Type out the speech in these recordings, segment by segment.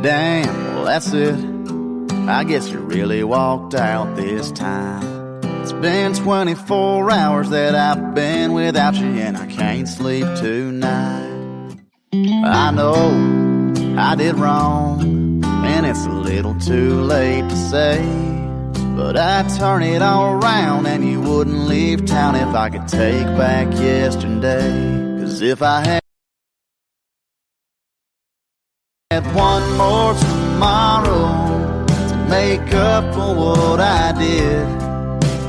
Damn, well that's it. I guess you really walked out this time. It's been 24 hours that I've been without you, and I can't sleep tonight. I know I did wrong, and it's a little too late to say, but I'd turn it all around and you wouldn't leave town if I could take back yesterday. 'Cause if I had one more tomorrow to make up for what I did,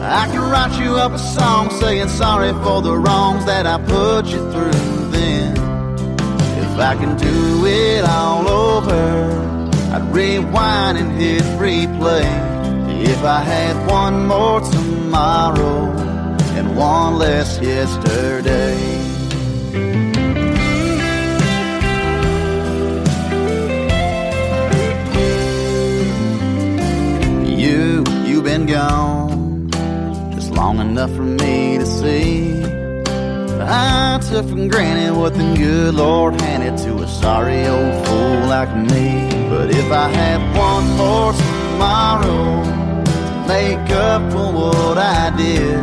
I could write you up a song saying sorry for the wrongs that I put you through then. If I can do it all over, I'd rewind and hit replay. If I had one more tomorrow and one less yesterday. You've been gone just long enough for me to see. I took for granted what the good Lord handed to a sorry old fool like me. But if I had one more tomorrow to make up for what I did,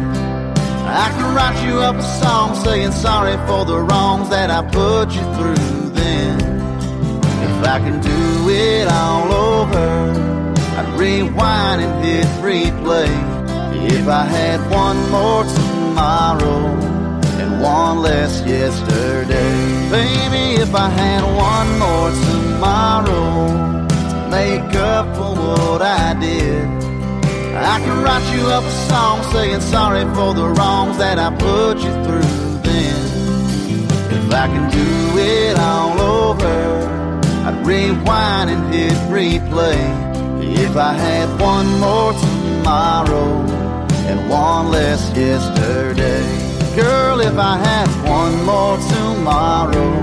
I could write you up a song saying sorry for the wrongs that I put you through then. If I can do it all over, I'd rewind and hit replay. If I had one more tomorrow and one less yesterday. Baby, if I had one more tomorrow to make up for what I did, I could write you up a song saying sorry for the wrongs that I put you through then. If I can do it all over, I'd rewind and hit replay. If I had one more tomorrow and one less yesterday. Girl, if I had one more tomorrow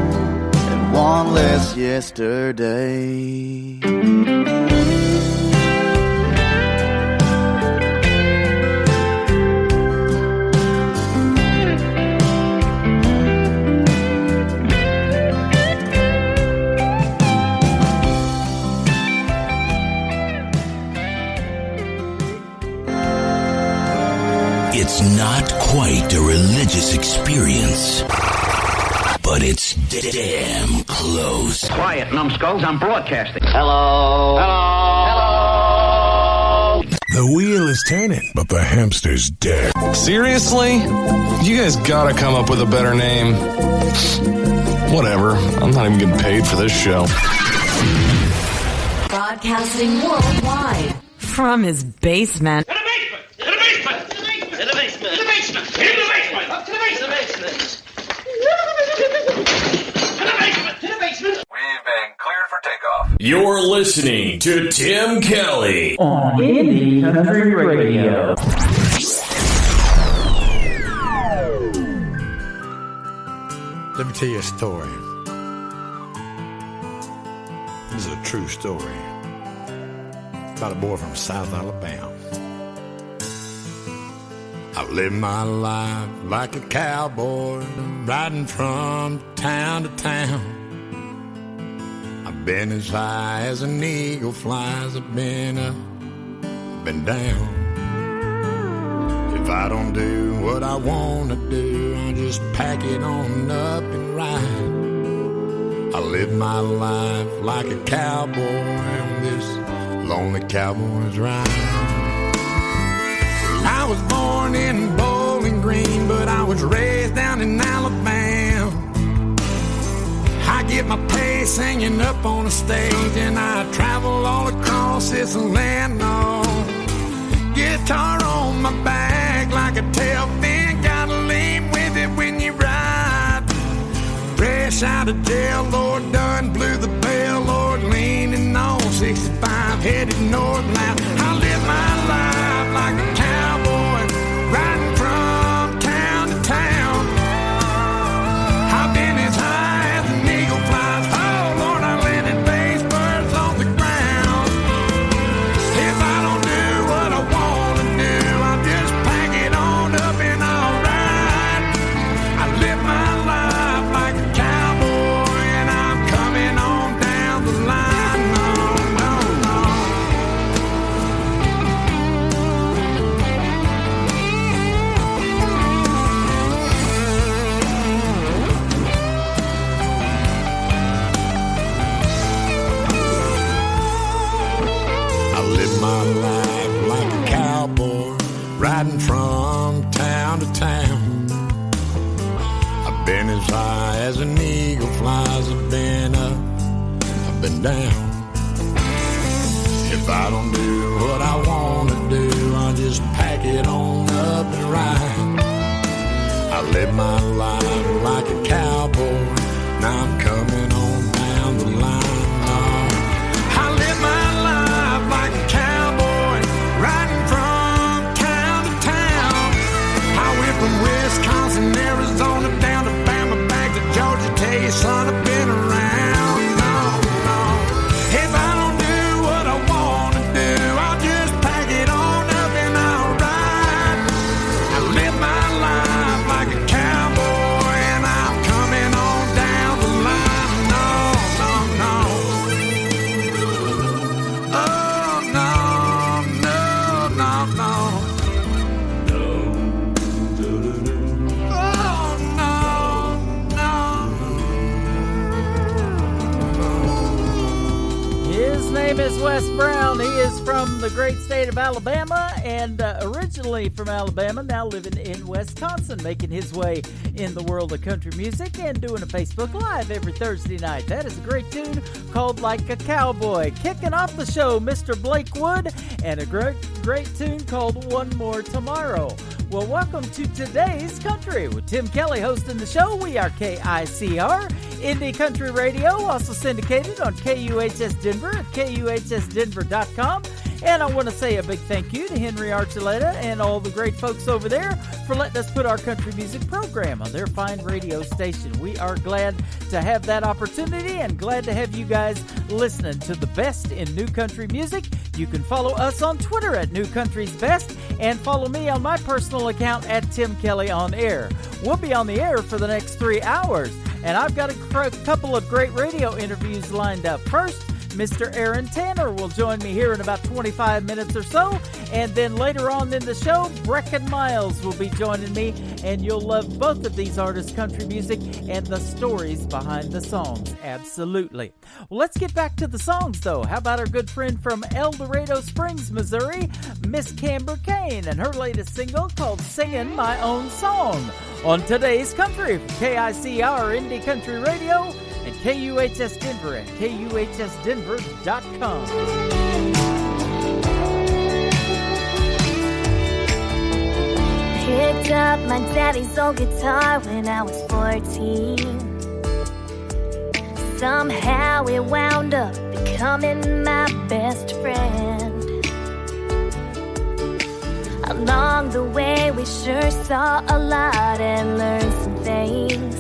and one less yesterday. It's not quite a religious experience, but it's damn close. Quiet, numbskulls, I'm broadcasting. Hello. Hello. Hello. The wheel is turning, but the hamster's dead. Seriously? You guys gotta come up with a better name. Whatever. I'm not even getting paid for this show. Broadcasting worldwide from his basement. To the basement! To the basement! To the basement! To the basement! To the basement! To the basement! Up to the basement! To the basement! To the basement! We've been cleared for takeoff. You're listening to Tim Kelly on Indie Country Radio. Let me tell you a story. This is a true story about a boy from South Alabama. I live my life like a cowboy, riding from town to town. I've been as high as an eagle flies. I've been up, been down. If I don't do what I want to do, I'll just pack it on up and ride. I live my life like a cowboy on this lonely cowboy's ride. I was born in Bowling Green, but I was raised down in Alabama. I get my pay singing up on a stage, and I travel all across this land. No guitar on my back like a tail fin, gotta lean with it when you ride. Fresh out of jail, Lord, done blew the bell, Lord, leaning on 65, headed north now. I live my life like a cowboy, riding from town to town. I've been as high as an eagle flies. Oh, Lord, I landed base birds on the ground. If I don't do what I want to do, I'll just pack it on up and all right. I live my life like a cowboy, and I'm coming on down the line. Oh. flies. I've been up, I've been down. If I don't do what I want to do, I'll just pack it on up and ride. I live my life like a cowboy. Now I'm coming on down the line. Oh, I live my life like a cowboy, riding from town to town. I went from Wisconsin, Arizona, down to Bama, back to Georgia. Tell you, son, I've been around. No, no. If I don't do what I want to do, I'll just pack it on up and I'll ride. I live my life like a cowboy, and I'm coming on down the line. No, no, no. Oh, no, no, no, no. Oh, no, no. His name is Wes Brown. He is from the great state of Alabama, and originally from Alabama, now living in Wisconsin, making his way in the world of country music and doing a Facebook Live every Thursday night. That is a great tune called Like a Cowboy. Kicking off the show, Mr. Blake Wood, and a great tune called One More Tomorrow. Well, welcome to Today's Country with Tim Kelly hosting the show. We are KICR, Indie Country Radio, also syndicated on KUHS Denver at KUHSdenver.com. And I want to say a big thank you to Henry Archuleta and all the great folks over there for letting us put our country music program on their fine radio station. We are glad to have that opportunity and glad to have you guys listening to the best in new country music. You can follow us on Twitter at New Country's Best and follow me on my personal account at Tim Kelly On Air. We'll be on the air for the next 3 hours, and I've got a couple of great radio interviews lined up. First, Mr. Aaron Tanner will join me here in about 25 minutes or so. And then later on in the show, Brecken Miles will be joining me. And you'll love both of these artists' country music and the stories behind the songs. Absolutely. Well, let's get back to the songs, though. How about our good friend from El Dorado Springs, Missouri, Miss Camber Kane, and her latest single called Singing My Own Song on Today's Country from KICR Indie Country Radio and KUHS Denver at KUHSdenver.com. Picked up my daddy's old guitar when I was 14. Somehow it wound up becoming my best friend. Along the way we sure saw a lot and learned some things.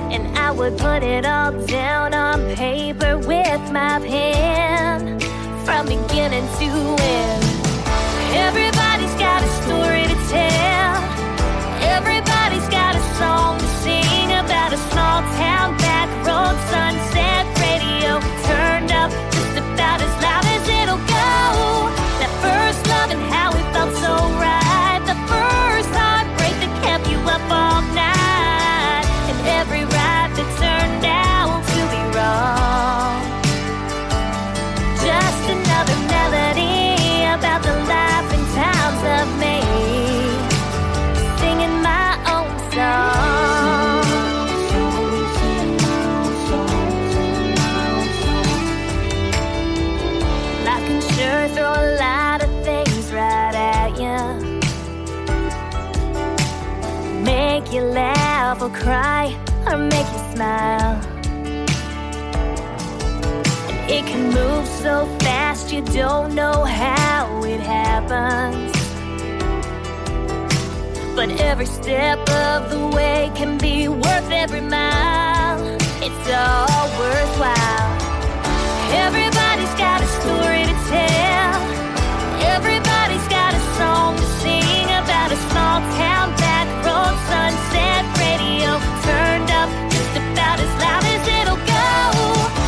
And I would put it all down on paper with my pen, from beginning to end. Everybody's got a story to tell. Everybody's got a song to sing about a small town back road, sunset radio turned up just about as loud as it'll go. That first love and how it felt so right. The first heartbreak that kept you up all night. And every ride that turned out to be wrong. Just another melody about the life and times of me, singing my own song. Life can sure throw a lot of things right at you, make you laugh or cry or make you smile. And it can move so fast you don't know how it happens. But every step of the way can be worth every mile. It's all worthwhile. Everybody's got a story to tell. Everybody's got a song to sing about a small town back road, sunset radio turned up just about as loud as it'll go.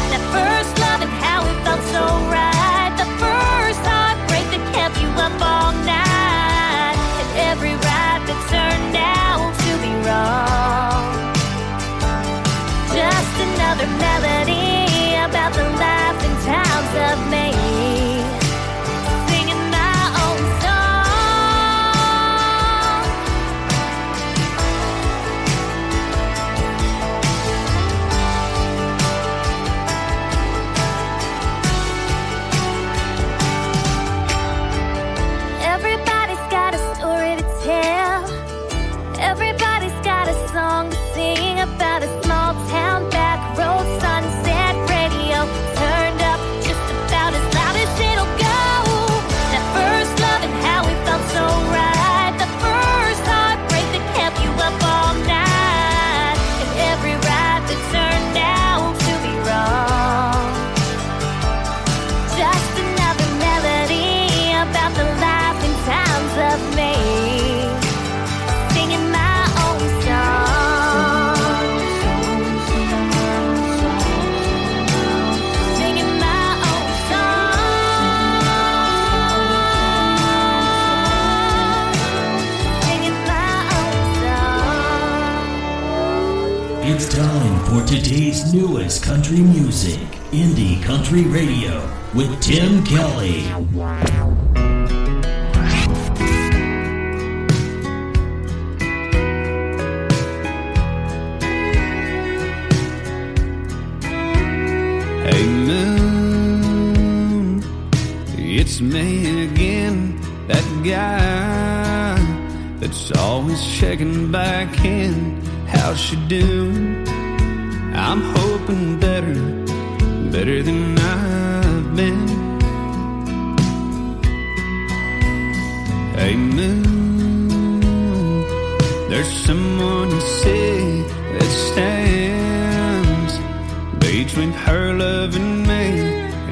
That first love and how it felt so right. The first heartbreak that kept you up all night. And every ride that turned out to be wrong. Just another melody about the life and times of me, singing my own song. for today's newest country music, Indie Country Radio, with Tim Kelly. Hey moon, it's me again, that guy that's always checking back in. How's she doing? I'm hoping better than I've been. Hey moon, there's someone you see that stands between her love and me,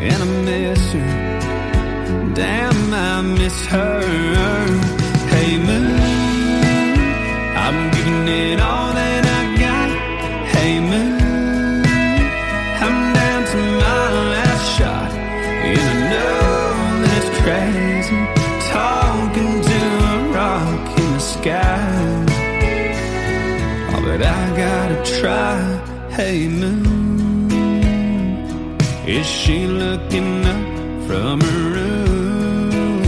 and I miss her. Damn, I miss her. Hey moon, I'm giving it all that I got. Hey moon, I'm down to my last shot, and I know that it's crazy talking to a rock in the sky. Oh, but I gotta try. Hey moon, is she looking up from her room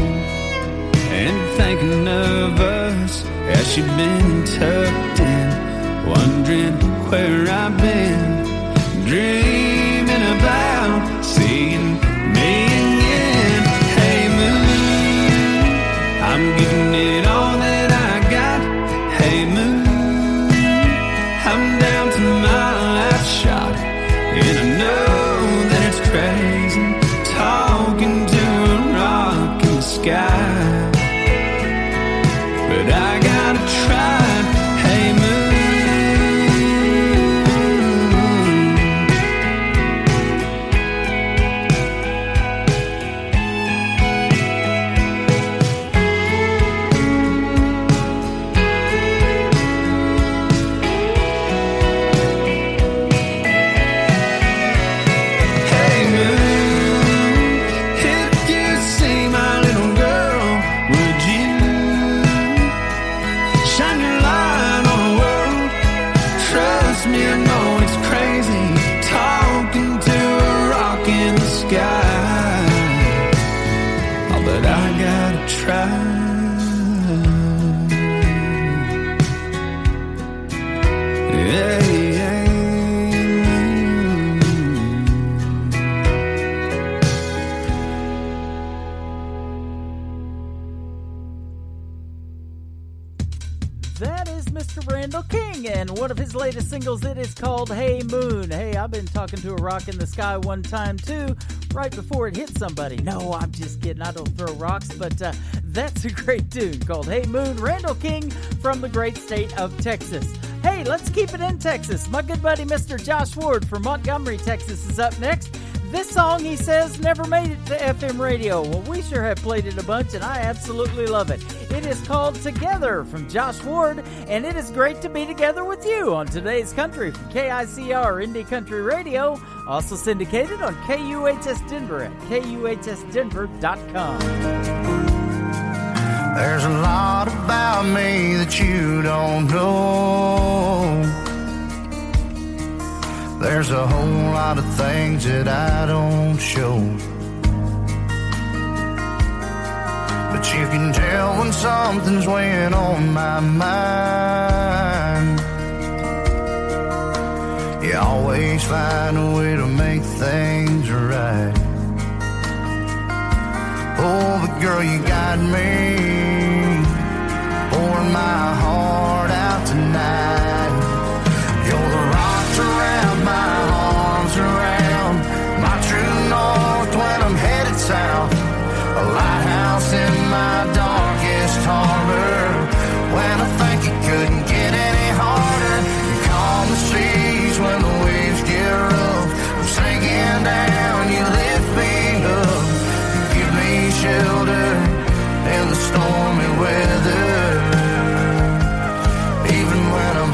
and thinking of us? Has she been tucked in, wondering where I've been, dreaming about seeing me again? Hey moon, I'm giving it all that I got. Hey moon, I'm down to my last shot, and I know that it's crazy talking to a rock in the sky, but I gotta try. Hey one of his latest singles, it is called Hey Moon. Hey, I've been talking to a rock in the sky one time too, right before it hit somebody. No, I'm just kidding, I don't throw rocks, but that's a great tune called Hey Moon. Randall King from the great state of Texas. Hey, let's keep it in Texas. My good buddy Mr. Josh Ward from Montgomery, Texas is up next. This song, he says, never made it to FM radio. Well, we sure have played it a bunch, and I absolutely love it. It is called Together from Josh Ward, and it is great to be together with you on Today's Country from KICR Indie Country Radio, also syndicated on KUHS Denver at KUHSdenver.com. There's a lot about me that you don't know. There's a whole lot of things that I don't show. But you can tell when something's weighing on my mind. You always find a way to make things right. Oh, but girl, you got me pouring my heart out tonight. You're the rocks around my arms, around my true north when I'm headed south. A lighthouse in my darkest harbor. When I think it couldn't get any harder. You calm the seas when the waves get rough. I'm sinking down, you lift me up. You give me shelter in the stormy weather. Even when I'm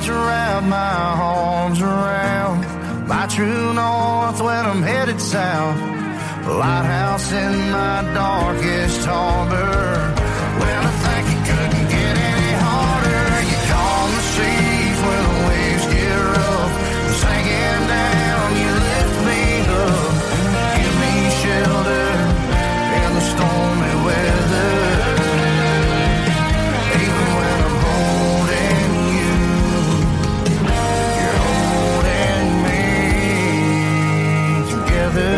to wrap my arms around my true north when I'm headed south. Lighthouse in my darkest harbor. Well, I think it couldn't get any harder. You calm the seas when the waves get rough. Sinking down, you lift me up. Give me shelter in the stormy weather. Even when I'm holding you, you're holding me together.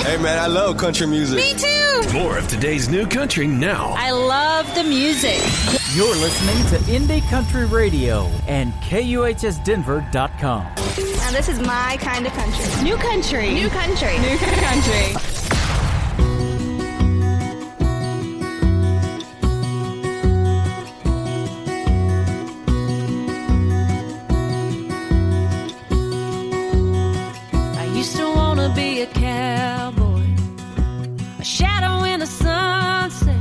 Hey man, I love country music. Me too. More of today's new country now. I love the music. You're listening to Indie Country Radio and KUHSdenver.com. Now this is my kind of country. New country. New country. New country. I used to want to be a cowboy, a shadow in the sunset.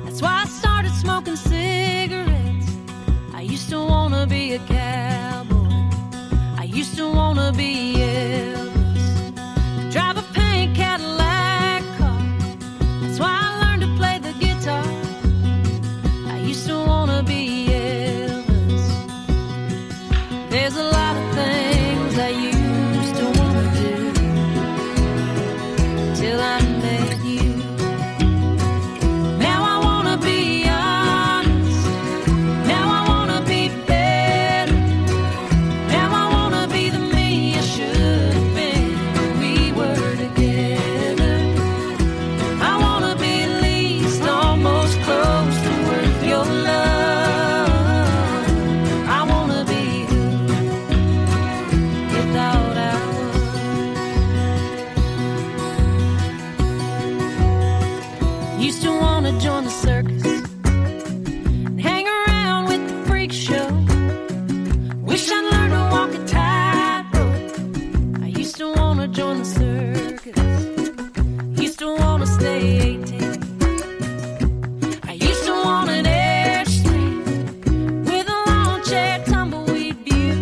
That's why I started smoking cigarettes. I used to want to be a cowboy. I used to want to be Elvis, drive a pink Cadillac car. That's why I learned to play the guitar. I used to want to be Elvis. There's a lot of things I used to want to do till I met you. Now I wanna be honest. Now I wanna be better. Now I wanna be the me I should have been when we were together. I wanna be at least almost close to worth your love. I wanna be who you thought I was. Used to wanna join the circus and hang around with the freak show. Wish I'd learned to walk a tightrope. I used to wanna join the circus. Used to wanna stay 18. I used to want an Airstream with a lawn chair tumbleweed view.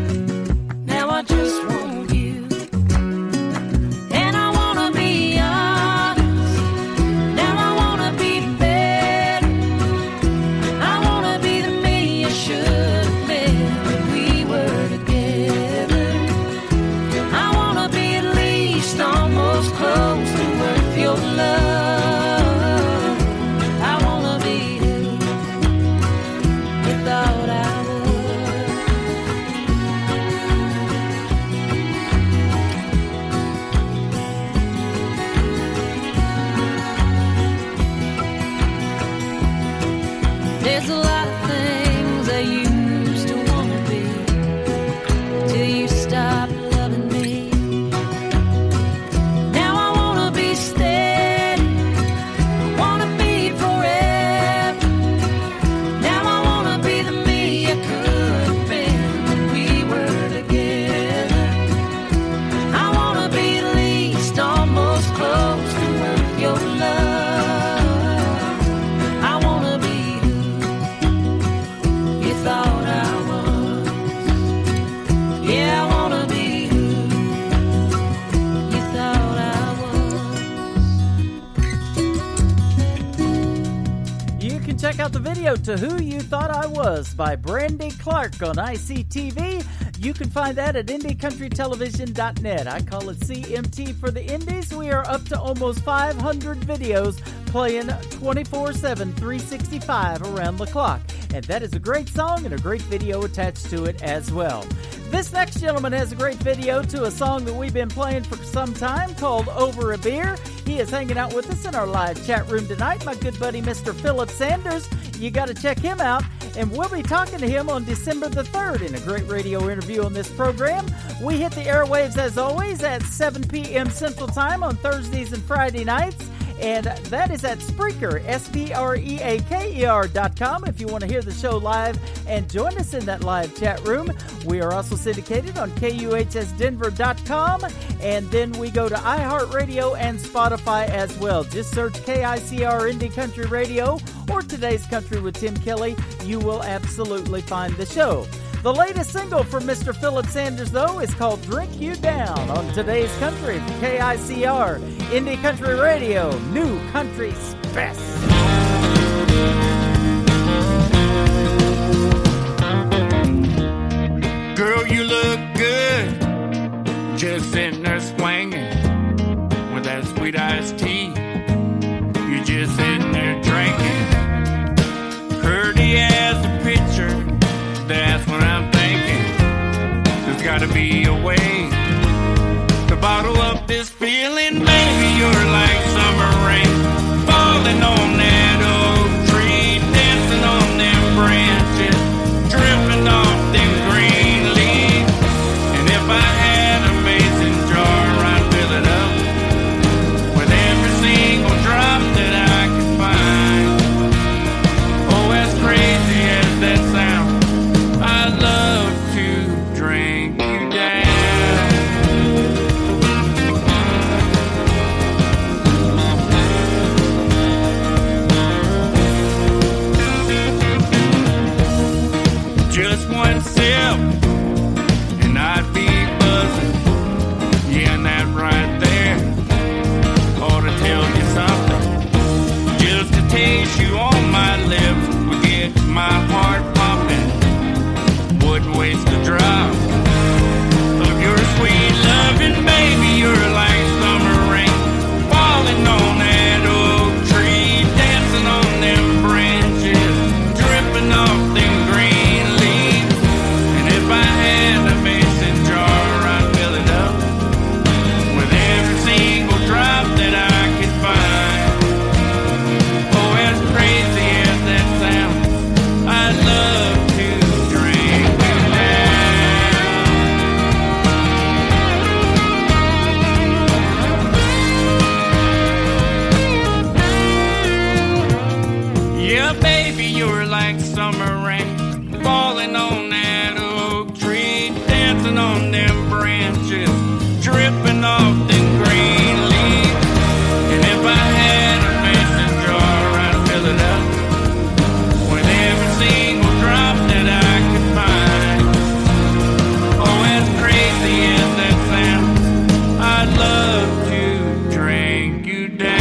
Now I just want you. And I wanna be honest. Now I wanna be better. I wanna be the me I should have been when we were together. I wanna be at least almost close to worth your love. I wanna be who you thought I was. There's a lot of things I used to want to be till you stopped loving me. Now I want to be steady. I want to be forever. Now I want to be the me I could have been when we were together. I want to be at least almost close to worth your love. I want to be who you thought I was. Yeah, I want to be who you thought I was. You can check out the video to Who You Thought I Was by Brandy Clark on ICTV. You can find that at IndieCountryTelevision.net. I call it CMT for the Indies. We are up to almost 500 videos playing 24/7, 365 around the clock. And that is a great song and a great video attached to it as well. This next gentleman has a great video to a song that we've been playing for some time called Over a Beer. He is hanging out with us in our live chat room tonight, my good buddy Mr. Philip Sanders. You got to check him out, and we'll be talking to him on December the 3rd in a great radio interview on this program. We hit the airwaves, as always, at 7 p.m. Central Time on Thursdays and Friday nights. And that is at Spreaker, SPREAKER.com if you want to hear the show live and join us in that live chat room. We are also syndicated on KUHSdenver.com, and then we go to iHeartRadio and Spotify as well. Just search KICR Indie Country Radio or Today's Country with Tim Kelly. You will absolutely find the show. The latest single from Mr. Philip Sanders, though, is called Drink You Down on Today's Country for KICR Indie Country Radio, New Country's Best. Girl, you look good, just sitting there swinging with that sweet iced tea. You just sitting there drinking, pretty as a picture. That's what I'm thinking. There's gotta be a way to bottle up this feeling. Baby, you're like summer rain falling on that oak tree, dancing on them branches, dripping off them green leaves. And if I had a mason jar, I'd fill it up with every single drop that I could find. Oh, as crazy as that sounds, I love to drink you down. Just one sip and I'd be buzzing. Yeah, and that right there ought to tell you something. Just to taste you on my lips would get my heart popping. Wouldn't waste a drop of your sweet loving, baby. You're like summer rain falling on that oak tree, dancing on them branches, dripping off them green leaves. And if I had a mason jar, I'd fill it up with every single drop that I could find. Oh, as crazy as that sounds, I'd love to drink you down. Yeah, baby, you're like summer rain falling on that oak tree, dancing on them branches, dripping off them green leaves. And if I had a mason jar, I'd fill it up with every single drop that I could find. Oh, as crazy as that sounds, I'd love to drink you down.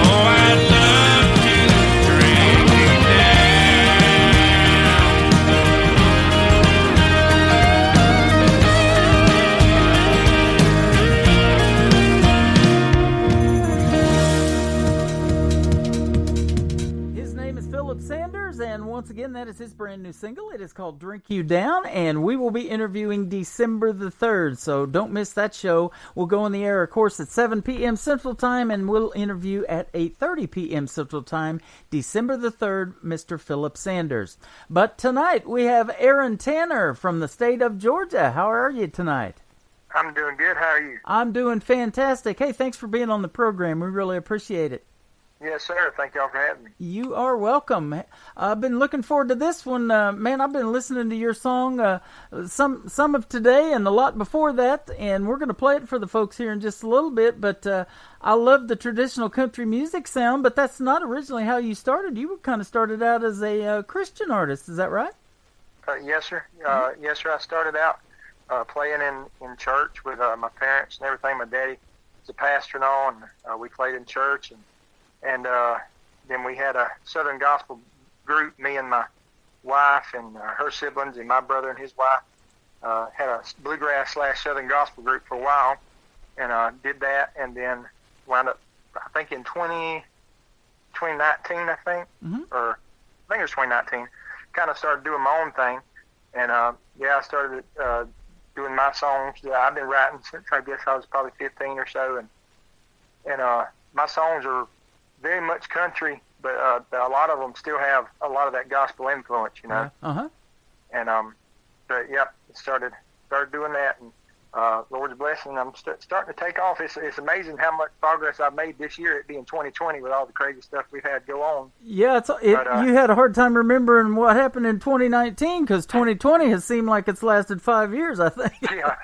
Oh, I'd love to drink you His name is Philip Sanders, and once again, that is his brand new single. It is called Drink You Down, and we will be interviewing December the 3rd, so don't miss that show. We'll go on the air, of course, at 7 p.m. Central Time, and we'll interview at 8:30 p.m. Central Time, December the 3rd, Mr. Philip Sanders. But tonight, we have Aaron Tanner from the state of Georgia. How are you tonight? I'm doing good. How are you? I'm doing fantastic. Hey, thanks for being on the program. We really appreciate it. Yes, sir. Thank y'all for having me. You are welcome. I've been looking forward to this one. Man, I've been listening to your song, some of today and a lot before that, and we're going to play it for the folks here in just a little bit, but I love the traditional country music sound, but that's not originally how you started. You kind of started out as a Christian artist. Is that right? Yes, sir. Yes, sir. I started out playing in church with my parents and everything. My daddy was a pastor and all, and we played in church, and then we had a Southern Gospel group, me and my wife and her siblings and my brother and his wife had a bluegrass / Southern Gospel group for a while, and did that, and then wound up, I think in 2019, I think, or I think it was 2019, kind of started doing my own thing, and I started doing my songs that I've been writing since I guess I was probably 15 or so, and my songs are very much country, but a lot of them still have a lot of that gospel influence, you know. Uh-huh. And but yeah, it started started doing that, and Lord's blessing, I'm starting to take off. It's amazing how much progress I've made this year, it being 2020 with all the crazy stuff we've had go on. Yeah, you had a hard time remembering what happened in 2019 because 2020 has seemed like it's lasted 5 years, I think. Yeah,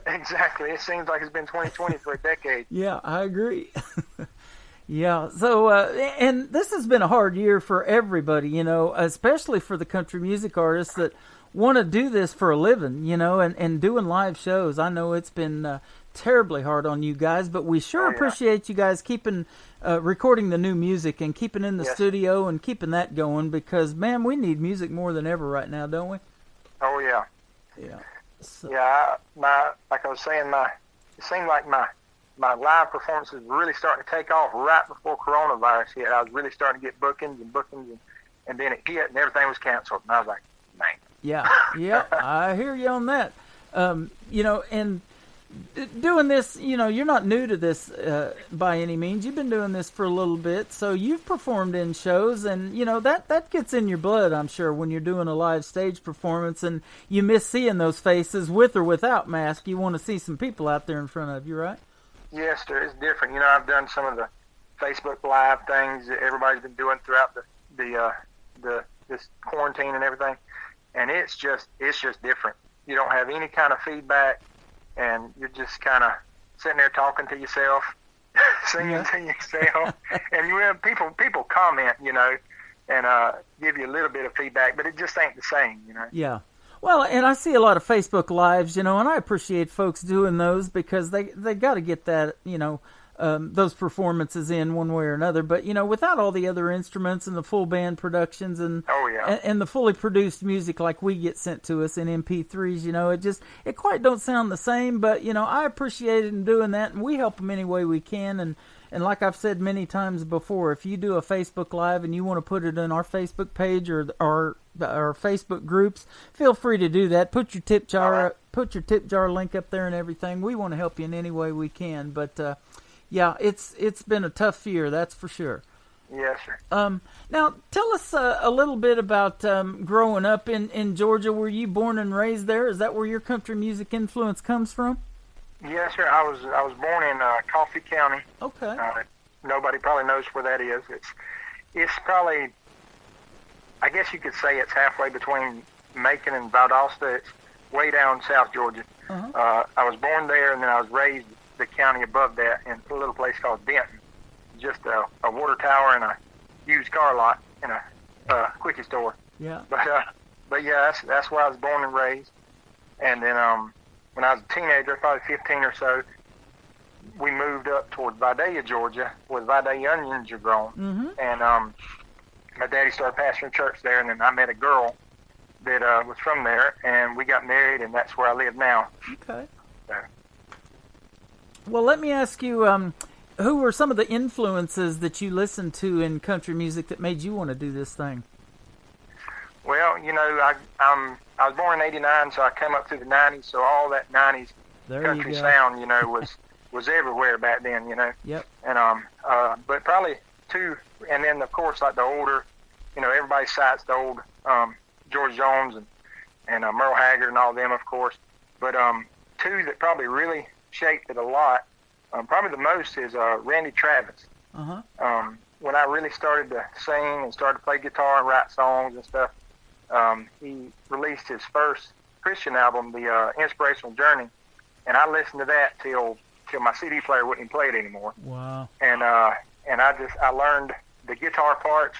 exactly. It seems like it's been 2020 for a decade. Yeah, I agree. Yeah, so, and this has been a hard year for everybody, you know, especially for the country music artists that want to do this for a living, you know, and doing live shows. I know it's been terribly hard on you guys, but we sure appreciate you guys keeping, recording the new music and keeping in the studio and keeping that going because, man, we need music more than ever right now, don't we? Oh, yeah. Yeah. So. Yeah, like I was saying, it seemed like my live performances were really starting to take off right before coronavirus hit. I was really starting to get bookings, and then it hit and everything was canceled. And I was like, man. Yeah, I hear you on that. You know, and doing this, you know, you're not new to this by any means. You've been doing this for a little bit, so you've performed in shows, and, you know, that gets in your blood, I'm sure, when you're doing a live stage performance, and you miss seeing those faces with or without mask. You want to see some people out there in front of you, right? Yes, sir. It's different. You know, I've done some of the Facebook Live things that everybody's been doing throughout this quarantine and everything. And it's just different. You don't have any kind of feedback, and you're just kind of sitting there talking to yourself, singing to yourself, and people comment, you know, and give you a little bit of feedback, but it just ain't the same, you know. Yeah. Well, and I see a lot of Facebook Lives, you know, and I appreciate folks doing those because they got to get that, you know, those performances in one way or another. But, you know, without all the other instruments and the full band productions and and the fully produced music like we get sent to us in MP3s, you know, it quite don't sound the same. But, you know, I appreciate them doing that, and we help them any way we can. And like I've said many times before, if you do a Facebook Live and you want to put it in our Facebook page or our Facebook groups, feel free to do that. Put your tip jar link up there and everything. We want to help you in any way we can. But yeah, it's been a tough year, that's for sure. Yes, sir. Now, tell us a little bit about growing up in Georgia. Were you born and raised there? Is that where your country music influence comes from? Yes, sir. I was born in Coffee County. Okay. Nobody probably knows where that is. It's probably, I guess you could say it's halfway between Macon and Valdosta. It's way down South Georgia. Uh-huh. I was born there, and then I was raised the county above that in a little place called Denton. Just a water tower and a used car lot and a quickie store. Yeah. But yeah, that's where I was born and raised. And then when I was a teenager, probably 15 or so, we moved up towards Vidalia, Georgia, where the Vidalia onions are grown. Mm-hmm. And my daddy started pastoring church there, and then I met a girl that was from there, and we got married, and that's where I live now. Okay. So. Well, let me ask you, who were some of the influences that you listened to in country music that made you want to do this thing? Well, you know, I was born in '89, so I came up through the '90s. So all that '90s country sound, you know, was everywhere back then, you know. Yep. And but probably two, and then of course like the older, you know, everybody cites the old George Jones and Merle Haggard and all them, of course. But two that probably really shaped it a lot, probably the most is Randy Travis. Uh-huh. When I really started to sing and started to play guitar and write songs and stuff, he released his first Christian album, the Inspirational Journey, and I listened to that till my CD player wouldn't even play it anymore. Wow. And I learned the guitar parts.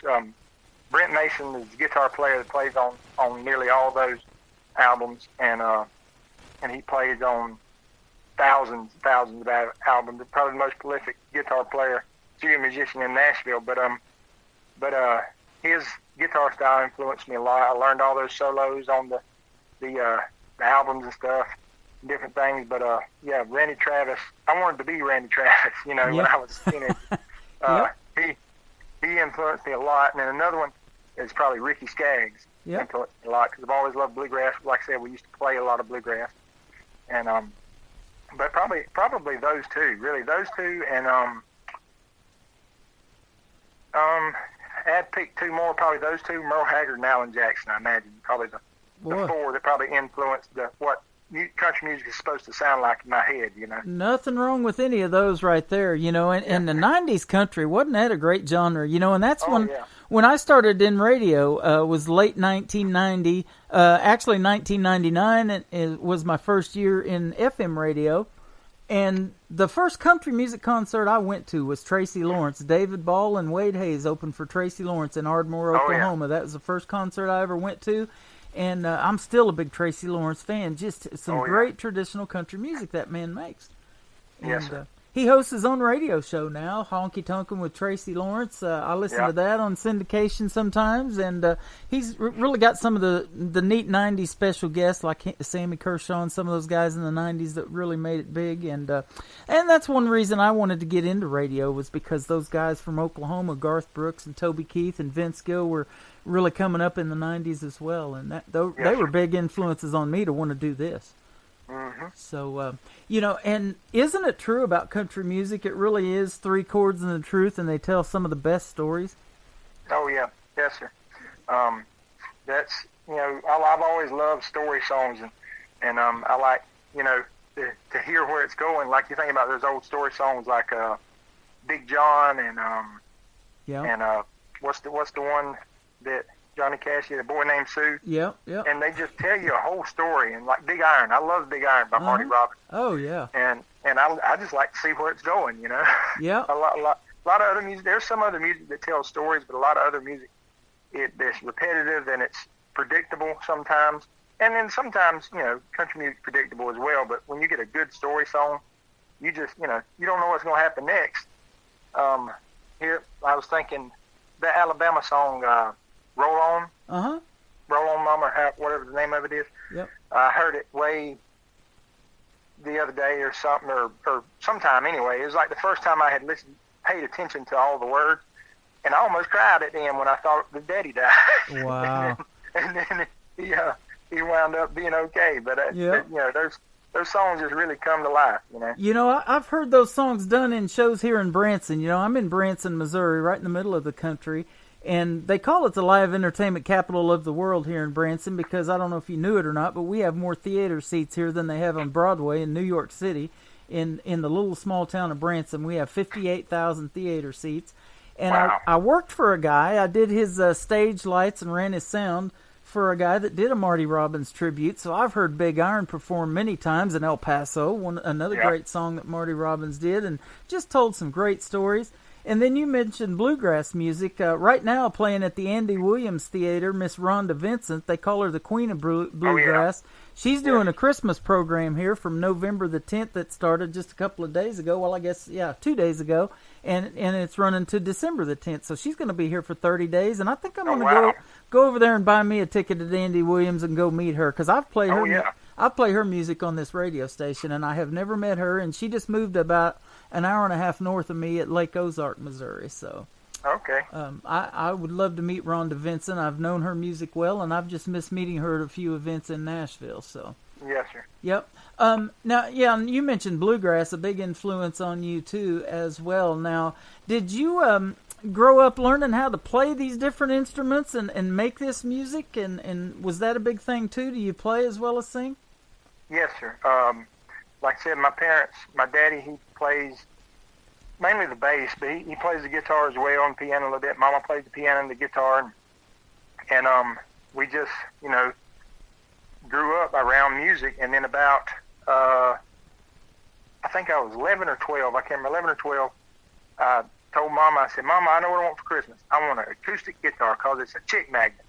Brent Mason is the guitar player that plays on nearly all those albums, and he plays on thousands of albums. Probably the most prolific guitar player, studio musician in Nashville. But his guitar style influenced me a lot. I learned all those solos on the albums and stuff, different things. But yeah, Randy Travis. I wanted to be Randy Travis, you know, when I was a teenager. He influenced me a lot. And then another one is probably Ricky Skaggs. Yep. Influenced me a lot because I've always loved bluegrass. Like I said, we used to play a lot of bluegrass, and but probably those two, really, those two, and I'd pick two more, probably those two, Merle Haggard and Alan Jackson. I imagine probably the four that probably influenced what country music is supposed to sound like in my head, you know. Nothing wrong with any of those right there, you know. And the 90s country, wasn't that a great genre, you know? And that's when I started in radio, was late 1990. Actually, 1999 it was my first year in FM radio. And the first country music concert I went to was Tracy Lawrence. David Ball and Wade Hayes opened for Tracy Lawrence in Ardmore, Oklahoma. That was the first concert I ever went to. And I'm still a big Tracy Lawrence fan. Just some great traditional country music that man makes. Yes, sir. He hosts his own radio show now, Honky Tonkin' with Tracy Lawrence. I listen to that on syndication sometimes, and he's really got some of the neat 90s special guests like Sammy Kershaw and some of those guys in the 90s that really made it big. And that's one reason I wanted to get into radio, was because those guys from Oklahoma, Garth Brooks and Toby Keith and Vince Gill, were really coming up in the 90s as well. And they were big influences on me to want to do this. Mm-hmm. So, you know, and isn't it true about country music? It really is three chords and the truth, and they tell some of the best stories. Oh, yeah. Yes, sir. That's, you know, I've always loved story songs, and I like, you know, to hear where it's going. Like you think about those old story songs like Big John and what's the one that Johnny Cash had, A Boy Named Sue. Yeah. And they just tell you a whole story. And like Big Iron, I love Big Iron by Marty Robbins. Oh yeah. And I just like to see where it's going, you know. Yeah. a lot of other music. There's some other music that tells stories, but a lot of other music, it's repetitive and it's predictable sometimes. And then sometimes, you know, country music's predictable as well. But when you get a good story song, you just, you know, you don't know what's going to happen next. Here, I was thinking the Alabama song, Roll On. Roll On Mama, or whatever the name of it is. Yep. I heard it way the other day or something, or sometime anyway. It was like the first time I had paid attention to all the words, and I almost cried at the end when I thought the daddy died. Wow. and then he wound up being okay. But you know, those songs just really come to life, you know. You know, I've heard those songs done in shows here in Branson. You know, I'm in Branson, Missouri, right in the middle of the country. And they call it the live entertainment capital of the world here in Branson because I don't know if you knew it or not, but we have more theater seats here than they have on Broadway in New York City. In the little small town of Branson, we have 58,000 theater seats. And I worked for a guy. I did his stage lights and ran his sound for a guy that did a Marty Robbins tribute. So I've heard Big Iron perform many times in El Paso, another great song that Marty Robbins did, and just told some great stories. And then you mentioned bluegrass music. Right now, playing at the Andy Williams Theater, Miss Rhonda Vincent. They call her the Queen of Bluegrass. She's doing a Christmas program here from November the 10th that started just a couple of days ago. Well, I guess, 2 days ago. And it's running to December the 10th. So she's going to be here for 30 days. And I think I'm going to go over there and buy me a ticket to Andy Williams and go meet her. Because I've played her music on this radio station, and I have never met her. And she just moved about an hour and a half north of me at Lake Ozark, Missouri. So, okay. I would love to meet Rhonda Vincent. I've known her music well, and I've just missed meeting her at a few events in Nashville. So, yes, sir. Yep. Now, you mentioned bluegrass, a big influence on you too, as well. Now, did you grow up learning how to play these different instruments and make this music? And was that a big thing too? Do you play as well as sing? Yes, sir. Like I said, my daddy, he plays mainly the bass, but he plays the guitar as well and piano a little bit. Mama plays the piano and the guitar. And we just, you know, grew up around music. And then about, I think I was 11 or 12, I can't remember, 11 or 12, I told Mama, I said, Mama, I know what I want for Christmas. I want an acoustic guitar because it's a chick magnet.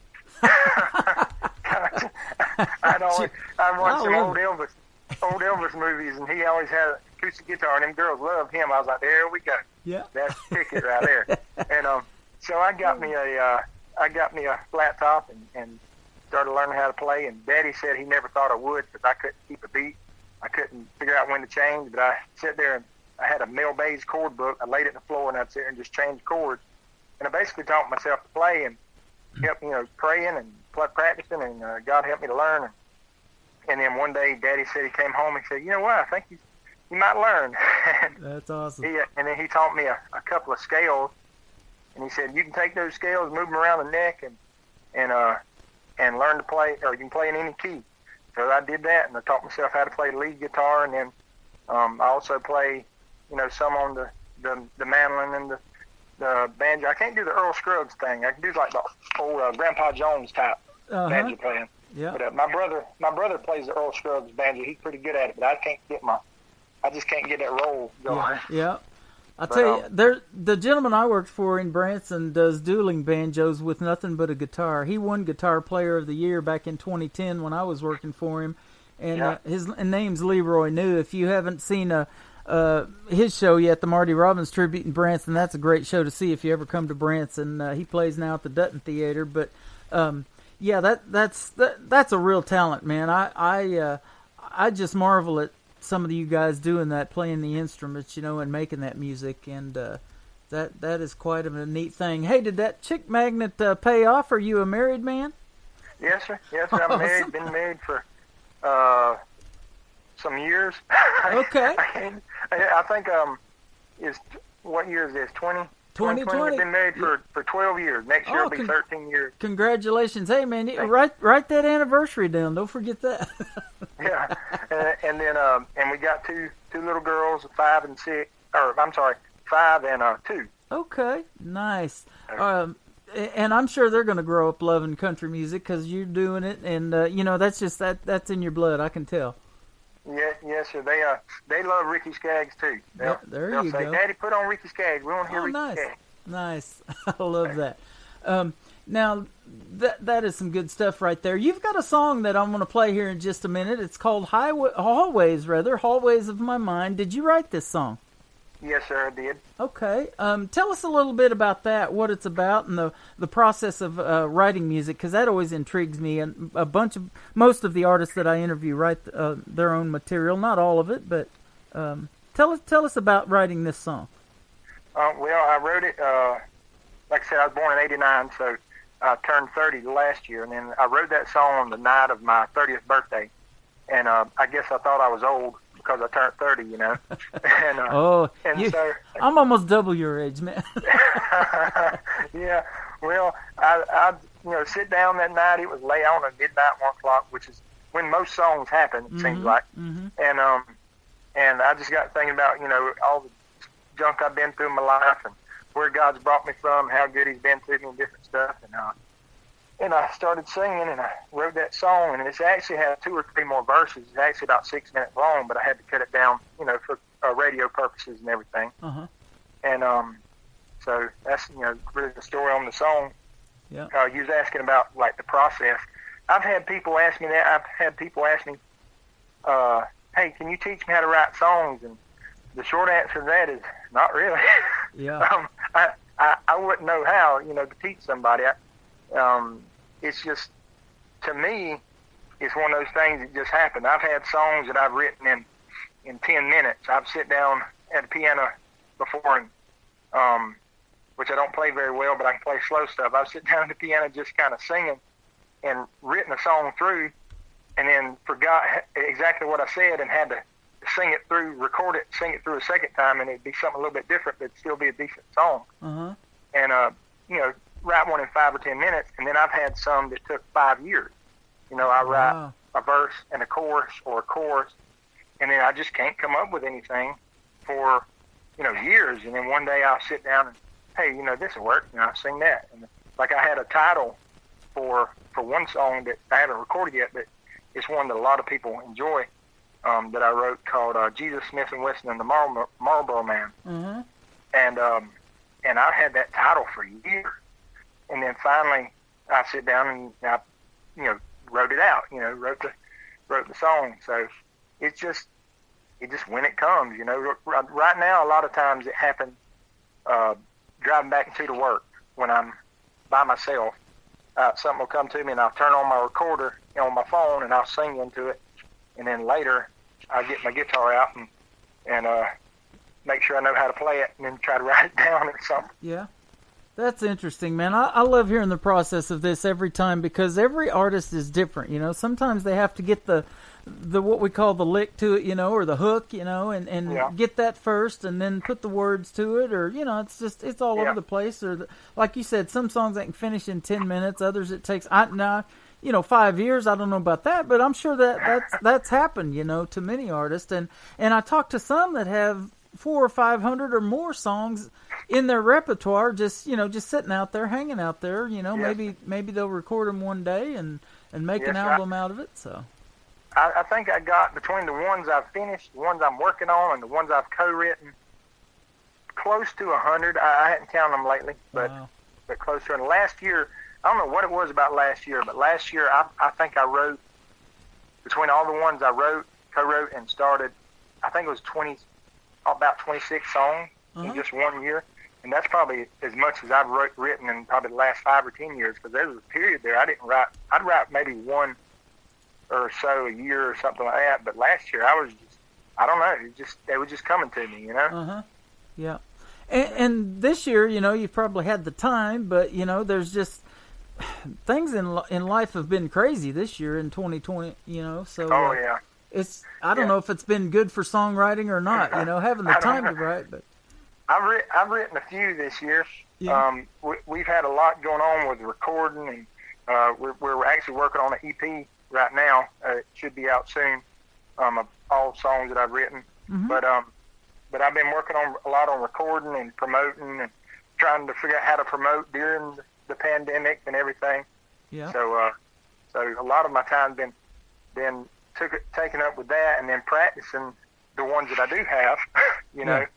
I'd watched some old Elvis movies, and he always had an acoustic guitar, and them girls loved him. I was like, there we go. Yeah. That's the ticket right there. And so I got me a laptop and started learning how to play, and Daddy said he never thought I would because I couldn't keep a beat. I couldn't figure out when to change, but I sat there and I had a Mel Bay's chord book. I laid it on the floor, and I'd sit there and just change chords. And I basically taught myself to play and kept, praying and practicing, and God helped me to learn. And then one day, Daddy said, he came home and said, you know what, I think you might learn. That's awesome. And then he taught me a couple of scales, and he said, you can take those scales, move them around the neck, and learn to play, or you can play in any key. so I did that, and I taught myself how to play lead guitar, and then I also play, some on the mandolin and the banjo. I can't do the Earl Scruggs thing. I can do like the old Grandpa Jones type banjo playing. Yeah. But my brother plays the Earl Scruggs banjo. He's pretty good at it, but I just can't get that roll going. Yeah. I'll tell you, the gentleman I worked for in Branson does dueling banjos with nothing but a guitar. He won Guitar Player of the Year back in 2010 when I was working for him, and his name's Leroy New. If you haven't seen his show yet, the Marty Robbins Tribute in Branson, that's a great show to see if you ever come to Branson. He plays now at the Dutton Theater, but that's a real talent, man. I just marvel at some of you guys doing that, playing the instruments, and making that music, and that is quite a neat thing. Hey, did that chick magnet pay off? Are you a married man? Yes, sir. I'm married. Been married for some years. Okay. I think what year is this? 2020. I've been married for 12 years. Next year will be 13 years. Congratulations. Hey, man, write that anniversary down. Don't forget that. Yeah. And then and we got two little girls, 5 and 6. Or I'm sorry, 5 and 2. Okay, nice. And I'm sure they're going to grow up loving country music because you're doing it, and that's just that's in your blood. I can tell. Yeah, yes, sir. They love Ricky Skaggs too. They'll you say, go. "Daddy, put on Ricky Skaggs. We want to hear Ricky Skaggs." Nice. I love that. Now that is some good stuff right there. You've got a song that I'm going to play here in just a minute. It's called Hallways of My Mind. Did you write this song? Yes, sir, I did. Okay. Tell us a little bit about that, what it's about, and the process of writing music, because that always intrigues me. And most of the artists that I interview write their own material, not all of it, but tell us about writing this song. Well, I wrote it, like I said, I was born in '89, so I turned 30 last year, and then I wrote that song on the night of my 30th birthday, and I guess I thought I was old because I turned 30, And, so I'm almost double your age, man. Yeah, well, I sit down that night. It was late on at midnight, 1 o'clock, which is when most songs happen, it seems like. Mm-hmm. And I just got thinking about, all the junk I've been through in my life and where God's brought me from, how good He's been to me and different stuff. And I started singing, and I wrote that song, and it's actually had 2 or 3 more verses. It's actually about 6 minutes long, but I had to cut it down, for radio purposes and everything. Uh-huh. And so that's, really the story on the song. Yeah. You was asking about, like, the process. I've had people ask me that. I've had people ask me, hey, can you teach me how to write songs? And the short answer to that is not really. Yeah. I wouldn't know how, to teach somebody. It's just, to me, it's one of those things that just happened. I've had songs that I've written in 10 minutes. I've sit down at a piano before, and which I don't play very well, but I can play slow stuff. I've sit down at the piano just kind of singing and written a song through, and then forgot exactly what I said and had to sing it through, record it, sing it through a second time, and it'd be something a little bit different, but it'd still be a decent song. Uh-huh. And, write one in 5 or 10 minutes, and then I've had some that took 5 years. I write a verse and a chorus or a chorus, and then I just can't come up with anything for, years. And then one day I'll sit down and, hey, this will work, and I'll sing that. And like I had a title for one song that I haven't recorded yet, but it's one that a lot of people enjoy, that I wrote called Jesus, Smith & Wesson and the Marlboro Man. Mm-hmm. And I had that title for years. And then finally, I sit down and I, wrote it out. Wrote the song. So it's just when it comes. Right now, a lot of times it happens driving back into the work when I'm by myself. Something will come to me, and I'll turn on my recorder on my phone, and I'll sing into it. And then later, I get my guitar out and make sure I know how to play it, and then try to write it down or something. Yeah. That's interesting, man. I love hearing the process of this every time because every artist is different. Sometimes they have to get the what we call the lick to it, or the hook, and get that first, and then put the words to it, or it's all over the place. Or like you said, some songs I can finish in 10 minutes, others it takes. 5 years. I don't know about that, but I'm sure that's happened, to many artists. And I talked to some that have 400 or 500 or more songs in their repertoire, just sitting out there, hanging out there. Maybe they'll record them one day and make an album out of it. So I think I got, between the ones I've finished, the ones I'm working on, and the ones I've co-written, close to 100. I hadn't counted them lately, but close to. And last year, I don't know what it was about last year, but last year I think I wrote, between all the ones I wrote, co-wrote, and started, I think it was about 26 songs in just 1 year. And that's probably as much as I've written in probably the last 5 or 10 years, because there was a period there I didn't write. I'd write maybe one or so a year or something like that. But last year I was just, I don't know, they were just coming to me, Yeah. And this year, you've probably had the time, but, there's just things in life have been crazy this year in 2020, so. Oh, yeah. I don't know if it's been good for songwriting or not, having the time to write, but. I've written a few this year. Yeah. We've had a lot going on with recording, and we're actually working on an EP right now. It should be out soon. Of all songs that I've written, but I've been working on a lot on recording and promoting and trying to figure out how to promote during the pandemic and everything. Yeah. So a lot of my time's been taken up with that, and then practicing the ones that I do have. Yeah.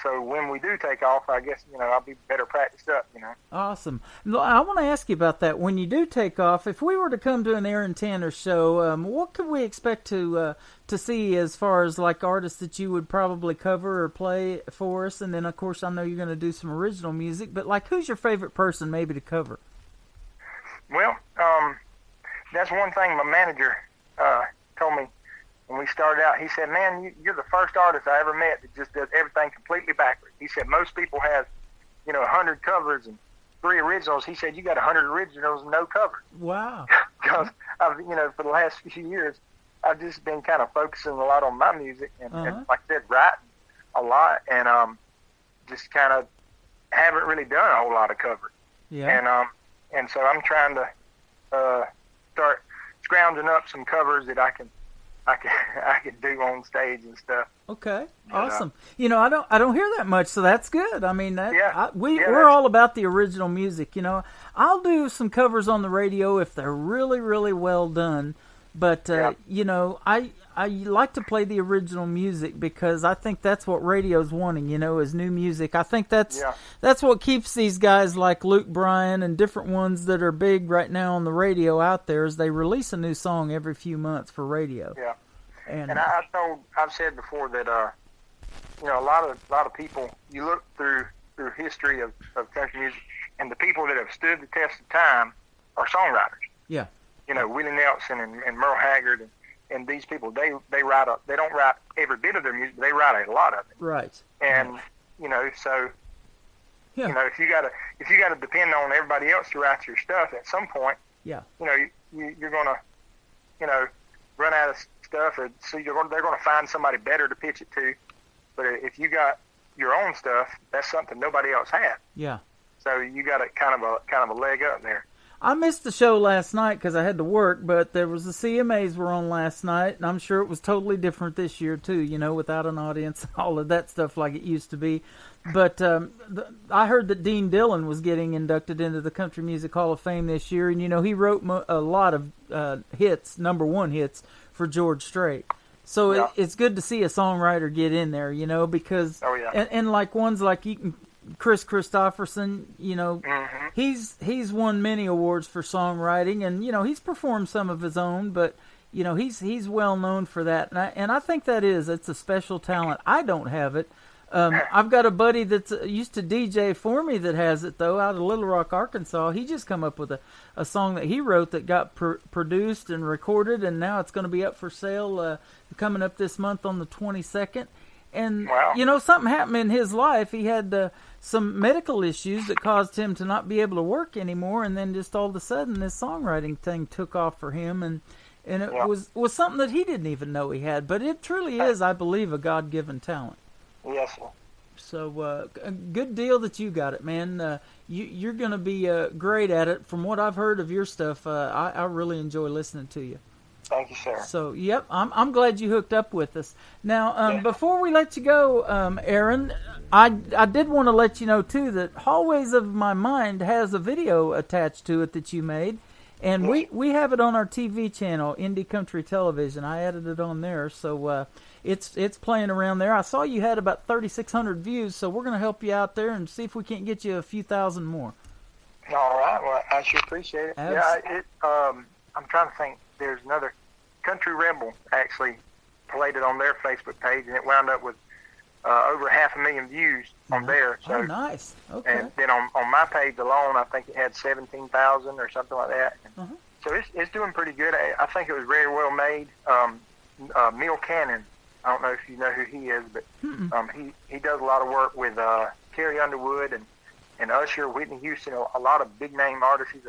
So when we do take off, I guess, I'll be better practiced up, Awesome. I want to ask you about that. When you do take off, if we were to come to an Aaron Tanner show, what could we expect to see as far as like artists that you would probably cover or play for us? And then, of course, I know you're going to do some original music, but like, who's your favorite person maybe to cover? Well, that's one thing my manager told me. When we started out, he said, "Man, you're the first artist I ever met that just does everything completely backwards." He said, "Most people have, 100 covers and 3 originals." He said, "You got 100 originals and no covers." Wow. Because I've, for the last few years, I've just been kind of focusing a lot on my music and like I said, writing a lot, and just kind of haven't really done a whole lot of covers. Yeah. And so I'm trying to start scrounging up some covers that I can do on stage and stuff. Okay, awesome. I don't hear that much, so that's good. I mean, we're all about the original music. I'll do some covers on the radio if they're really, really well done. But I like to play the original music because I think that's what radio's wanting. Is new music. I think that's what keeps these guys like Luke Bryan and different ones that are big right now on the radio out there. Is they release a new song every few months for radio. Yeah. And I've said before that a lot of people, you look through history of country music, and the people that have stood the test of time are songwriters. Yeah. Willie Nelson and Merle Haggard and these people, they don't write every bit of their music, but they write a lot of it. Right. And so if you gotta depend on everybody else to write your stuff at some point, you're gonna run out of stuff, or so they're gonna find somebody better to pitch it to. But if you got your own stuff, that's something nobody else had. Yeah. So you got kind of a leg up there. I missed the show last night because I had to work, but there was the CMAs were on last night, and I'm sure it was totally different this year too, without an audience, all of that stuff like it used to be. But I heard that Dean Dillon was getting inducted into the Country Music Hall of Fame this year, and he wrote a lot of hits, number 1 hits for George Strait. So it's good to see a songwriter get in there, because and like ones like Chris Christopherson, he's won many awards for songwriting, and he's performed some of his own, but he's well known for that, and I think it's a special talent. I don't have it. I've got a buddy that's used to DJ for me that has it though, out of Little Rock, Arkansas. He just come up with a song that he wrote that got produced and recorded, and now it's going to be up for sale coming up this month on the 22nd. And, something happened in his life. He had some medical issues that caused him to not be able to work anymore. And then just all of a sudden, this songwriting thing took off for him. And it was something that he didn't even know he had. But it truly is, I believe, a God-given talent. Yes, sir. So a good deal that you got it, man. You're going to be great at it. From what I've heard of your stuff, I really enjoy listening to you. Thank you, sir. So, yep, I'm glad you hooked up with us. Now, before we let you go, Aaron, I did want to let you know, too, that Hallways of My Mind has a video attached to it that you made, and we have it on our TV channel, Indie Country Television. I added it on there, so it's playing around there. I saw you had about 3,600 views, so we're going to help you out there and see if we can't get you a few thousand more. All right. Well, I sure appreciate it. I'm trying to think. There's another Country Rebel actually played it on their Facebook page, and it wound up with over 500,000 views on there. So, nice. Okay. And then on my page alone, I think it had 17,000 or something like that. So it's doing pretty good. I think it was very well made. Neil Cannon, I don't know if you know who he is, but he does a lot of work with Carrie Underwood and Usher, Whitney Houston, a lot of big name artists. He's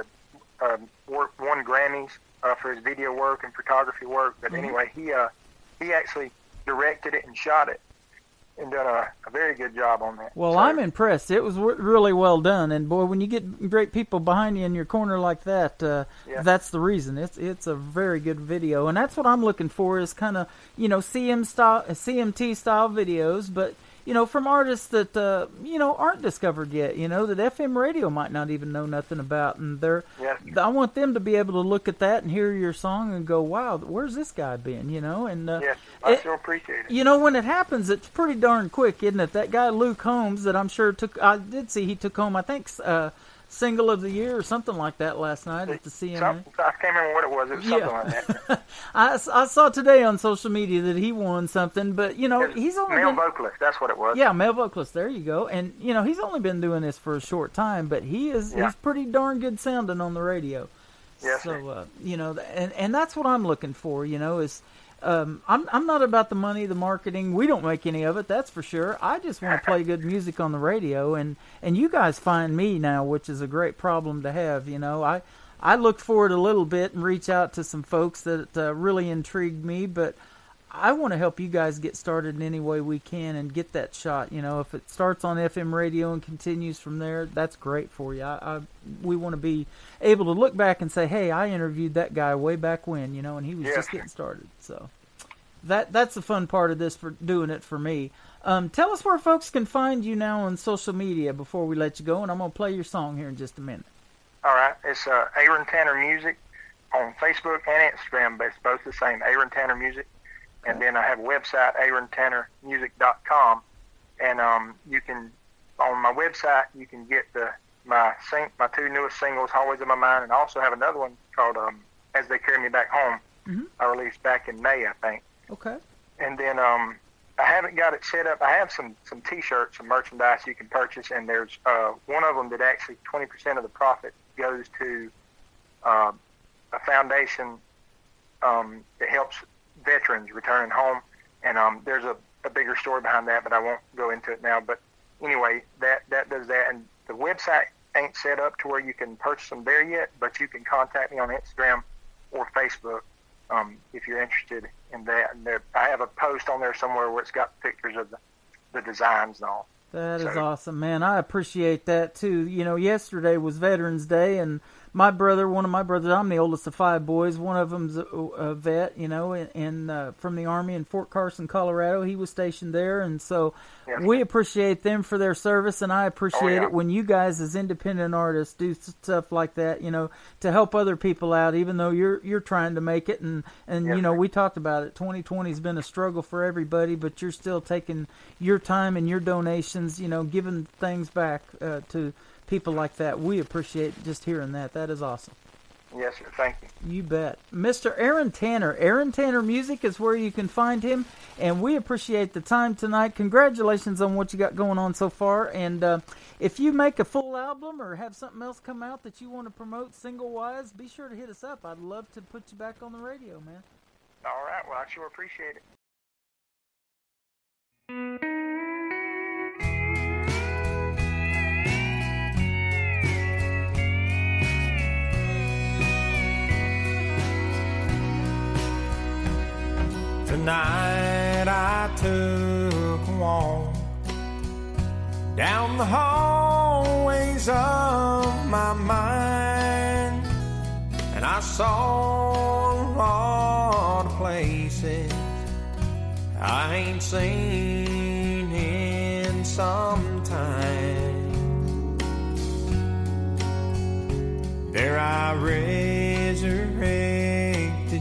won Grammys for his video work and photography work. But anyway, he actually directed it and shot it and done a very good job on that. Well, I'm impressed. It was really well done. And boy, when you get great people behind you in your corner like that, that's the reason. It's a very good video, and that's what I'm looking for is kind of CMT style videos, but from artists that aren't discovered yet, that FM radio might not even know nothing about, and I want them to be able to look at that and hear your song and go, "Wow, where's this guy been?" And I sure appreciate it. When it happens, it's pretty darn quick, isn't it? That guy Luke Holmes, that I'm sure I did see he took home, I think, Single of the Year or something like that last night at the CMA. I can't remember what it was. It was something like that. I saw today on social media that he won something, but he's only male vocalist. That's what it was. Yeah, male vocalist. There you go. And he's only been doing this for a short time, but he's pretty darn good sounding on the radio. Yes. So and that's what I'm looking for. Is I'm not about the money, the marketing. We don't make any of it, that's for sure. I just want to play good music on the radio, and you guys find me now, which is a great problem to have. I look forward a little bit and reach out to some folks that really intrigued me, but I want to help you guys get started in any way we can and get that shot. If it starts on FM radio and continues from there, that's great for you. We want to be able to look back and say, hey, I interviewed that guy way back when, and he was just getting started. So that's the fun part of this, for doing it for me. Tell us where folks can find you now on social media before we let you go, and I'm going to play your song here in just a minute. All right. It's Aaron Tanner Music on Facebook and Instagram, but it's both the same, Aaron Tanner Music. And then I have a website, aarontannermusic.com, and you can, on my website, you can get my two newest singles, Always in My Mind, and I also have another one called As They Carry Me Back Home. I released back in May, I think. Okay. And then I haven't got it set up. I have some T-shirts, some merchandise you can purchase, and there's one of them that actually 20% of the profit goes to a foundation that helps veterans returning home, and there's a bigger story behind that, but I won't go into it now. But anyway, that does that, and the website ain't set up to where you can purchase them there yet, but you can contact me on Instagram or Facebook if you're interested in that. And I have a post on there somewhere where it's got pictures of the designs and all. That is awesome, man. I appreciate that too. Yesterday was Veterans Day, and one of my brothers, I'm the oldest of 5 boys. One of them's a vet, and from the Army in Fort Carson, Colorado. He was stationed there, and so we appreciate them for their service, and I appreciate it when you guys as independent artists do stuff like that, to help other people out, even though you're trying to make it. And we talked about it. 2020 has been a struggle for everybody, but you're still taking your time and your donations, giving things back to people like that. We appreciate just hearing that. That is awesome. Yes, sir. Thank you. You bet. Mr. Aaron Tanner. Aaron Tanner Music is where you can find him, and we appreciate the time tonight. Congratulations on what you got going on so far, and if you make a full album or have something else come out that you want to promote single-wise, be sure to hit us up. I'd love to put you back on the radio, man. All right. Well, I sure appreciate it. Tonight I took a walk down the hallways of my mind, and I saw a lot of places I ain't seen in some time. There I resurrected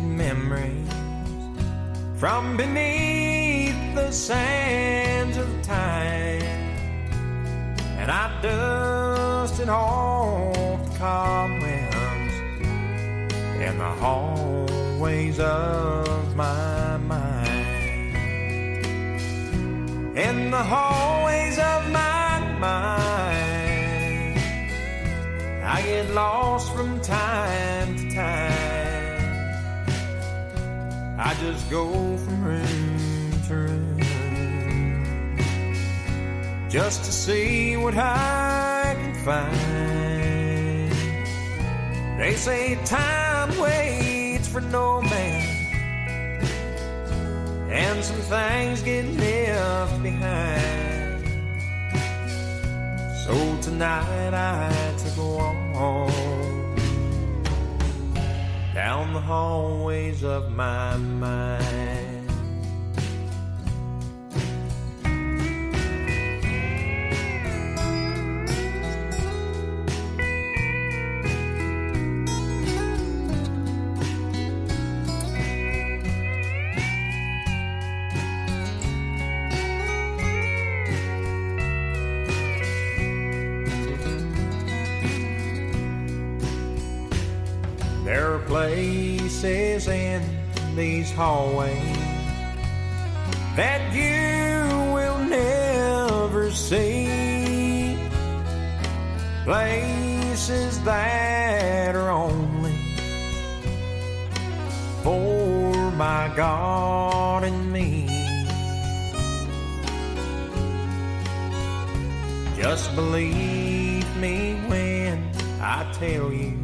memories from beneath the sands of time, and I dusted off the cobwebs in the hallways of my mind. In the hallways of my mind, I get lost from time to time. I just go from room to room just to see what I can find. They say time waits for no man, and some things get left behind. So tonight I took a walk down the hallways of my mind. There are places in these hallways that you will never see, places that are only for my God and me. Just believe me when I tell you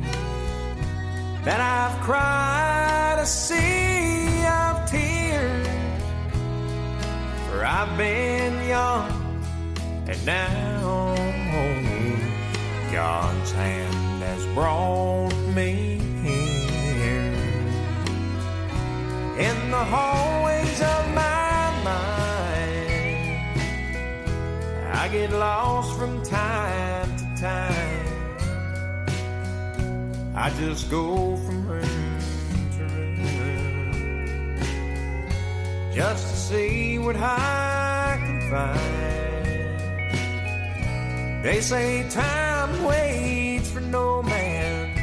that I've cried a sea of tears, for I've been young and now God's hand has brought me here. In the hallways of my mind, I get lost from time to time. I just go from room to room just to see what I can find. They say time waits for no man,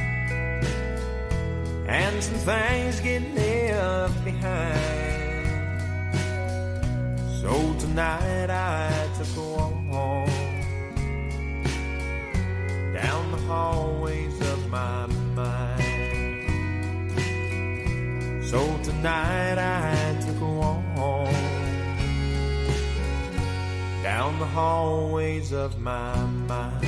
and some things get left behind. So tonight I took a walk down the hallways of my mind. So tonight I took a walk down the hallways of my mind.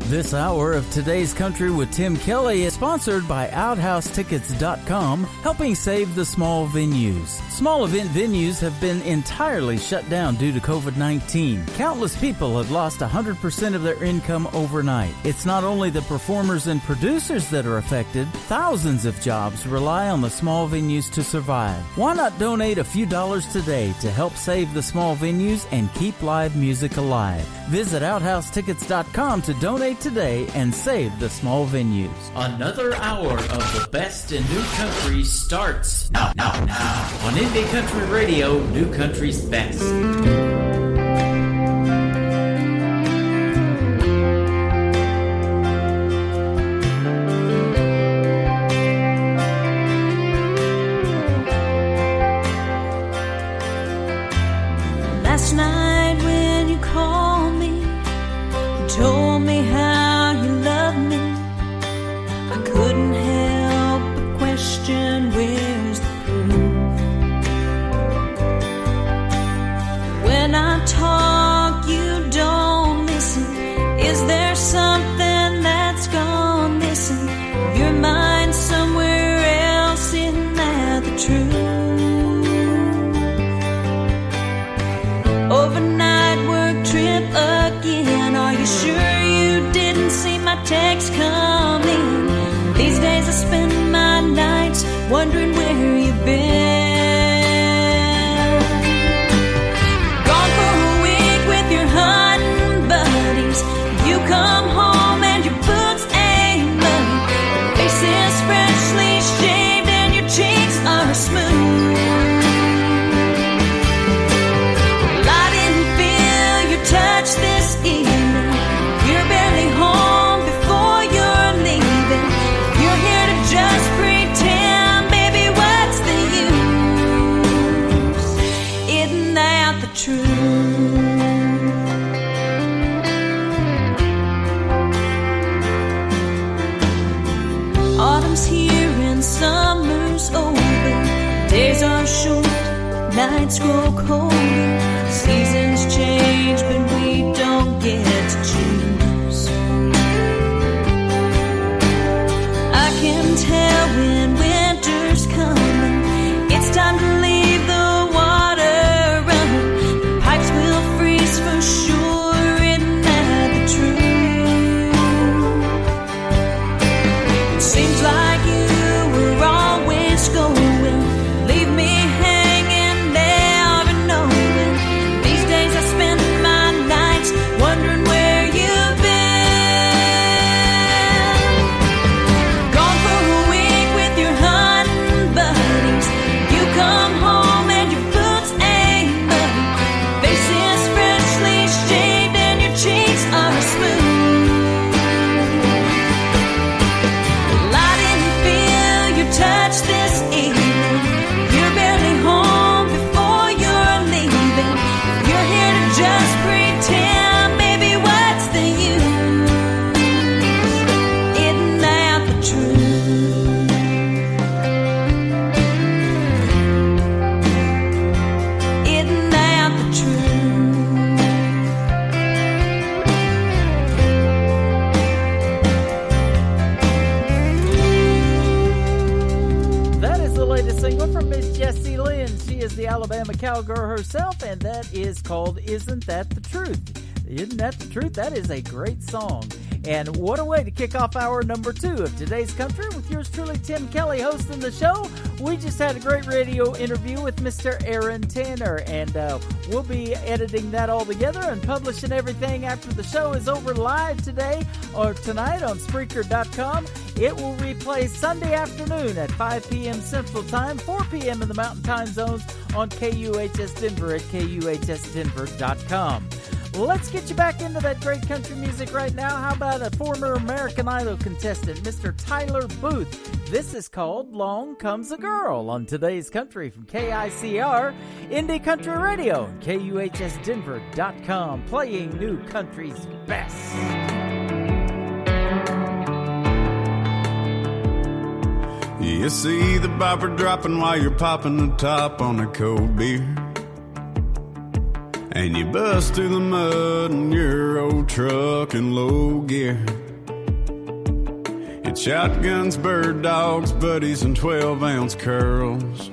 This hour of Today's Country with Tim Kelly is sponsored by OutHouseTickets.com, helping save the small venues. Small event venues have been entirely shut down due to COVID-19. Countless people have lost 100% of their income overnight. It's not only the performers and producers that are affected. Thousands of jobs rely on the small venues to survive. Why not donate a few dollars today to help save the small venues and keep live music alive? Visit OutHouseTickets.com to donate today and save the small venues. Another hour of the best in new country starts now. On Indie Country Radio, New Country's best. Last night when you called me, you told me how you loved me. I couldn't help but question, where's the proof? When wondering where you've been. Gone for a week with your hunting buddies. You come home and your boots ain't muddy. Your face is freshly shaved and your cheeks are smooth. Well, I didn't feel your touch this evening. You're barely home before you're leaving. You're here to just pretend, baby, what's the use? Isn't that the truth? Autumn's here and summer's over. Days are short, nights grow colder. Seasons change, but we don't get to choose. I can tell when winter's coming. It's time to leave the water running. The pipes will freeze for sure. Isn't that the truth? It seems like you were always going. Leave me hanging, never knowing. These days I spend my nights wondering where you've been. Gone for a week with your hunting buddies. You come home and your boots ain't muddy. Face is freshly shaved and your cheeks are smooth. Well, I didn't feel your touch this evening. You're barely home before you're leaving. You're here to just pretend, baby, what's the use? Isn't that the truth? Isn't that the truth? That is the latest single from Miss Jessie Lynn. She is the Alabama cowgirl herself, and that is called Isn't That the Truth? Isn't that the truth? That is a great song. And what a way to kick off hour number 2 of Today's Country with yours truly, Tim Kelly, hosting the show. We just had a great radio interview with Mr. Aaron Tanner, and we'll be editing that all together and publishing everything after the show is over live today or tonight on Spreaker.com. It will replay Sunday afternoon at 5 p.m. Central Time, 4 p.m. in the Mountain Time Zones on KUHS Denver at KUHSdenver.com. Let's get you back into that great country music right now. How about a former American Idol contestant, Mr. Tyler Booth? This is called Long Comes a Girl on Today's Country from KICR, Indie Country Radio, and KUHSdenver.com, playing new country's best. You see the bopper dropping while you're popping the top on a cold beer. And you bust through the mud in your old truck in low gear. It's shotguns, bird dogs, buddies, and 12-ounce curls.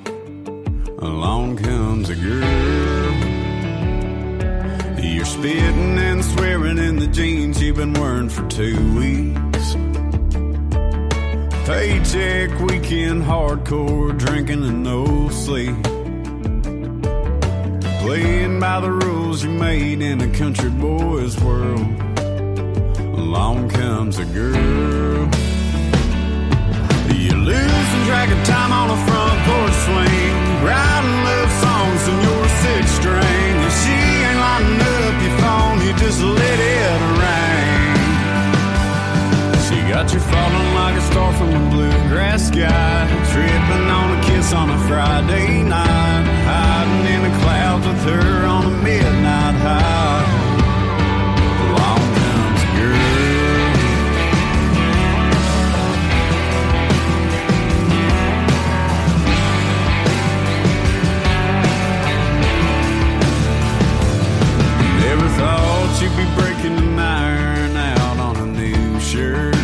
Along comes a girl. You're spitting and swearing in the jeans you've been wearing for 2 weeks. Paycheck weekend, hardcore drinking and no sleep. Playing by the rules you made in a country boy's world. Along comes a girl. You're losing track of time on a front porch swing, writing love songs in your 6-string. And she ain't lighting up your phone, you just let it rain. She got you falling like a star from a bluegrass sky, tripping on a kiss on a Friday night, hiding in the clouds with her on a midnight high. Along comes a girl. Never thought you'd be breaking an iron out on a new shirt,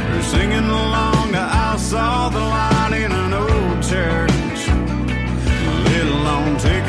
or singing along to I Saw the Light in an old church, let alone take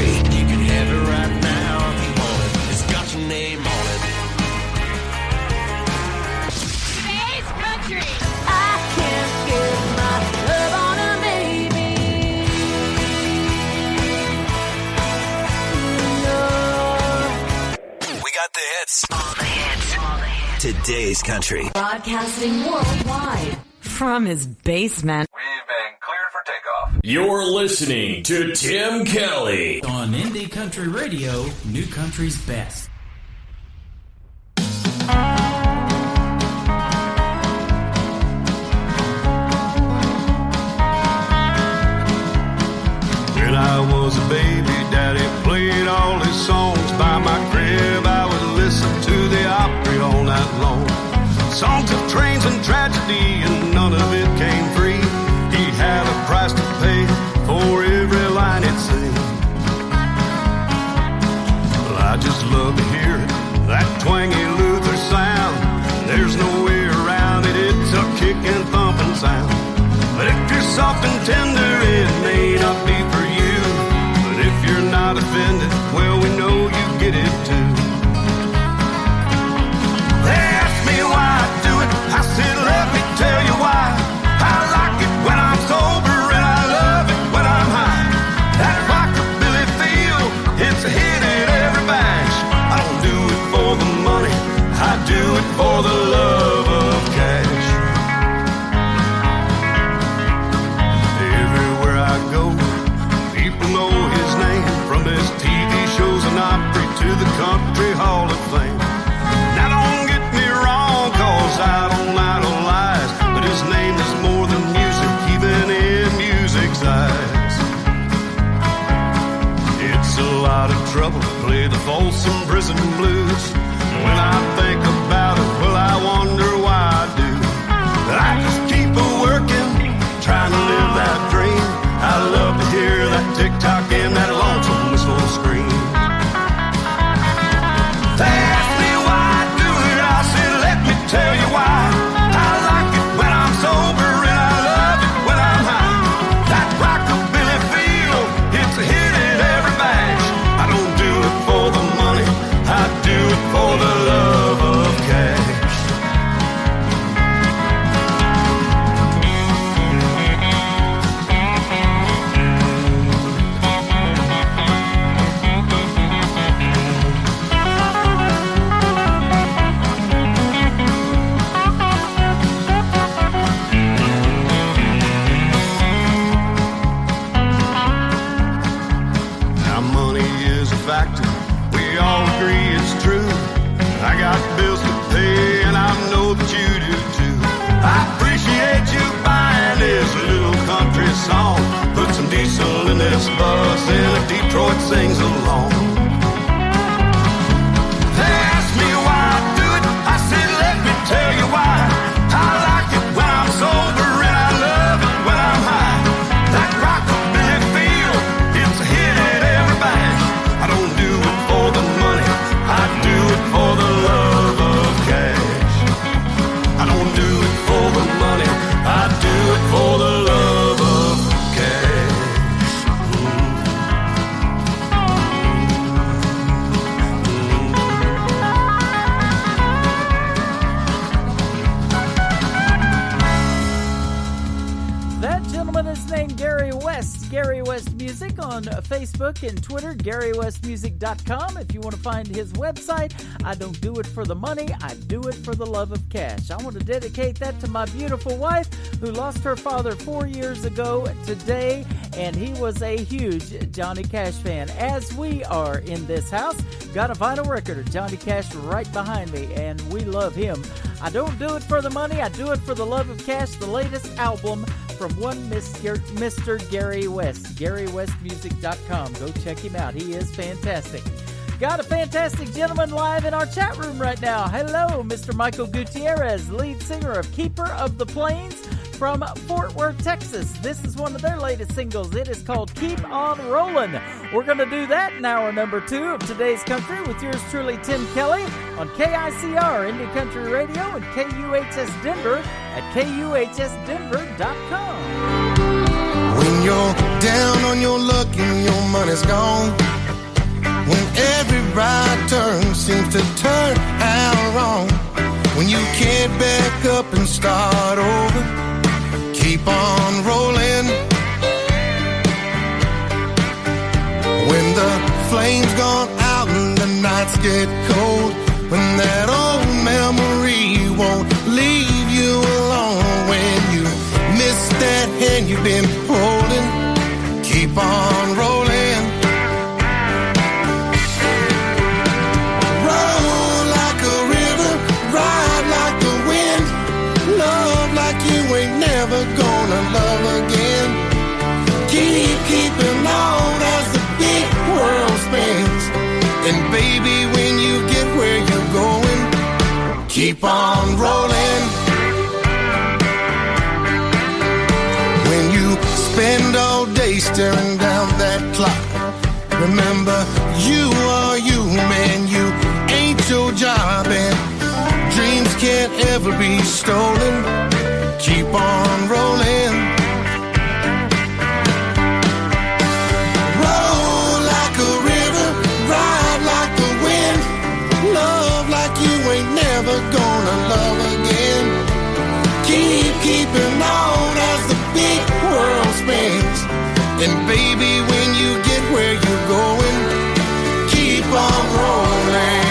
Country. You can have it right now if you want it. It's got your name on it. Today's country. I can't give my love on a maybe. No. We got the hits. All the hits. Today's Country. Broadcasting worldwide from his basement. We've been cleared for takeoff. You're listening to Tim Kelly on Indie Country Radio, New Country's Best. When I was a baby, Daddy played all his songs by my crib. I would listen to the Opry all night long. Songs of trains and tragedy, and none of it came free. He had a price to pay for every line he'd sing. Well, I just love to hear it, that twangy Luther sound. There's no way around it, it's a kicking, thumping sound. But if you're soft and tender, it may not be for you. But if you're not offended, well, we know you get it too. They ask me why I do it, I said, let me tell you why. I like it when I'm sober and I love it when I'm high. That rockabilly feel, it's a hit at every bash. I don't do it for the money, I do it for the love of cash. Everywhere I go, people know his name, from his TV shows and Opry to the Country Hall of Fame. Now don't get me wrong, cause I don't idolize, but his name is more than music, even in music's eyes. It's a lot of trouble to play the Folsom Prison Blues. When I think about it, well, I wonder why I do. But I just keep a-working, trying to live that dream. I love to hear that tick-tock and that lonesome whistle scream. They ask me why I do it, I say, let me tell you why. I like it when I'm sober and I love it when I'm high. That rockabilly feel, it's a hit at every bash. I don't do it for the money, I do it for the love of cash. Now money is a factor, we all agree it's true. I got bills to pay and I know that you do too. I appreciate you buying this little country song. Put some diesel in this bus and a Detroit sings along. They ask me why I do it, I said let me tell you why. I like it when I'm sober and I love it when I'm high. That rockabilly feel, it's a hit at every bash. I don't do it for the money, I do it for the love of cash. I don't do it for the money, I do it for the love of cash. That gentleman is named Gary West. Gary West Music on Facebook and Twitter, GaryWestMusic.com. If you want to find his website, I don't do it for the money, I do it for the love of cash. I want to dedicate that to my beautiful wife who lost her father 4 years ago today, and he was a huge Johnny Cash fan, as we are in this house. Got a vinyl record of Johnny Cash right behind me, and we love him. I don't do it for the money, I do it for the love of cash. The latest album from one Mr. Gary West, GaryWestMusic.com. Go check him out. He is fantastic. Got a fantastic gentleman live in our chat room right now. Hello, Mr. Michael Gutierrez, lead singer of Keeper of the Plains from Fort Worth, Texas. This is one of their latest singles. It is called Keep On Rollin'. We're going to do that in hour number 2 of Today's Country with yours truly, Tim Kelly, on KICR, Indie Country Radio, and KUHS Denver at KUHSdenver.com. When you're down on your luck and your money's gone, right turn seems to turn out wrong. When you can't back up and start over, keep on rolling. When the flames gone out and the nights get cold, when that old memory won't leave you alone, when you miss that hand you've been holding, keep on rolling. Roll like a river, ride like the wind, love like you ain't never gonna love again. Keeping on as the big world spins, and baby, when you get where you're going, keep on rolling. When you spend all day staring down that clock, remember you are you, man, you ain't your job, and dreams can't ever be stolen. Keep on rolling. Roll like a river, ride like the wind, love like you ain't never gonna love again. Keeping on as the big world spins, and baby, when you get where you're going, keep on rolling.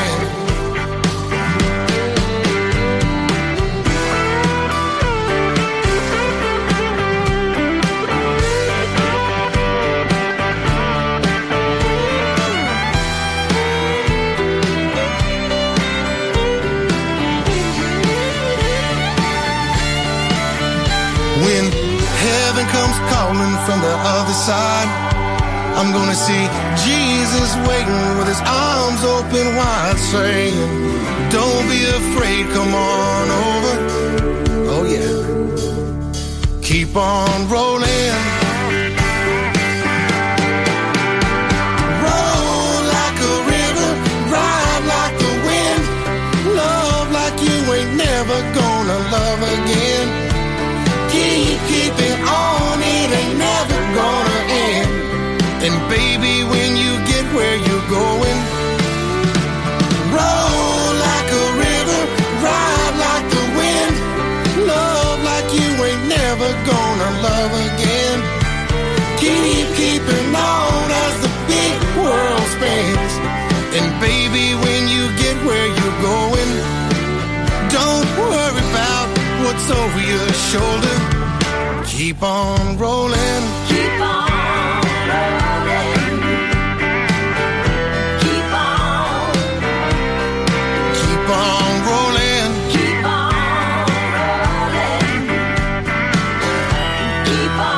When heaven comes calling from the other side, I'm gonna see Jesus waiting with his arms open wide, saying, don't be afraid, come on over. Oh yeah. Keep on rolling. Roll like a river, ride like the wind, love like you ain't never gonna love again. Keep it on, it ain't never gonna end. And baby, when you get where you're going, roll like a river, ride like the wind, love like you ain't never gonna love again. Keeping on as the big world spins, and baby, when you get where you're going, don't worry about what's over your shoulder. Keep on rolling. Keep on rolling. Keep on. Keep on rolling. Keep on rolling. Keep on.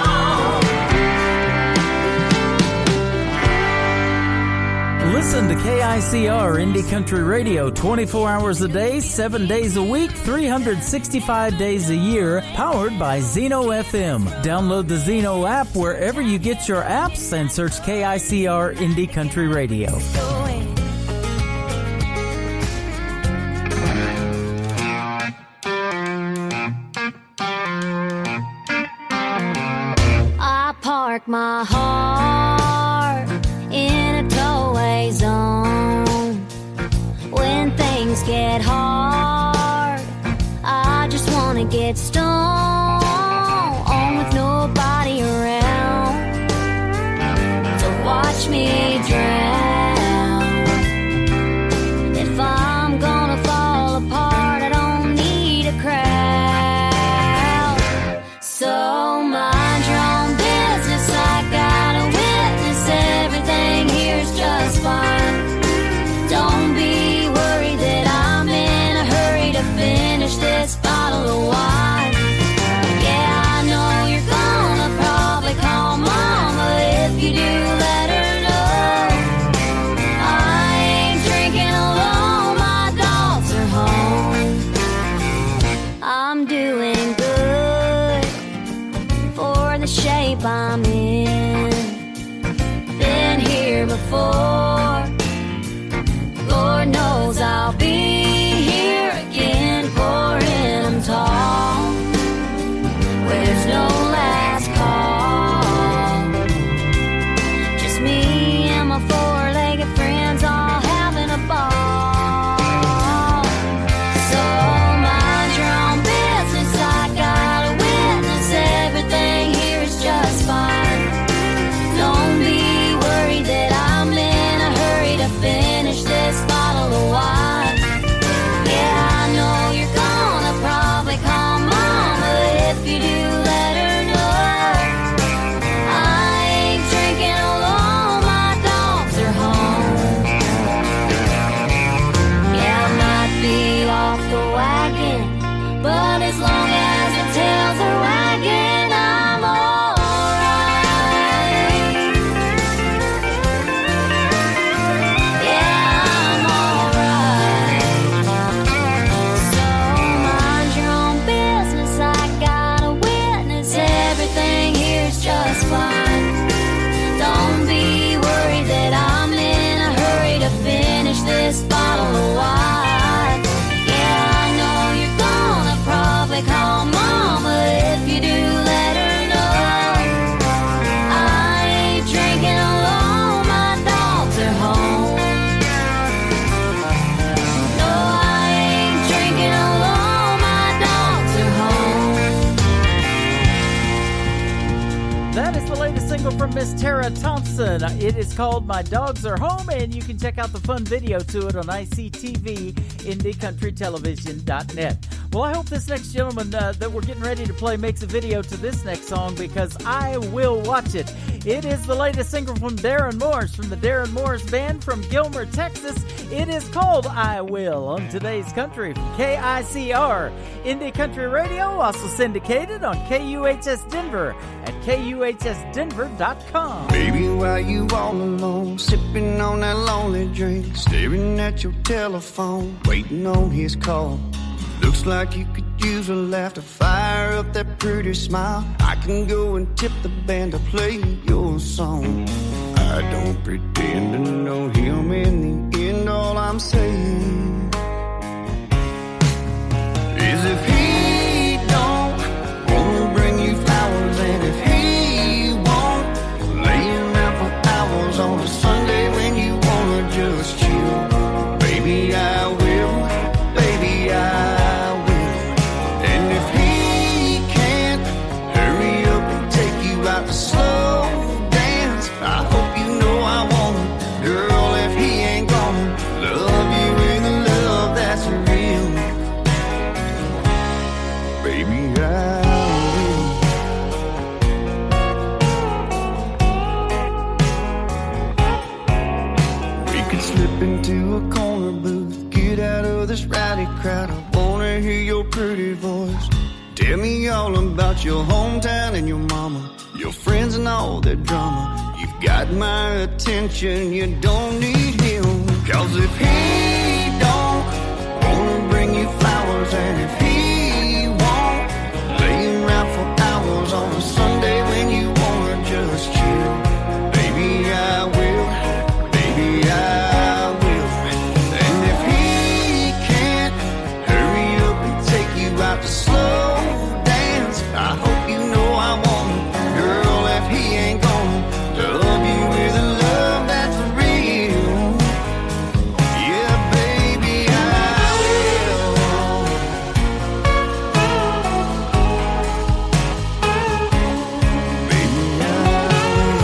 Listen to KICR Indie Country Radio 24 hours a day, 7 days a week, 365 days a year, powered by Zeno FM. Download the Zeno app wherever you get your apps and search KICR Indie Country Radio. I park my heart in a tollway zone. When things get hard, I just wanna get stoned with nobody around to watch me drown. If I'm gonna fall apart, I don't need a crowd. So mind your own business, I gotta witness everything here's just fine. Don't be worried that I'm in a hurry to finish this bottle of wine. Yeah, I know you're gonna probably call Mama. If you do, let her know Miss Tara Thompson. It is called My Dogs Are Home, and you can check out the fun video to it on ICTV, IndieCountryTelevision.net. Well, I hope this next gentleman that we're getting ready to play makes a video to this next song, because I will watch it. It is the latest single from Darren Morris, from the Darren Morris Band from Gilmer, Texas. It is called I Will on Today's Country from KICR, Indie Country Radio, also syndicated on KUHS Denver at KUHSdenver.com. Baby, why you all alone, sipping on that lonely drink, staring at your telephone, waiting on his call? Looks like you could use a laugh to fire up that pretty smile. I can go and tip the band to play your song. I don't pretend to know him in the end. All I'm saying is if he don't wanna bring you flowers, and if he won't lay around for hours on a Sunday when you wanna just chill, baby, I will, baby, I to slow dance. I hope you know I want it, girl. If he ain't gonna love you with a love that's real, baby, I will. We could slip into a corner booth, get out of this rowdy crowd. I wanna hear your pretty voice. Tell me all about your hometown and your mama, your friends and all their drama. You've got my attention, you don't need him. Cause if he don't wanna bring you flowers, and if he won't lay around for hours on a Sunday when you wanna just chill, baby, I will, baby, I will. And if he can't hurry up and take you out to slow dance, I hope you know I want it, girl. If he ain't gonna love you with a love that's real, yeah, baby, I will. Baby, I will.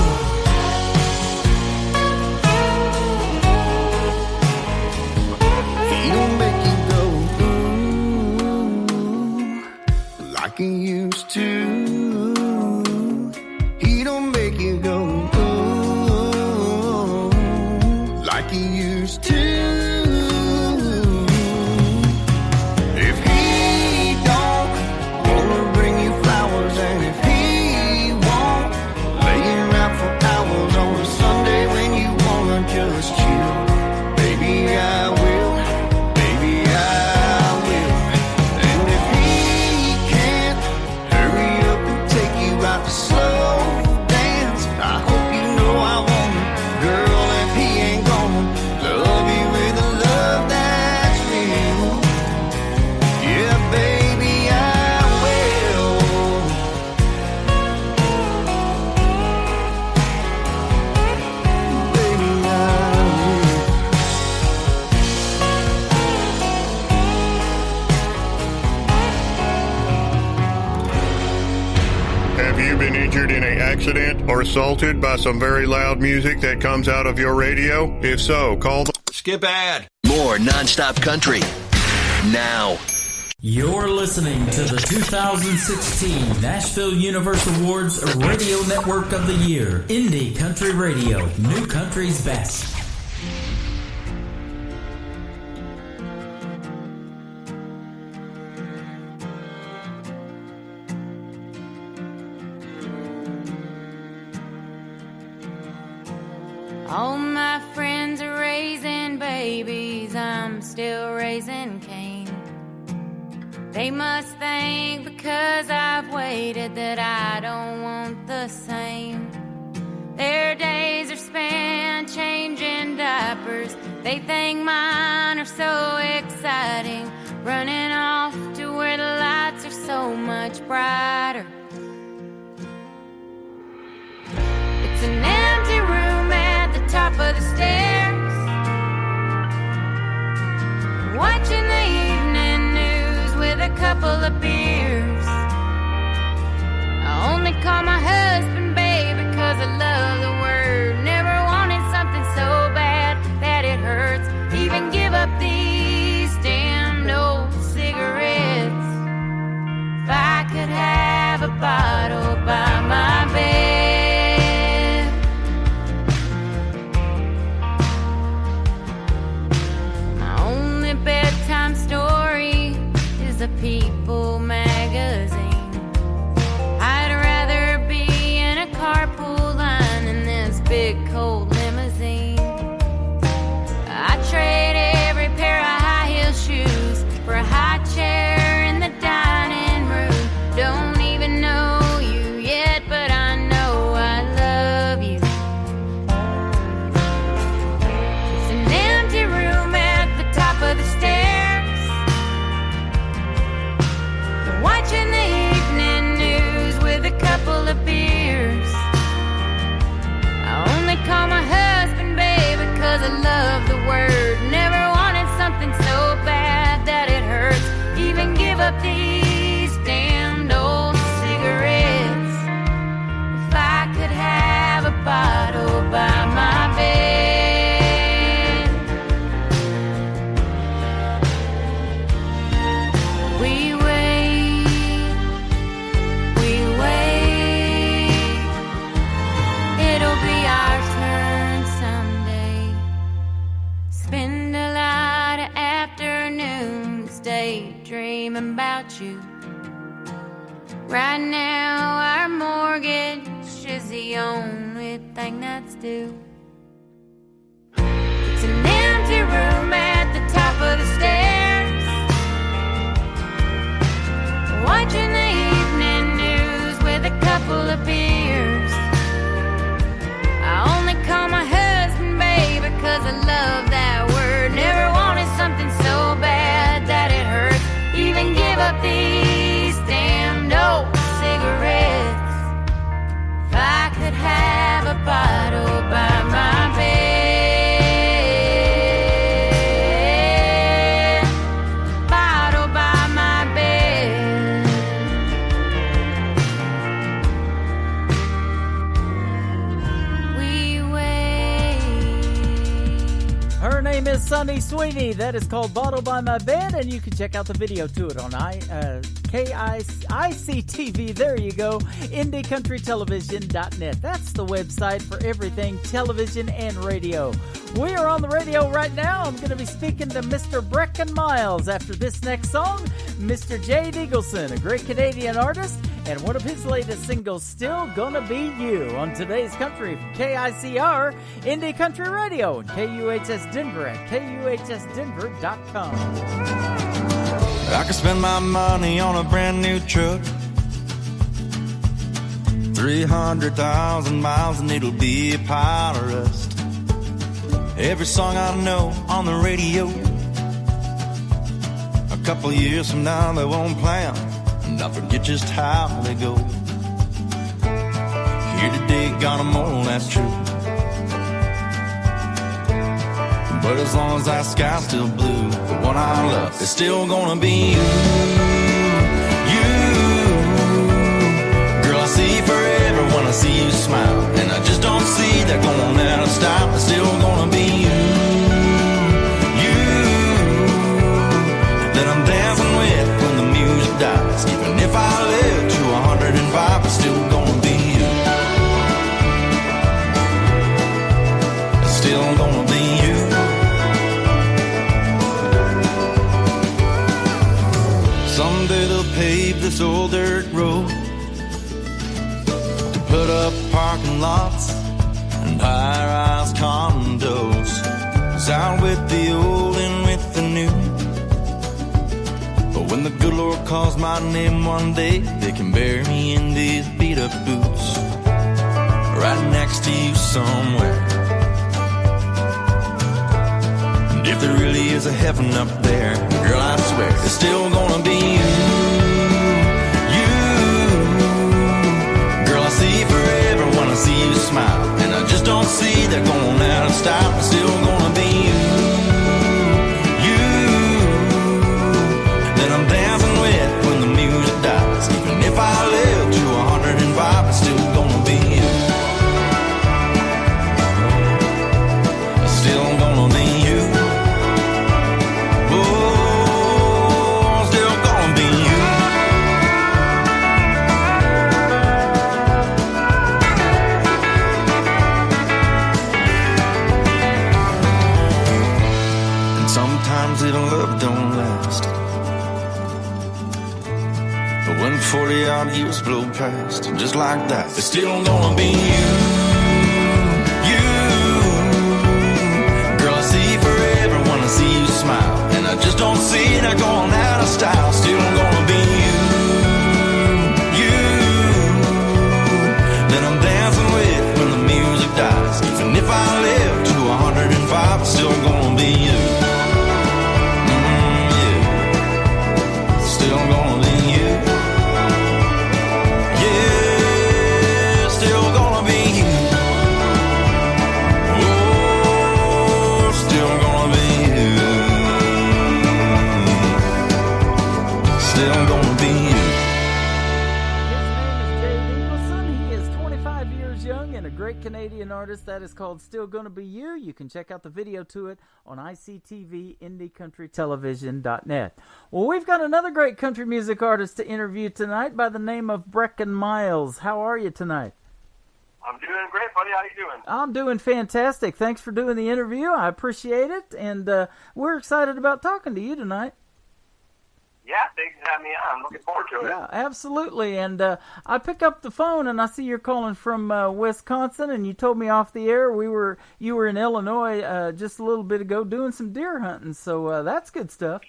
He don't make you go like he used to. He don't make you go like he used to. If he don't wanna bring you flowers, and if he won't lay around for hours on a Sunday when you wanna just chill, baby, I will, baby, I will. And if he can't hurry up and take you out to slow dance, I hope you know I want it, girl. If he ain't gonna love you with a love that's real, yeah, baby, I will. Baby, I will. Have you been injured in an accident or assaulted by some very loud music that comes out of your radio? If so, call the... Skip ad. More nonstop country. Now. You're listening to the 2016 Nashville Universe Awards Radio Network of the Year. Indie Country Radio. New Country's best. All my friends are raising babies, I'm still raising Cain. They must think because I've waited that I don't want the same. Their days are spent changing diapers. They think mine are so exciting, running off to where the lights are so much brighter. It's an empty room at the top of the stairs, watching the evening news with a couple of beers. I only call my husband baby 'cause I love up these damned old cigarettes. If I could have a bottle by my bed. We wait, it'll be our turn someday. Spend a lot of afternoons daydreaming about you. Right now our mortgage is the only thing that's due. It's an empty room at the top of the stairs, watching the evening news with a couple of beers. I only call my husband babe because I love that word. Never wanted something so bad that it hurts. Even give up these damned old cigarettes. If I could have a bottle by my bed, bottle by my bed. We wait. Her name is Sunny Sweeney. That is called Bottle by My Bed, and you can check out the video to it on ICTV. There you go. IndieCountryTelevision.net. That's the website for everything television and radio. We are on the radio right now. I'm going to be speaking to Mr. Breckin Miles after this next song. Mr. Jade Eagleson, a great Canadian artist, and one of his latest singles, Still Gonna Be You, on today's country from KICR, Indie Country Radio, and KUHS Denver at KUHSdenver.com. I could spend my money on a brand new truck, 300,000 miles and it'll be a pile of rust. Every song I know on the radio, a couple years from now they won't play 'em, and I forget just how they go. Here today, got 'em all, that's true. But as long as that sky's still blue, the one I love is still gonna be you. You, girl, I see forever when I see you smile, and I just don't see that going out of style. It's still gonna be you. You, that I'm dancing with when the music dies. Even if I live to 105, it's still gonna be you. It's still gonna be you. Someday they'll pave this old dirt road to put up parking lots and high-rise condos. It's out with the old and with the new. But when the good Lord calls my name one day, they can bury me in these beat-up boots right next to you somewhere. And if there really is a heaven up there, girl, I swear it's still gonna be you. You, girl, I see forever when I see you smile, and I just don't see that going out of style. It's still gonna be you. You, that I'm dancing with when the music dies. Even if I live to 105, it's still gonna be you. It's still gonna be you. Even love don't last. But when 40 odd years blow past, just like that, it's still gonna be you. You, girl, I see forever when I see you smile, and I just don't see that going out of style. Still gonna be you. You, that I'm dancing with when the music dies. Even if I live to 105, it's still gonna be you. Still gonna be you. Yeah, still gonna be you. great Canadian artist. That is called Still Gonna Be You. You can check out the video to it on ICTV, IndieCountryTelevision.net. Well, we've got another great country music artist to interview tonight by the name of Brecken Miles. How are you tonight? I'm doing great, buddy. How you doing? I'm doing fantastic. Thanks for doing the interview. I appreciate it, and we're excited about talking to you tonight. Yeah, thanks for having me on. I'm looking forward to it. Yeah, absolutely. And I pick up the phone, and I see you're calling from Wisconsin, and you told me off the air you were in Illinois just a little bit ago doing some deer hunting, so that's good stuff.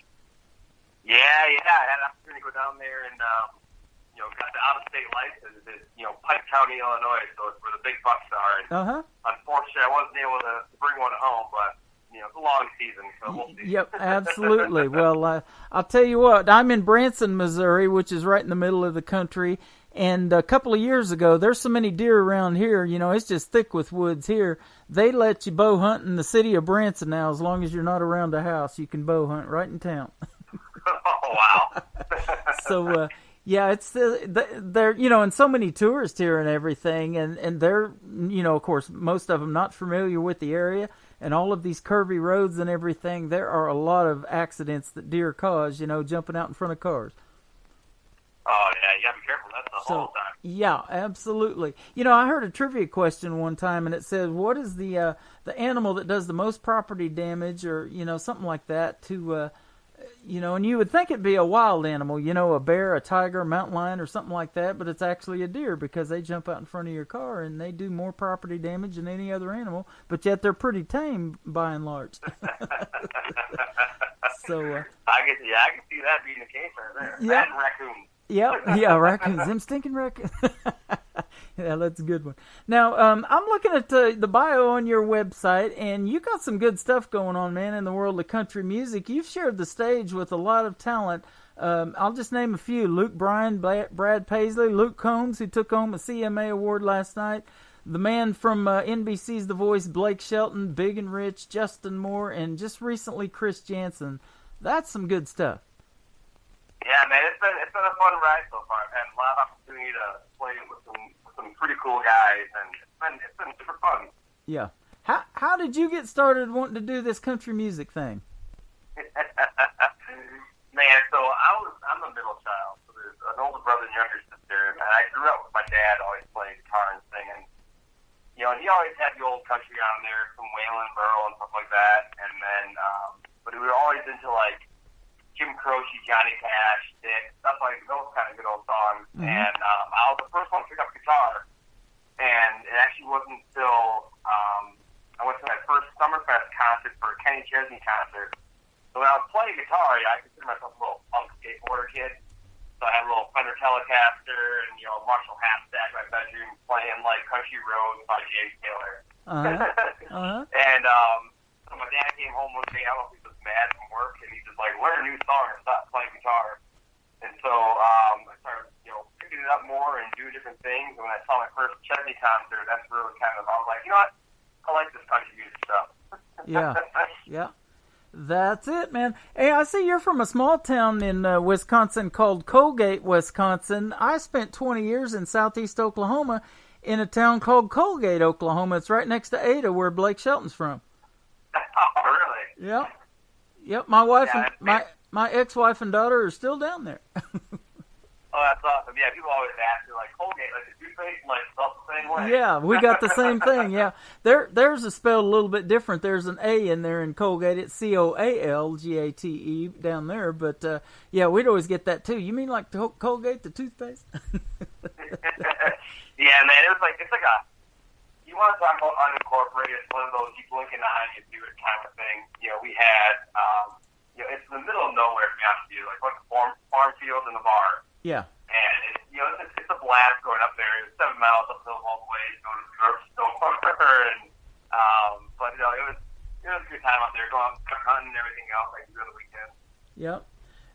Yeah, I had an opportunity to go down there and, got the out-of-state license in, Pike County, Illinois, so it's where the big bucks are. And unfortunately, I wasn't able to bring one home, but it's a long season, so we'll see. Yep, absolutely. Well, I'll tell you what, I'm in Branson, Missouri, which is right in the middle of the country, and a couple of years ago, there's so many deer around here, it's just thick with woods here. They let you bow hunt in the city of Branson now, as long as you're not around the house, you can bow hunt right in town. Oh, wow. So, yeah, it's they're and so many tourists here and everything, and they're of course most of them not familiar with the area and all of these curvy roads and everything. There are a lot of accidents that deer cause, jumping out in front of cars. Oh yeah, you gotta be careful. That's the whole time. Yeah, absolutely. I heard a trivia question one time, and it said, "What is the animal that does the most property damage?" or something like that to. And you would think it'd be a wild animal, a bear, a tiger, a mountain lion, or something like that, but it's actually a deer because they jump out in front of your car and they do more property damage than any other animal, but yet they're pretty tame by and large. So I can see that being the case right there. Yeah. That and raccoons. Yeah, raccoons. Them stinking raccoons. Yeah, that's a good one. Now, I'm looking at the bio on your website, and you got some good stuff going on, man, in the world of country music. You've shared the stage with a lot of talent. I'll just name a few. Luke Bryan, Brad Paisley, Luke Combs, who took home a CMA award last night. The man from NBC's The Voice, Blake Shelton, Big and Rich, Justin Moore, and just recently Chris Jansen. That's some good stuff. Yeah, man, it's been a fun ride so far. I've had a lot of opportunity to play with some pretty cool guys, and it's been super fun. Yeah. How did you get started wanting to do this country music thing? Man, so I'm a middle child. So there's an older brother and younger sister, and I grew up with my dad always playing guitar and singing. And he always had the old country on there, some Waylon Burl and stuff like that. And then, but we were always into Jim Croce, Johnny Cash, Dick, stuff like those kind of good old songs. Mm-hmm. And I was the first one to pick up guitar. And it actually wasn't until I went to my first Summerfest concert for a Kenny Chesney concert. So when I was playing guitar, I consider myself a little punk skateboarder kid. So I had a little Fender Telecaster and, Marshall Hatstack in my bedroom playing Country Roads by James Taylor. And so my dad came home one day, I don't know if he was mad from work, and he just learn a new song or stop playing guitar. And so I started, picking it up more and doing different things. And when I saw my first Chesney concert, that's really I was like, you know what? I like this country music stuff. Yeah. That's it, man. Hey, I see you're from a small town in Wisconsin called Colgate, Wisconsin. I spent 20 years in southeast Oklahoma in a town called Colgate, Oklahoma. It's right next to Ada, where Blake Shelton's from. Oh, really? Yep. My wife and my ex-wife and daughter are still down there. Oh, that's awesome. Yeah, people always ask me, Colgate, the toothpaste, spelled the same way. Yeah, we got the same thing, yeah. Theirs is spelled a little bit different. There's an A in there in Colgate. It's Coalgate down there. But, yeah, we'd always get that, too. You mean Colgate, the toothpaste? Yeah, man, it's a, you want to talk about unincorporated, it's one of those you blink an eye and you do it kind of thing. We had, it's in the middle of nowhere, to be honest with you, like a farm field and a bar. Yeah. And it's a blast going up there. It's 7 miles up the hill all the way, going to the grocery store, and but it was a good time out there, going hunting and everything else like during the weekend. Yep.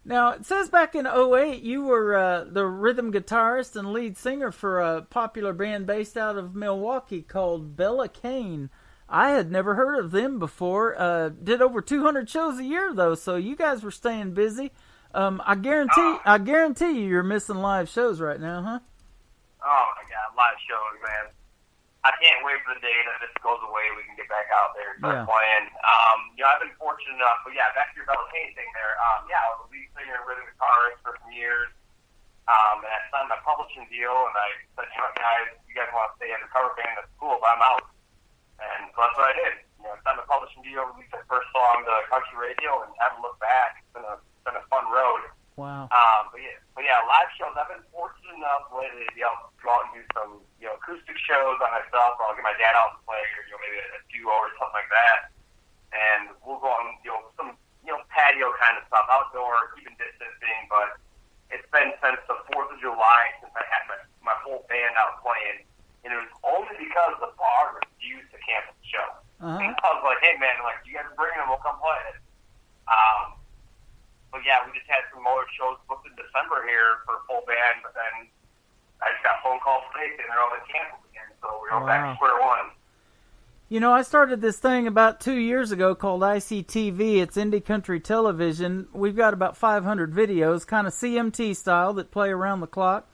Now it says back in 2008 you were the rhythm guitarist and lead singer for a popular band based out of Milwaukee called Bella Kane. I had never heard of them before. Did over 200 shows a year though, so you guys were staying busy. I guarantee you're missing live shows right now, huh? Oh my God, live shows, man! I can't wait for the day that this goes away. We can get back out there and start playing. I've been fortunate enough. But back to your Bella Kane thing there. I was a lead singer and rhythm guitarist for some years. And I signed my publishing deal, and I said, guys, you guys want to stay as a cover band? That's cool, but I'm out. And so that's what I did. I signed my publishing deal, released my first song to country radio, and haven't looked back. It's been a fun road. Wow. But live shows. I've been fortunate enough lately to be able to go out and do some, acoustic shows by myself, or I'll get my dad out and play, or maybe a duo or something like that. And we'll go on, some, patio kind of stuff, outdoor, keeping distancing. But it's been since the 4th of July since I had my whole band out playing, and it was only because the bar refused to cancel the show. Uh-huh. I was like, hey man, you guys bring them, we'll come play it. But we just had some more shows booked in December here for a full band, but then I just got phone calls today and they're all canceled again, so we're all back to square one. I started this thing about 2 years ago called ICTV. It's Indie Country Television. We've got about 500 videos, kind of CMT style, that play around the clock.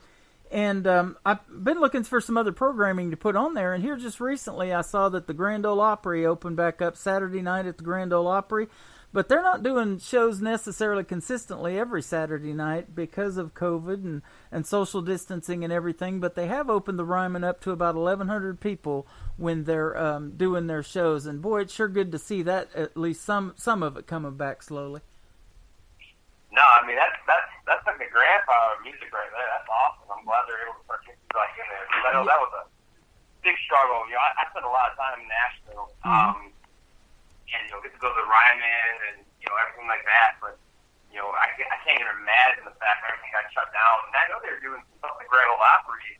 And I've been looking for some other programming to put on there. And here just recently I saw that the Grand Ole Opry opened back up Saturday night at the Grand Ole Opry. But they're not doing shows necessarily consistently every Saturday night because of COVID and social distancing and everything. But they have opened the Ryman up to about 1,100 people when they're doing their shows. And boy, it's sure good to see that, at least some of it coming back slowly. No, I mean that's like the grandfather of music right there. That's awesome. I'm glad they're able to start getting in there. Because I know that was a big struggle. I spent a lot of time in Nashville. And get to go to the Ryman and everything like that, but I can't even imagine the fact that everything got shut down. And I know they were doing something like Grand Ole Opry,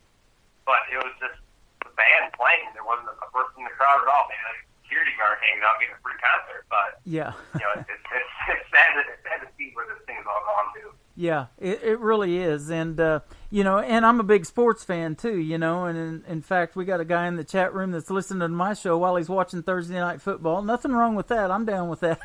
but it was just the band playing. There wasn't a person in the crowd at all. Maybe like a security guard hanging out getting a free concert, but it's sad to see where this thing is all gone to. Yeah, it really is. And, and I'm a big sports fan too, and in fact, we got a guy in the chat room that's listening to my show while he's watching Thursday Night Football. Nothing wrong with that. I'm down with that.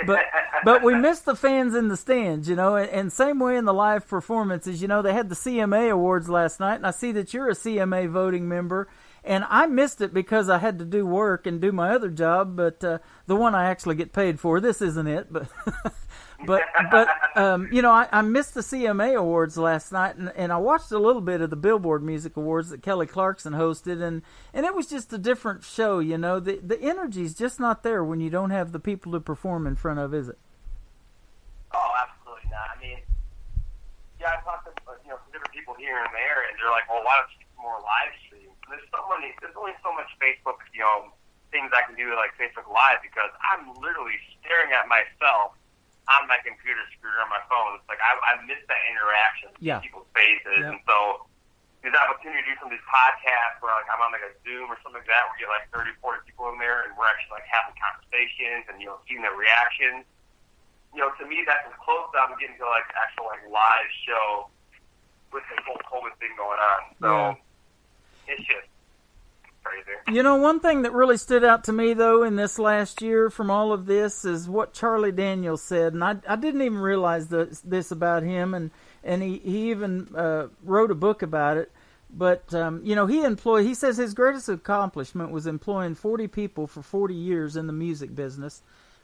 But we miss the fans in the stands, and same way in the live performances. They had the CMA Awards last night, and I see that you're a CMA voting member. And I missed it because I had to do work and do my other job, but the one I actually get paid for. This isn't it, but I missed the CMA Awards last night, and I watched a little bit of the Billboard Music Awards that Kelly Clarkson hosted, and it was just a different show. The energy's just not there when you don't have the people to perform in front of, is it? Oh, absolutely not. I mean, I talked to some different people here and there, and they're like, well, why don't you do more live streams? There's only so much Facebook, things I can do like Facebook Live, because I'm literally staring at myself on my computer screen or on my phone. It's like I miss that interaction with people's faces, and so there's an opportunity to do some of these podcasts where I'm on like a Zoom or something like that, where you get like 30, 40 people in there, and we're actually like having conversations and seeing their reactions. To me, that's as close as I'm getting to like actual like live show with this whole COVID thing going on. So. Yeah. It's just crazy. One thing that really stood out to me, though, in this last year from all of this is what Charlie Daniels said. And I didn't even realize this about him, and he even wrote a book about it. But, he says his greatest accomplishment was employing 40 people for 40 years in the music business.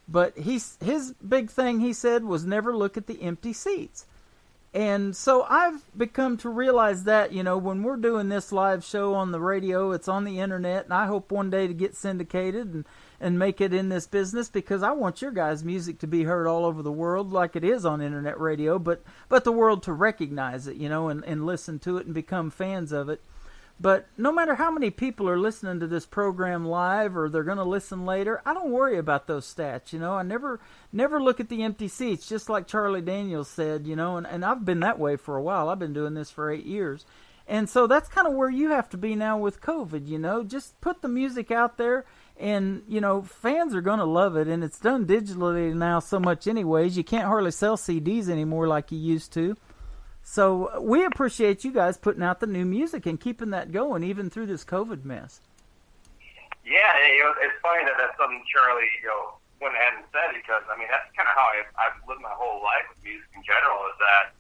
But his big thing, he said, was never look at the empty seats. And so I've become to realize that, when we're doing this live show on the radio, it's on the internet, and I hope one day to get syndicated and make it in this business, because I want your guys' music to be heard all over the world like it is on internet radio, but the world to recognize it, and listen to it and become fans of it. But no matter how many people are listening to this program live or they're going to listen later, I don't worry about those stats. I never look at the empty seats, just like Charlie Daniels said, and I've been that way for a while. I've been doing this for 8 years. And so that's kind of where you have to be now with COVID, just put the music out there, and, fans are going to love it. And it's done digitally now so much anyways. You can't hardly sell CDs anymore like you used to. So we appreciate you guys putting out the new music and keeping that going even through this COVID mess. Yeah, it's funny that that's something Charlie went ahead and said, because that's kind of how I've lived my whole life with music in general. Is that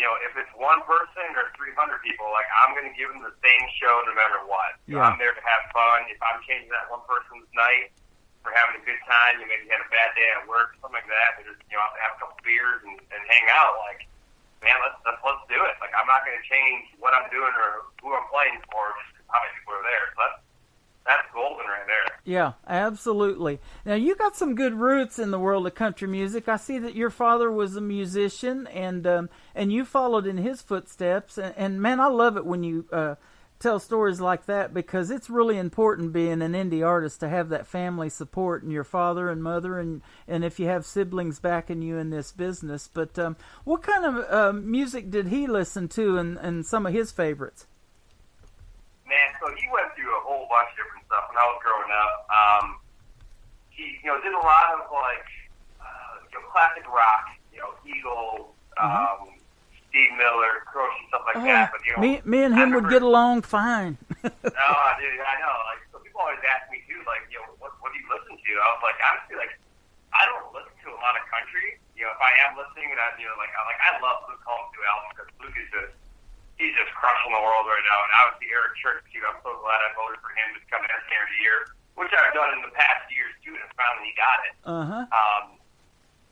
if it's one person saying there's 300 people, like, I'm going to give them the same show no matter what. You know, Yeah. I'm there to have fun. If I'm changing that one person's night for having a good time, you maybe had a bad day at work, something like that, and just, you know, have a couple beers and hang out, like, man, let's do it. Like, I'm not going to change what I'm doing or who I'm playing for just because how many people are there. So that's golden right there. Yeah, absolutely. Now, you got some good roots in the world of country music. I see that your father was a musician, and you followed in his footsteps. And man, I love it when you tell stories like that, because it's really important being an indie artist to have that family support and your father and mother, and if you have siblings backing you in this business. But what kind of music did he listen to, and some of his favorites? Man, so he went through a whole bunch of different stuff when I was growing up. He, you know, did a lot of, like, classic rock, you know, Eagles, Steve Miller, Croce, stuff like that. But, you know, me and him would get along fine. Dude, I know. Like, so people always ask me, too, like, you know, what do you listen to? I was like, honestly, like, I don't listen to a lot of country. You know, if I am listening, and I love Luke Holmes' new album, because Luke is he's just crushing the world right now. And obviously Eric Church, too. I'm so glad I voted for him to become entertainer of the year, which I've done in the past years, too, and finally he got it.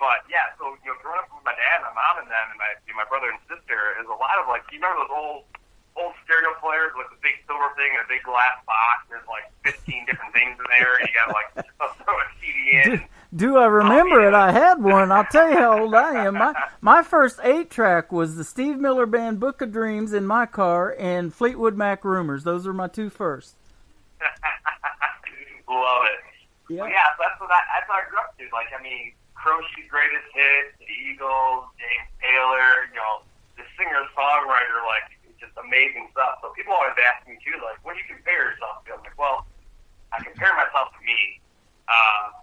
But, yeah, so, you know, growing up with my dad, my mom, and them, and my brother and sister, is a lot of, like, you remember those old stereo players with the big silver thing and a big glass box? There's, like, 15 different things in there, and you got to, like, throw a CD in. Do I remember it? I had one. I'll tell you how old I am. My first 8-track was the Steve Miller Band Book of Dreams in my car and Fleetwood Mac Rumors. Those were my two first. Love it. Yeah. Well, yeah, so that's what I grew up to. Like, I mean, Croce's greatest hits, the Eagles, James Taylor, you know, the singer-songwriter, like, just amazing stuff. So people always ask me, too, like, what do you compare yourself to? I'm like, well, I compare myself to me.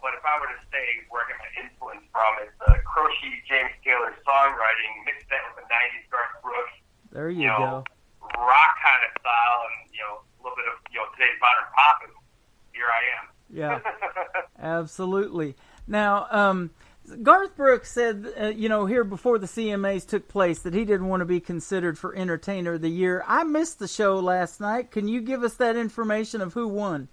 But if I were to say where I get my influence from, it's Croce, James Taylor songwriting, mixed that with the 90s Garth Brooks. There you go. Rock kind of style, and, you know, a little bit of, you know, today's modern pop, and here I am. Yeah, absolutely. Now, Garth Brooks said, you know, here before the CMAs took place, that he didn't want to be considered for Entertainer of the Year. I missed the show last night. Can you give us that information of who won?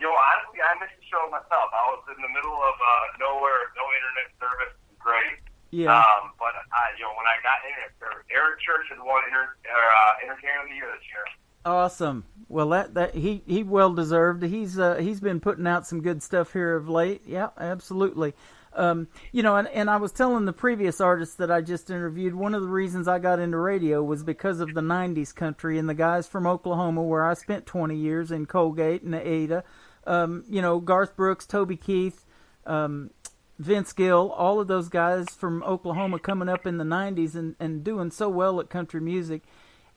Honestly, I missed the show myself. I was in the middle of nowhere, no internet service. Great. Yeah. But you know, when I got internet service, Eric Church had won Entertainer of the Year this year. Awesome. Well, that he well deserved. He's been putting out some good stuff here of late. Yeah, absolutely. You know, and I was telling the previous artist that I just interviewed, one of the reasons I got into radio was because of the 90s country and the guys from Oklahoma, where I spent 20 years in Colgate and Ada. You know, Garth Brooks, Toby Keith, Vince Gill, all of those guys from Oklahoma coming up in the 90s and doing so well at country music.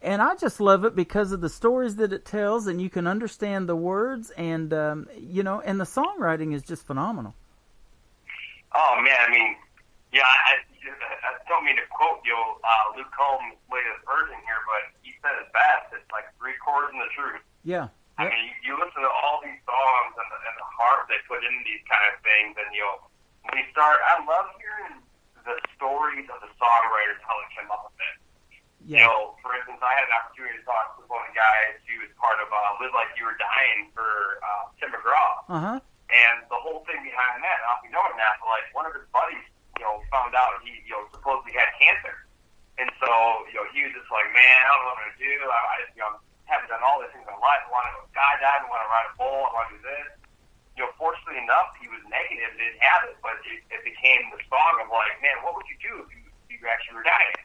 And I just love it because of the stories that it tells, and you can understand the words, and, you know, and the songwriting is just phenomenal. Oh, man, I mean, yeah, I don't mean to quote, you know, Luke Combs' latest version here, but he said it best. It's like 3 chords and the truth. Yeah. I mean, you listen to all these songs and the heart they put into these kind of things, and, you know, when you start, I love hearing the stories of the songwriters, how they came up with it. Yeah. You know, for instance, I had an opportunity to talk with one of the guys who was part of Live Like You Were Dying for Tim McGraw. Uh-huh. And the whole thing behind that, I don't know if you know it now, but like one of his buddies, you know, found out he, you know, supposedly had cancer. And so, you know, he was just like, man, I don't know what I'm going to do. I you know, haven't done all these things in life. I want to go skydiving, I want to ride a bull, I want to do this. You know, fortunately enough, he was negative, didn't have it, but it became the song of like, man, what would you do if you actually were dying?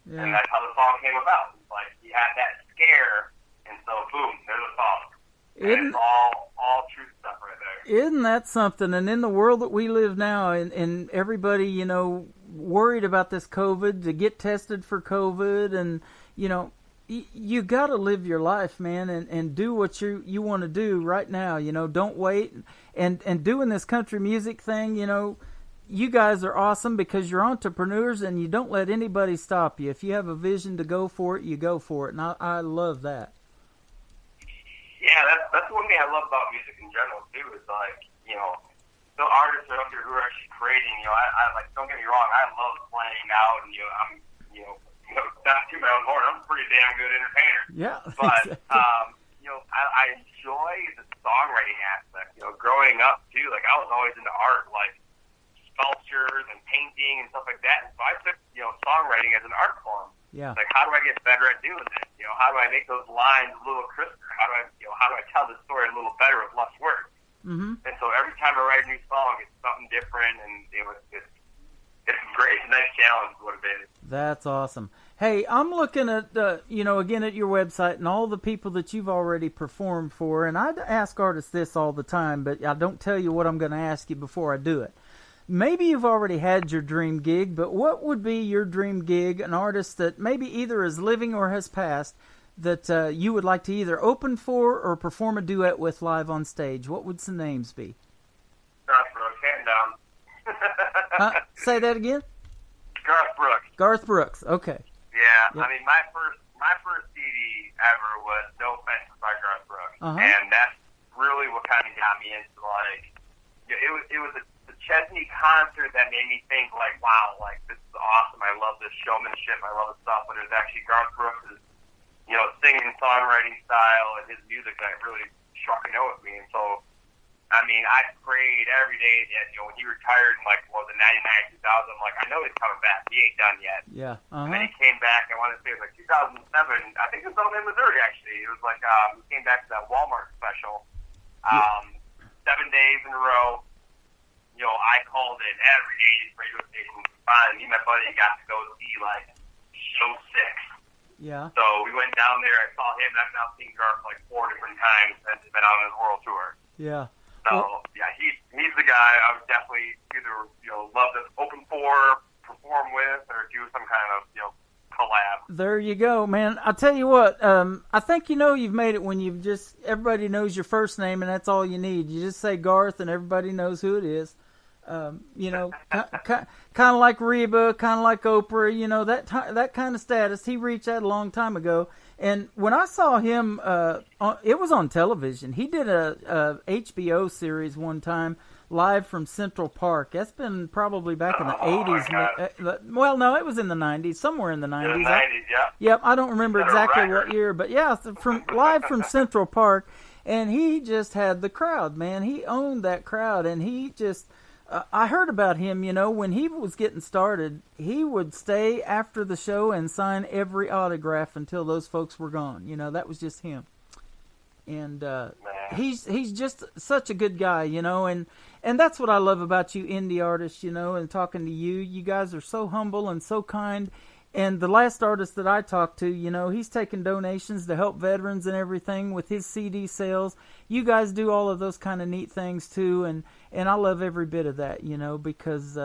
Yeah. And that's how the song came about. It's like he had that scare, and so boom, there's a song. And it's all true stuff right there. Isn't that something? And in the world that we live now, and everybody, you know, worried about this COVID, to get tested for COVID, and, you know, you got to live your life, man, and do what you want to do right now. You know, don't wait. And doing this country music thing, you know, you guys are awesome because you're entrepreneurs and you don't let anybody stop you. If you have a vision to go for it, you go for it. And I love that. Yeah, that's one thing I love about music in general, too, is like, you know, the artists out there who are actually creating, you know, I like, don't get me wrong, I love playing out and, you know, I'm, you know, not to my own horn, I'm a pretty damn good entertainer. Yeah. But, I enjoy the songwriting aspect. Growing up, too, like, I was always into art, like sculptures and painting and stuff like that. And so I took, songwriting as an art form. Yeah. Like, how do I get better at doing it? How do I make those lines a little crisper? How do I tell the story a little better with less words? Mm-hmm. And so every time I write a new song, it's something different, and it's great. It's a nice challenge, is what it is. That's awesome. Hey, I'm looking at, again at your website and all the people that you've already performed for, and I ask artists this all the time, but I don't tell you what I'm going to ask you before I do it. Maybe you've already had your dream gig, but what would be your dream gig, an artist that maybe either is living or has passed, that you would like to either open for or perform a duet with live on stage? What would some names be? Garth Brooks, hands down. Say that again? Garth Brooks. Garth Brooks, okay. Yeah, Yep. I mean, my first CD ever was No Offense by Garth Brooks, Uh-huh. and that's really what kind of got me into, like, it was the Chesney concert that made me think, like, wow, like, this is awesome. I love this showmanship. I love this stuff. But it was actually Garth Brooks' singing, songwriting style and his music that really struck a note with me. And so, I mean, I prayed every day that, when he retired in, like, the 99, 2000, I'm like, I know he's coming back. He ain't done yet. Yeah. And then he came back, I want to say it was like 2007. I think it was out in Missouri, actually. It was like, he came back to that Walmart special, 7 days in a row. I called it every day to radio station. Finally, me and my buddy got to go see, like, show 6. Yeah. So we went down there, I saw him, and I've now seen Garth like 4 different times since he's been on his world tour. Yeah. So, he's the guy I would definitely either, love to open for, perform with, or do some kind of, collab. There you go, man. I'll tell you what, I think you've made it when you've just, everybody knows your first name, and that's all you need. You just say Garth, and everybody knows who it is. Kind of like Reba, kind of like Oprah, that kind of status. He reached that a long time ago. And when I saw him, it was on television. He did a HBO series one time, live from Central Park. That's been probably back in the 80s. Well, no, it was in the 90s, somewhere in the 90s. In the 90s, yeah. Yep, I don't remember exactly what year, but yeah, live from Central Park. And he just had the crowd, man. He owned that crowd, and he just... I heard about him, when he was getting started, he would stay after the show and sign every autograph until those folks were gone. That was just him. And he's just such a good guy, and that's what I love about you indie artists, and talking to you. You guys are so humble and so kind. And the last artist that I talked to, he's taking donations to help veterans and everything with his CD sales. You guys do all of those kind of neat things too, and I love every bit of that, because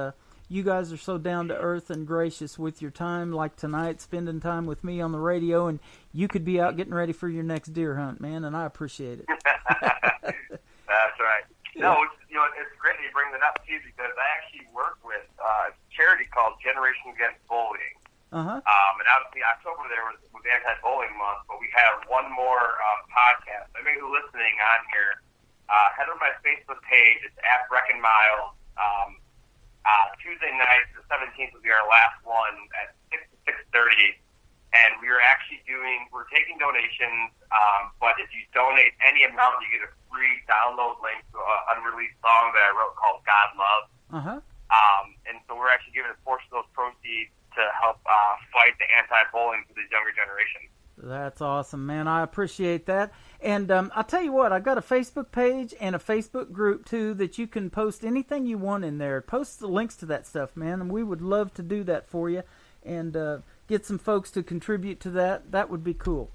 you guys are so down to earth and gracious with your time, like tonight, spending time with me on the radio, and you could be out getting ready for your next deer hunt, man, and I appreciate it. That's right. Yeah. No, it's great that you bring that up too, because I actually work with a charity called Generation Against Bullying. Uh-huh. And obviously October there was anti-bullying month, but we have one more podcast. Anybody who's listening on here, head over to my Facebook page. It's at Brecken Miles. Tuesday night, the 17th, will be our last one at 6 to 6:30. And we're taking donations, but if you donate any amount, you get a free download link to an unreleased song that I wrote called God Love. Uh-huh. And so we're actually giving a portion of those proceeds to help fight the anti-bullying for the younger generation. That's awesome, man. I appreciate that. And I'll tell you what, I've got a Facebook page and a Facebook group, too, that you can post anything you want in there. Post the links to that stuff, man, and we would love to do that for you and get some folks to contribute to that. That would be cool.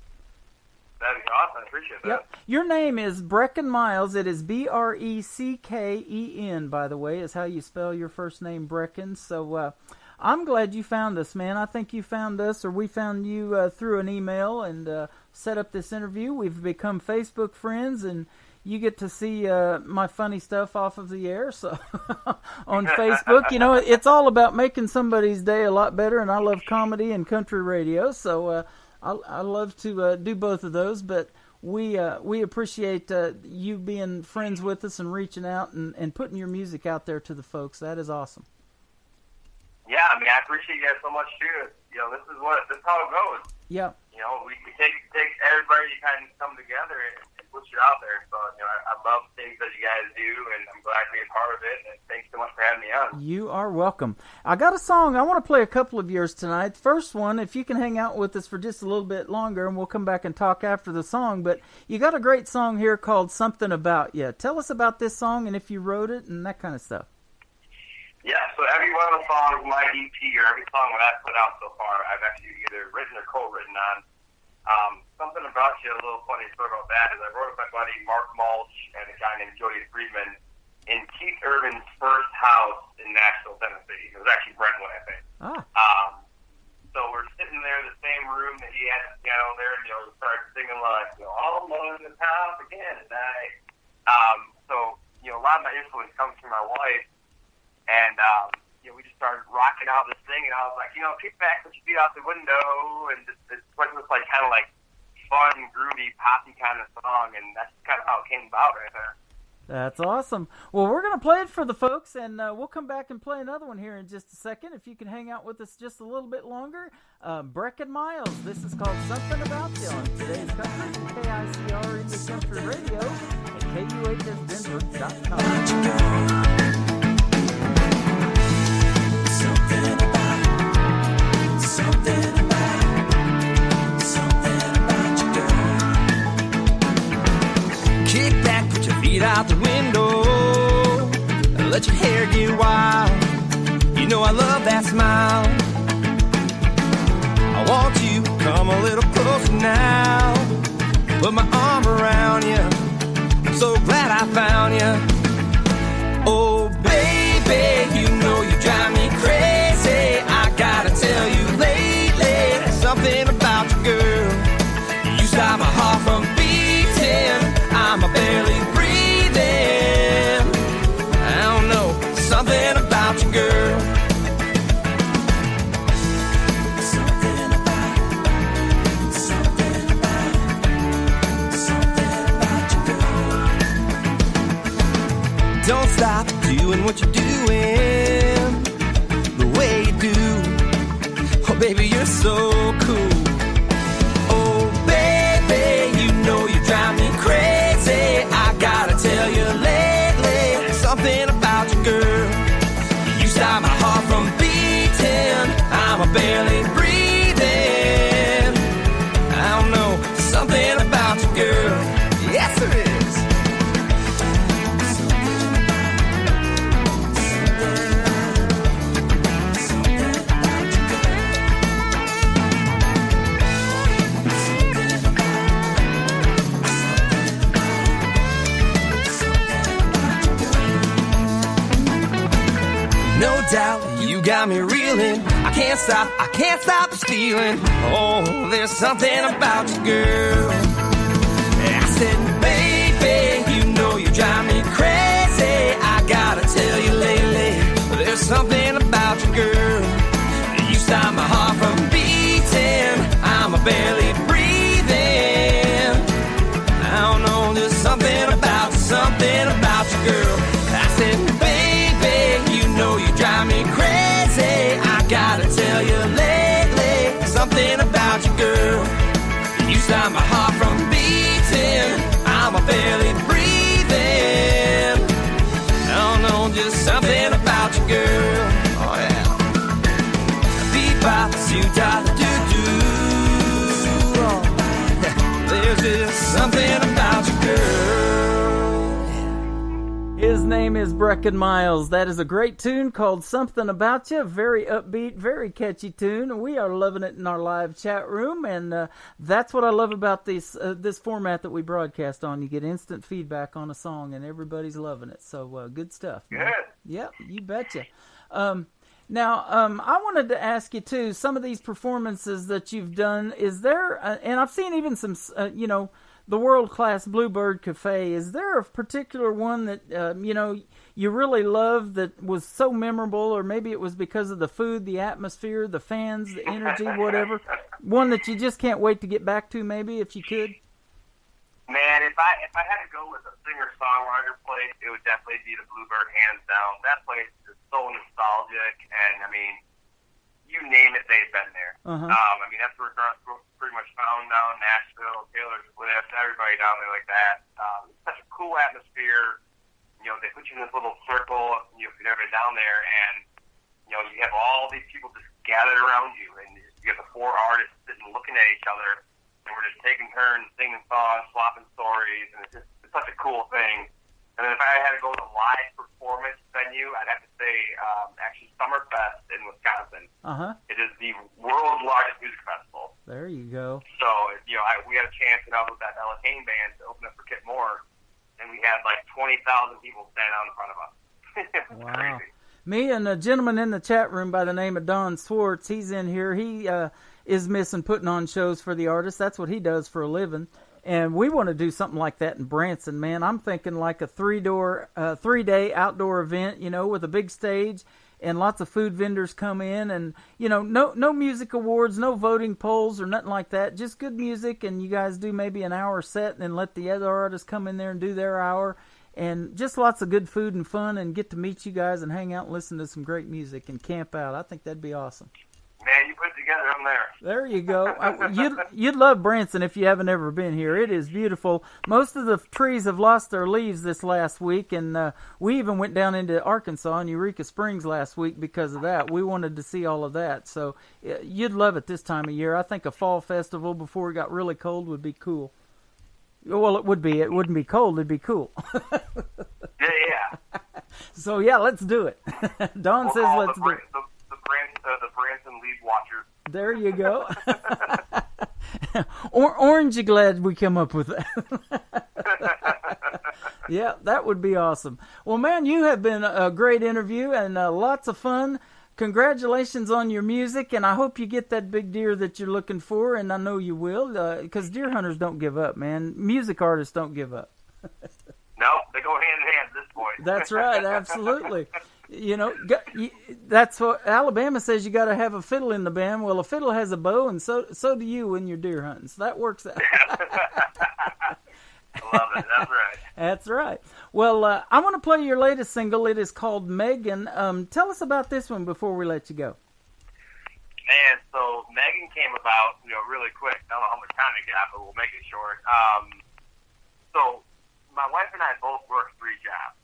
That'd be awesome. I appreciate that. Yep. Your name is Brecken Miles. It is Brecken, by the way, is how you spell your first name, Brecken. So I'm glad you found us, man. I think you found us, or we found you through an email and set up this interview. We've become Facebook friends, and you get to see my funny stuff off of the air. So on Facebook, it's all about making somebody's day a lot better, and I love comedy and country radio, so I love to do both of those. But we appreciate you being friends with us and reaching out and putting your music out there to the folks. That is awesome. Yeah, I mean, I appreciate you guys so much, too. this is how it goes. Yep. We take everybody to kind of come together and push it out there. So, I love things that you guys do, and I'm glad to be a part of it. And thanks so much for having me on. You are welcome. I got a song. I want to play a couple of yours tonight. First one, if you can hang out with us for just a little bit longer, and we'll come back and talk after the song. But you got a great song here called Something About You. Tell us about this song and if you wrote it and that kind of stuff. Yeah, so every one of the songs, my EP, or every song that I've put out so far, I've actually either written or co-written on. Something About You, a little funny story about that is I wrote with my buddy Mark Mulch and a guy named Jody Friedman in Keith Urban's first house in Nashville, Tennessee. It was actually Brentwood, I think. So we're sitting there in the same room that he had the piano there, and we started singing like, all alone in the house again tonight. So a lot of my influence comes from my wife, and we just started rocking out this thing, and I was like, kick back, put your feet out the window, and it was like kind of like fun, groovy, poppy kind of song, and that's kind of how it came about right there. That's awesome. Well, we're going to play it for the folks, and we'll come back and play another one here in just a second. If you can hang out with us just a little bit longer. Breck and Miles, this is called Something About You on today's country from KICR Indie Country Radio at KUHSdenver.com. Something about you, girl. Kick back, put your feet out the window, and let your hair get wild. I love that smile. I want you to come a little closer now. Put my arm around you. I'm so glad I found you. Oh, baby, you drive me crazy. I gotta tell you lately, there's something about you, girl. You stop my heart from beating. I'm barely breathing. I don't know, something about you, girl. Something about you, girl. Don't stop doing what you're doing. Baby, you're so cool. Oh, baby, you drive me crazy. I gotta tell you lately, there's something about you, girl. You stop my heart from beating. I'm barely breathing. I don't know, something about you, girl. Yes, there is. No doubt, you got me reeling. I can't stop this feeling. Oh, there's something about you, girl. I said, baby, you drive me crazy. I gotta tell you lately, there's something about you, girl. You stop my heart from beating. I'm barely breathing. I don't know, there's something about you, girl. I said, you drive me crazy. I gotta tell you lately, something about you, girl. You stop my heart from beating. I'm barely breathing. I don't know, just something about you, girl. Oh yeah. Beep-bop, doo-da-doo-doo. There's just something about you, girl. His name is Breck and Miles. That is a great tune called Something About You. Very upbeat, very catchy tune. We are loving it in our live chat room, and that's what I love about this format that we broadcast on. You get instant feedback on a song, and everybody's loving it. So good stuff. Good. Yep, you betcha. Now, I wanted to ask you, too, some of these performances that you've done, is there, and I've seen even some, the world-class Bluebird Cafe, is there a particular one that, you really loved that was so memorable, or maybe it was because of the food, the atmosphere, the fans, the energy, whatever, one that you just can't wait to get back to, maybe, if you could? Man, if I had to go with a singer-songwriter place, it would definitely be the Bluebird, hands down. That place is so nostalgic, and, I mean, you name it, they've been there. I mean, that's where Garth's pretty much found down Nashville, Taylor Swift, everybody down there like that. It's such a cool atmosphere. You know, they put you in this little circle, if you've never been down there, and, you know, you have all these people just gathered around you, and you have the four artists sitting looking at each other, and we're just taking turns singing songs, swapping stories, and it's such a cool thing. And then if I had to go to a live performance venue, I'd have to say actually Summerfest in Wisconsin. It is the world's largest music festival. There you go. So, you know, we had a chance, with that Ella Kane band to open up for Kit Moore, and we had like 20,000 people stand out in front of us. Wow. Crazy. Me and a gentleman in the chat room by the name of Don Swartz, he's in here. He is missing putting on shows for the artists. That's what he does for a living. And we want to do something like that in Branson, man. I'm thinking like a 3-day outdoor event, with a big stage and lots of food vendors come in, and no music awards, no voting polls or nothing like that. Just good music, and you guys do maybe an hour set, and then let the other artists come in there and do their hour, and just lots of good food and fun, and get to meet you guys and hang out and listen to some great music and camp out. I think that'd be awesome. Man, you put it together, I'm there. There you go. You'd love Branson if you haven't ever been here. It is beautiful. Most of the trees have lost their leaves this last week, and we even went down into Arkansas and Eureka Springs last week because of that. We wanted to see all of that. So you'd love it this time of year. I think a fall festival before it got really cold would be cool. Well, it would be. It wouldn't be cold. It'd be cool. Yeah. So, yeah, let's do it. Don says let's do it. The Branson lead watchers. There you go. Orange, you glad we come up with that? Yeah, that would be awesome. Well, man, you have been a great interview and lots of fun. Congratulations on your music, and I hope you get that big deer that you're looking for, and I know you will, because deer hunters don't give up, man. Music artists don't give up. No, they go hand in hand at this point. That's right, absolutely. That's what Alabama says, you got to have a fiddle in the band. Well, a fiddle has a bow, and so do you when you're deer hunting. So that works out. I love it. That's right. That's right. Well, I want to play your latest single. It is called Megan. Tell us about this one before we let you go. And so Megan came about, really quick. I don't know how much time we got, but we'll make it short. So my wife and I both work 3 jobs.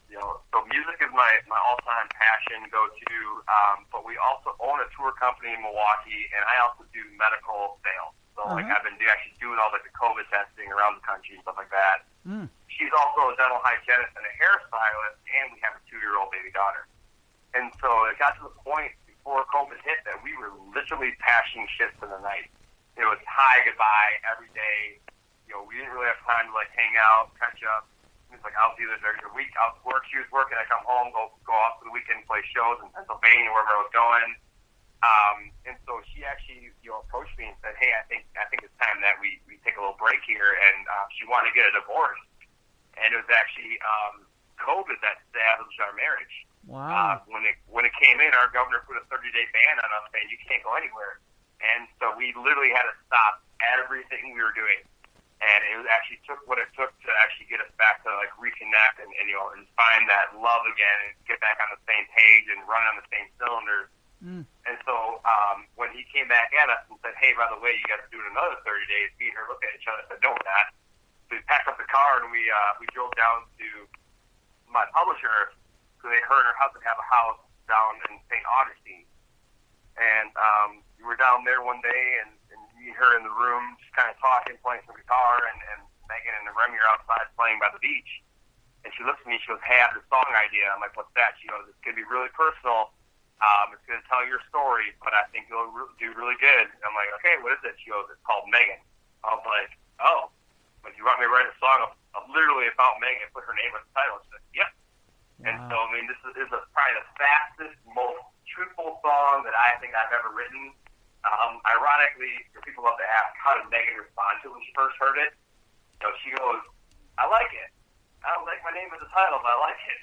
So music is my all-time passion, go-to, but we also own a tour company in Milwaukee, and I also do medical sales. So, I've been actually doing all the COVID testing around the country and stuff like that. She's also a dental hygienist and a hairstylist, and we have a 2-year-old baby daughter. And so it got to the point before COVID hit that we were literally passing shifts in the night. It was hi, goodbye, every day. We didn't really have time to, hang out, catch up. It's like I'll do this every week. I'll work. She was working. I come home, go off for the weekend, play shows in Pennsylvania, wherever I was going. And so she actually, approached me and said, "Hey, I think it's time that we take a little break here." And she wanted to get a divorce. And it was actually COVID that savaged our marriage. Wow. When it came in, our governor put a 30-day ban on us, saying you can't go anywhere. And so we literally had to stop everything we were doing. And it actually took what it took to actually get us back to reconnect and find that love again and get back on the same page and run on the same cylinders. And so when he came back at us and said, "Hey, by the way, you got to do it another 30 days," me and her looked at each other and said, "No, we're not." So we packed up the car and we drove down to my publisher, because her and her husband have a house down in St. Augustine. And we were down there one day, and me and her in the room just kind of talking, playing some guitar, and Megan and Remy are outside playing by the beach. And she looks at me, she goes, "Hey, I have this song idea." I'm like, "What's that?" She goes, "It's going to be really personal. It's going to tell your story, but I think you'll do really good." And I'm like, "Okay, what is it?" She goes, "It's called Megan." I was like, "Oh, but you want me to write a song literally about Megan and put her name on the title?" She said, "Yep." Wow. And so, this is probably the fastest, most truthful song that I think I've ever written. Ironically, people love to ask, how did Megan respond to it when she first heard it? She goes, "I like it. I don't like my name as the title, but I like it."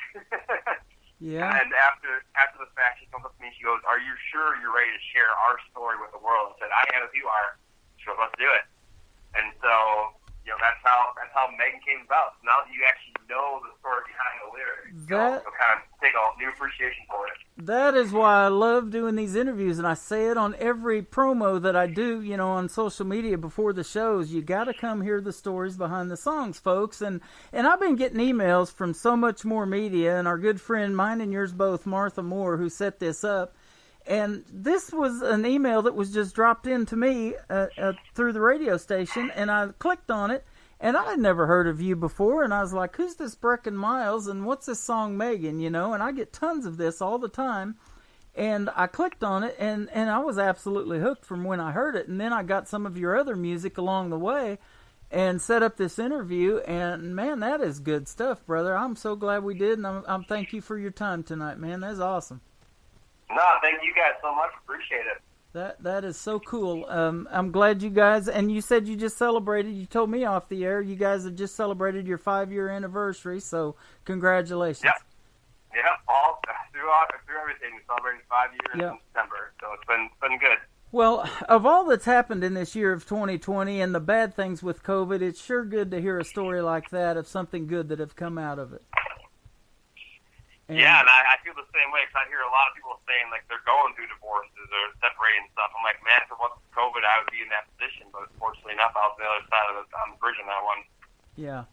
Yeah. And after the fact, she comes up to me and she goes, "Are you sure you're ready to share our story with the world?" I said, "I am if you are." She goes, "Let's do it." And so, that's how Megan came about. So now that you actually know the story behind the lyrics. So kind of take a new appreciation for it. That is why I love doing these interviews, and I say it on every promo that I do, on social media before the shows. You got to come hear the stories behind the songs, folks. And I've been getting emails from So Much More Media and our good friend, mine and yours both, Martha Moore, who set this up. And this was an email that was just dropped in to me through the radio station, and I clicked on it. And I had never heard of you before, and I was like, who's this Brecken Miles, and what's this song Megan, And I get tons of this all the time. And I clicked on it, and I was absolutely hooked from when I heard it. And then I got some of your other music along the way and set up this interview. And, man, that is good stuff, brother. I'm so glad we did, and I'm thank you for your time tonight, man. That's awesome. No, thank you guys so much. Appreciate it. That is so cool. I'm glad you guys, and you said you just celebrated, you told me off the air, you guys have just celebrated your 5-year anniversary, so congratulations. Yeah, all through everything. We celebrated 5 years in September, so it's been good. Well, of all that's happened in this year of 2020 and the bad things with COVID, it's sure good to hear a story like that of something good that have come out of it. And I feel the same way, because I hear a lot of people saying, like, they're going through divorces or separating stuff. I'm like, man, if it wasn't COVID, I would be in that position. But fortunately enough, I was on the other side of the bridge on that one. Yeah,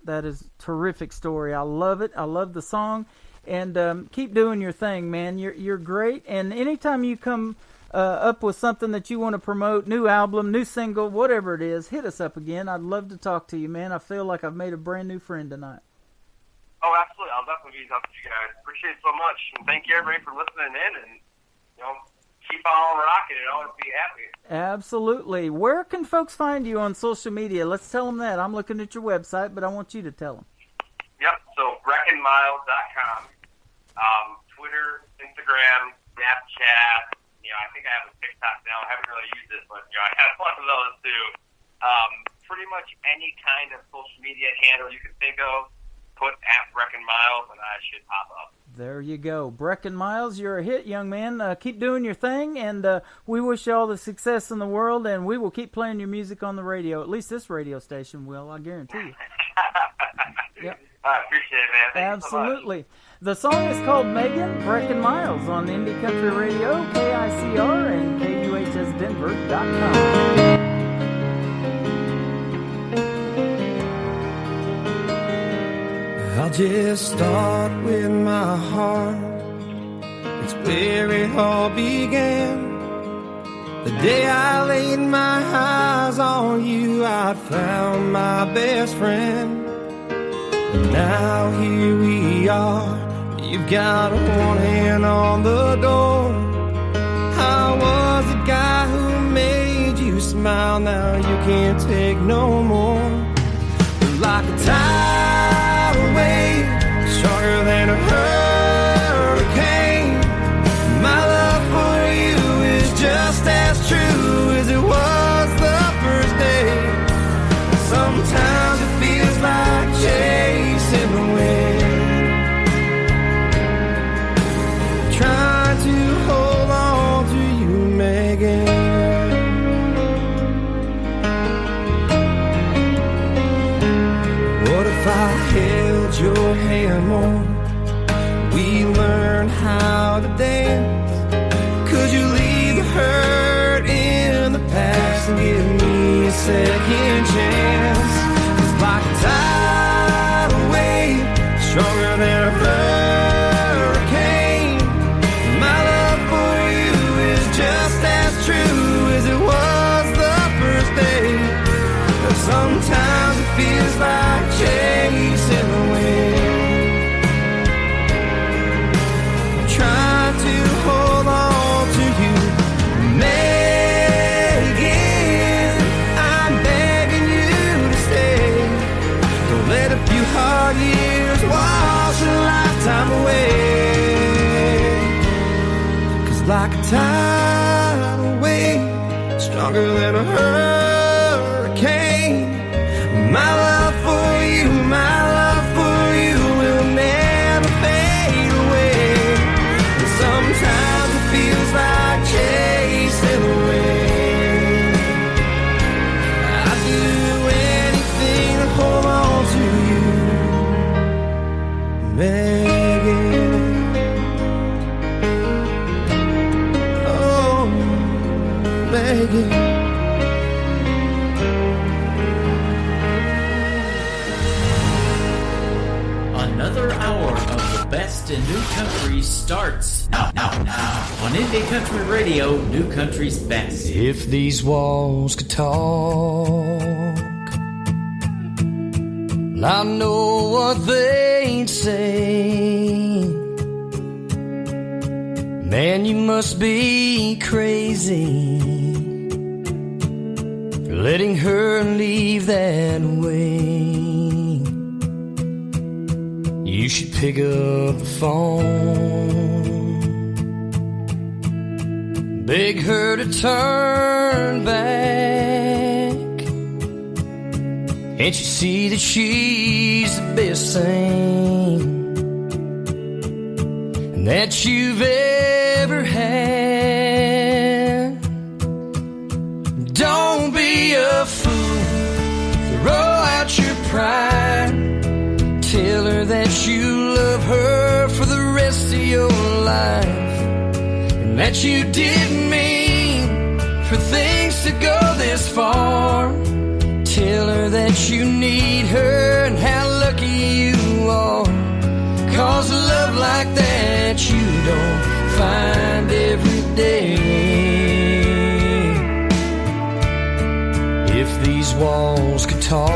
that is a terrific story. I love it. I love the song. And keep doing your thing, man. You're great. And anytime you come up with something that you want to promote, new album, new single, whatever it is, hit us up again. I'd love to talk to you, man. I feel like I've made a brand new friend tonight. Oh, absolutely. I'll definitely be in touch with you guys. Appreciate it so much. And thank you, everybody, for listening in. And, keep on rocking and always be happy. Absolutely. Where can folks find you on social media? Let's tell them that. I'm looking at your website, but I want you to tell them. Yep. So, BreckenMiles.com. Twitter, Instagram, Snapchat. I think I have a TikTok now. I haven't really used it, but, I have one of those, too. Pretty much any kind of social media handle you can think of. Put at Brecken Miles, and I should pop up. There you go. Brecken Miles, you're a hit, young man. Keep doing your thing, and we wish you all the success in the world, and we will keep playing your music on the radio. At least this radio station will, I guarantee you. Yep. I appreciate it, man. Thank Absolutely. You so much. The song is called Megan, Brecken Miles on Indie Country Radio, KICR, and KUHSdenver.com. I'll just start with my heart. It's where it all began. The day I laid my eyes on you, I found my best friend. And now here we are. You've got one hand on the door. I was the guy who made you smile. Now you can't take no more. Like a tidal wave, stronger than a hurricane. My love for you is just as true as it was the first day. Sometimes it feels like chasing the wind, trying to hold on to you, Megan. If I held your hand more, we learned how to dance. Could you leave the hurt in the past and give me a second chance? 'Cause like a tidal wave, stronger than a hurricane, my love for you is just as true as it was the first day. Sometimes it feels like chasing the wind, trying to hold on to you, Megan. I'm begging you to stay. Don't let a few hard years wash a lifetime away. 'Cause like a tidal wave, stronger than a hurricane, my love for you, will never fade away. And sometimes it feels like chasing the wind. I'd do anything to hold on to you. begging. Another hour of the best in new country starts now on Indie Country Radio, New Country's best. If these walls could talk, I know what they'd say. Man, you must be crazy for letting her leave that way. You should pick up the phone, beg her to turn back. Can't you see that she's the best thing that you've ever had? Don't be a fool, throw out your pride. Tell her that you love her for the rest of your life, and that you didn't mean for things to go this far. Tell her that you need her and how lucky you are, 'cause a love like that you don't find every day. If these walls could talk,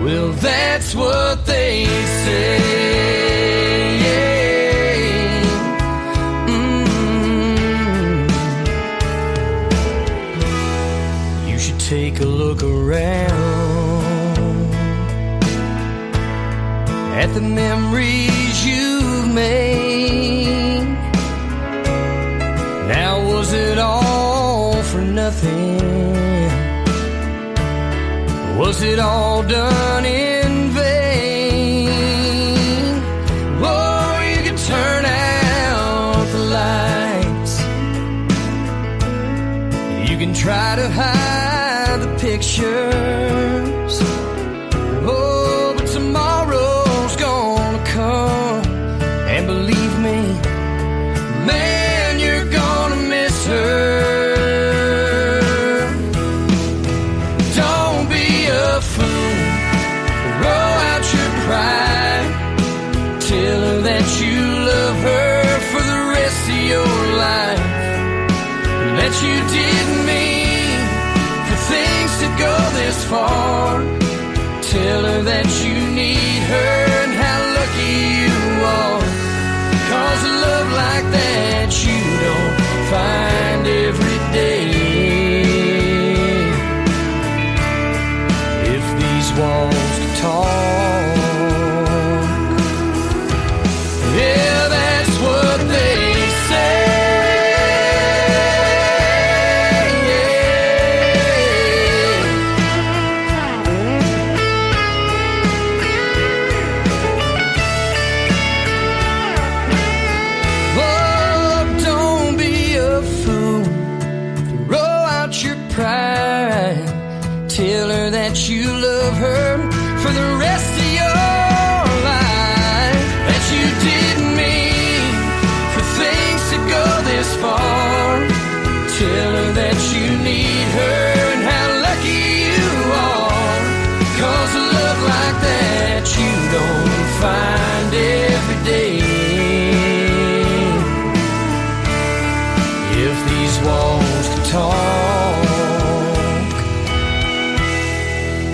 well, that's what they say. You should take a look around at the memories you've made. Now, was it all for nothing? Was it all done in vain? Oh, you can turn out the lights, you can try to hide the pictures. Oh, but tomorrow's gonna come, and believe me, man, you're gonna miss her. Tell her that you love her for the rest of your life, and that you didn't mean for things to go this far. Tell her that you need her and how lucky you are, 'cause a love like that you don't find every day. If these walls could talk, yeah, that's what they say. Oh, don't be a fool, throw out your pride. Tell her that you love her for the rest of your life, that you didn't mean for things to go this far. Tell her that you need her and how lucky you are, 'cause a love like that you don't find every day. If these walls could talk,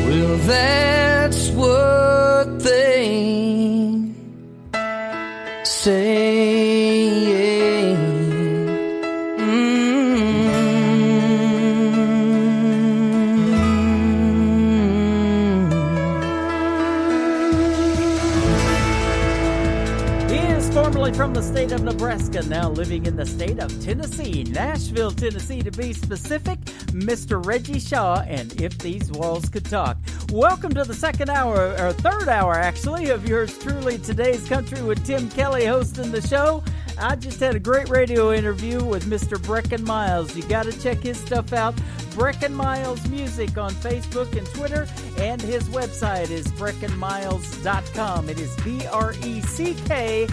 well, that's what they say. He is formerly from the state of Nebraska, now living in the state of Tennessee, Nashville, Tennessee to be specific, Mr. Reggie Shaw, and If These Walls Could Talk. Welcome to the second hour, or third hour actually, of yours truly, Today's Country with Tim Kelly hosting the show. I just had a great radio interview with Mr. Brecken Miles. You got to check his stuff out. Brecken Miles Music on Facebook and Twitter, and his website is breckenmiles.com. It is BRECK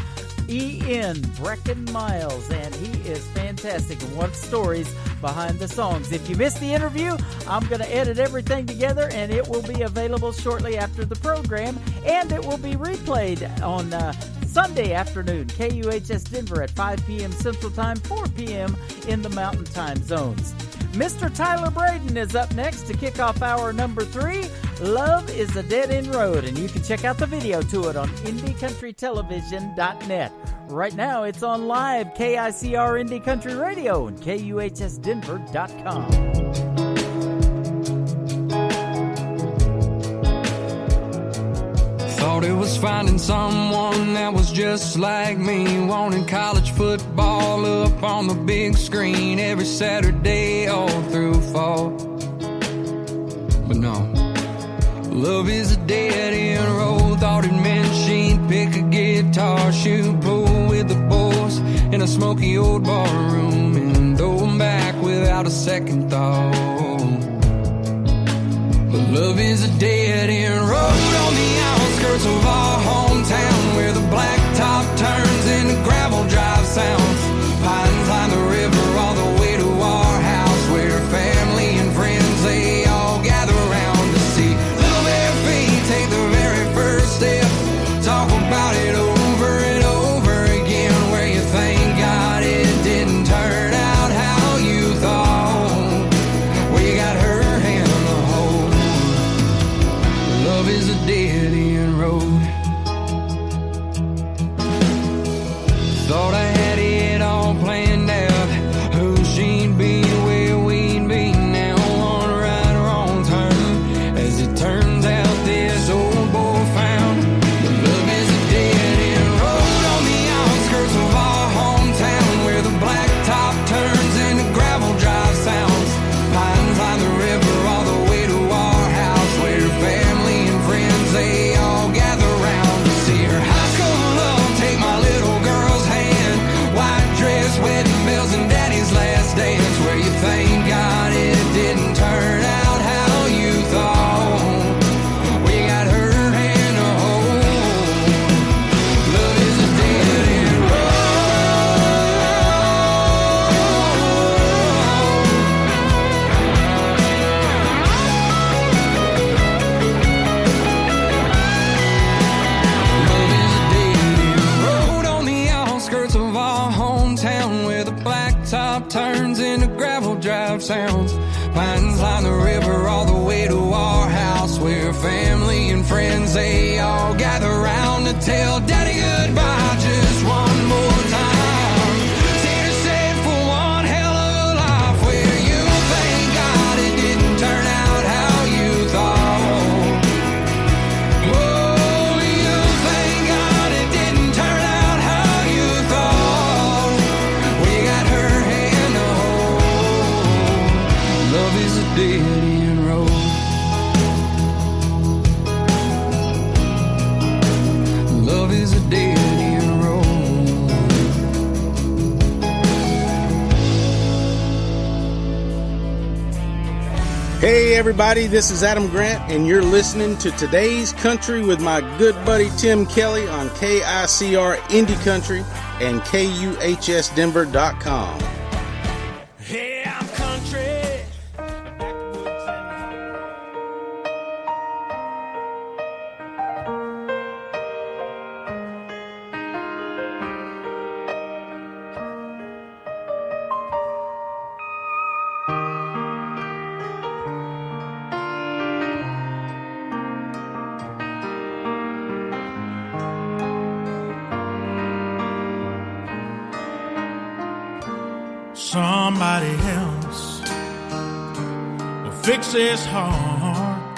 Ian Brecken Miles, and he is fantastic and wants stories behind the songs. If you missed the interview, I'm going to edit everything together, and it will be available shortly after the program, and it will be replayed on Sunday afternoon, KUHS Denver at 5 p.m. Central Time, 4 p.m. in the Mountain Time zones. Mr. Tyler Braden is up next to kick off hour number 3. Love is a Dead-End Road, and you can check out the video to it on IndieCountryTelevision.net. Right now, it's on live KICR Indie Country Radio and KUHSDenver.com. Thought it was finding someone that was just like me, wanting college football up on the big screen every Saturday all through fall. But no, love is a dead-end road. Thought it meant she'd pick a guitar, shoot pool with the boys in a smoky old bar room, and throw them back without a second thought. But love is a dead-end road on the outskirts of our hometown, where the blacktop turns into gravel drive sounds. Pines line the river all the way to our house, where family and friends, they all gather around to see little bare feet take the very first step. Talk about it over and over again, where you thank God it didn't turn out how you thought, where you got her hand on the hole. Love is a dead-end road. Thought I had it all planned out, who she'd be, where we'd be now, on a right or wrong turn. As it turns out, this old boy found that love is a dead-end road on the outskirts of our hometown, where the blacktop turns into gravel drive sounds. Pines line the river all the way to our house, where family and friends, they all gather round to see her high school love take my little girl's hand. White dress, wedding bells, and daddy's last dance, where you thank God it didn't turn out how you thought, where you got her hand to hold. Love is a dead-end road on the outskirts of our hometown, where the blacktop turns into gravel drive sounds. Pines line the river all the way to our house, where family and friends, they all gather round to tell daddy goodbye just one more time. Santa said for one hell of a life, where you thank God it didn't turn out how you thought. Oh, you thank God it didn't turn out how you thought. We got her hand to hold. Love is a dead-end road. Love is a dead-end road. Hey everybody, this is Adam Grant, and you're listening to Today's Country with my good buddy Tim Kelly on KICR Indie Country and KUHSDenver.com. Hey, I'm country. Somebody else will fix this heart,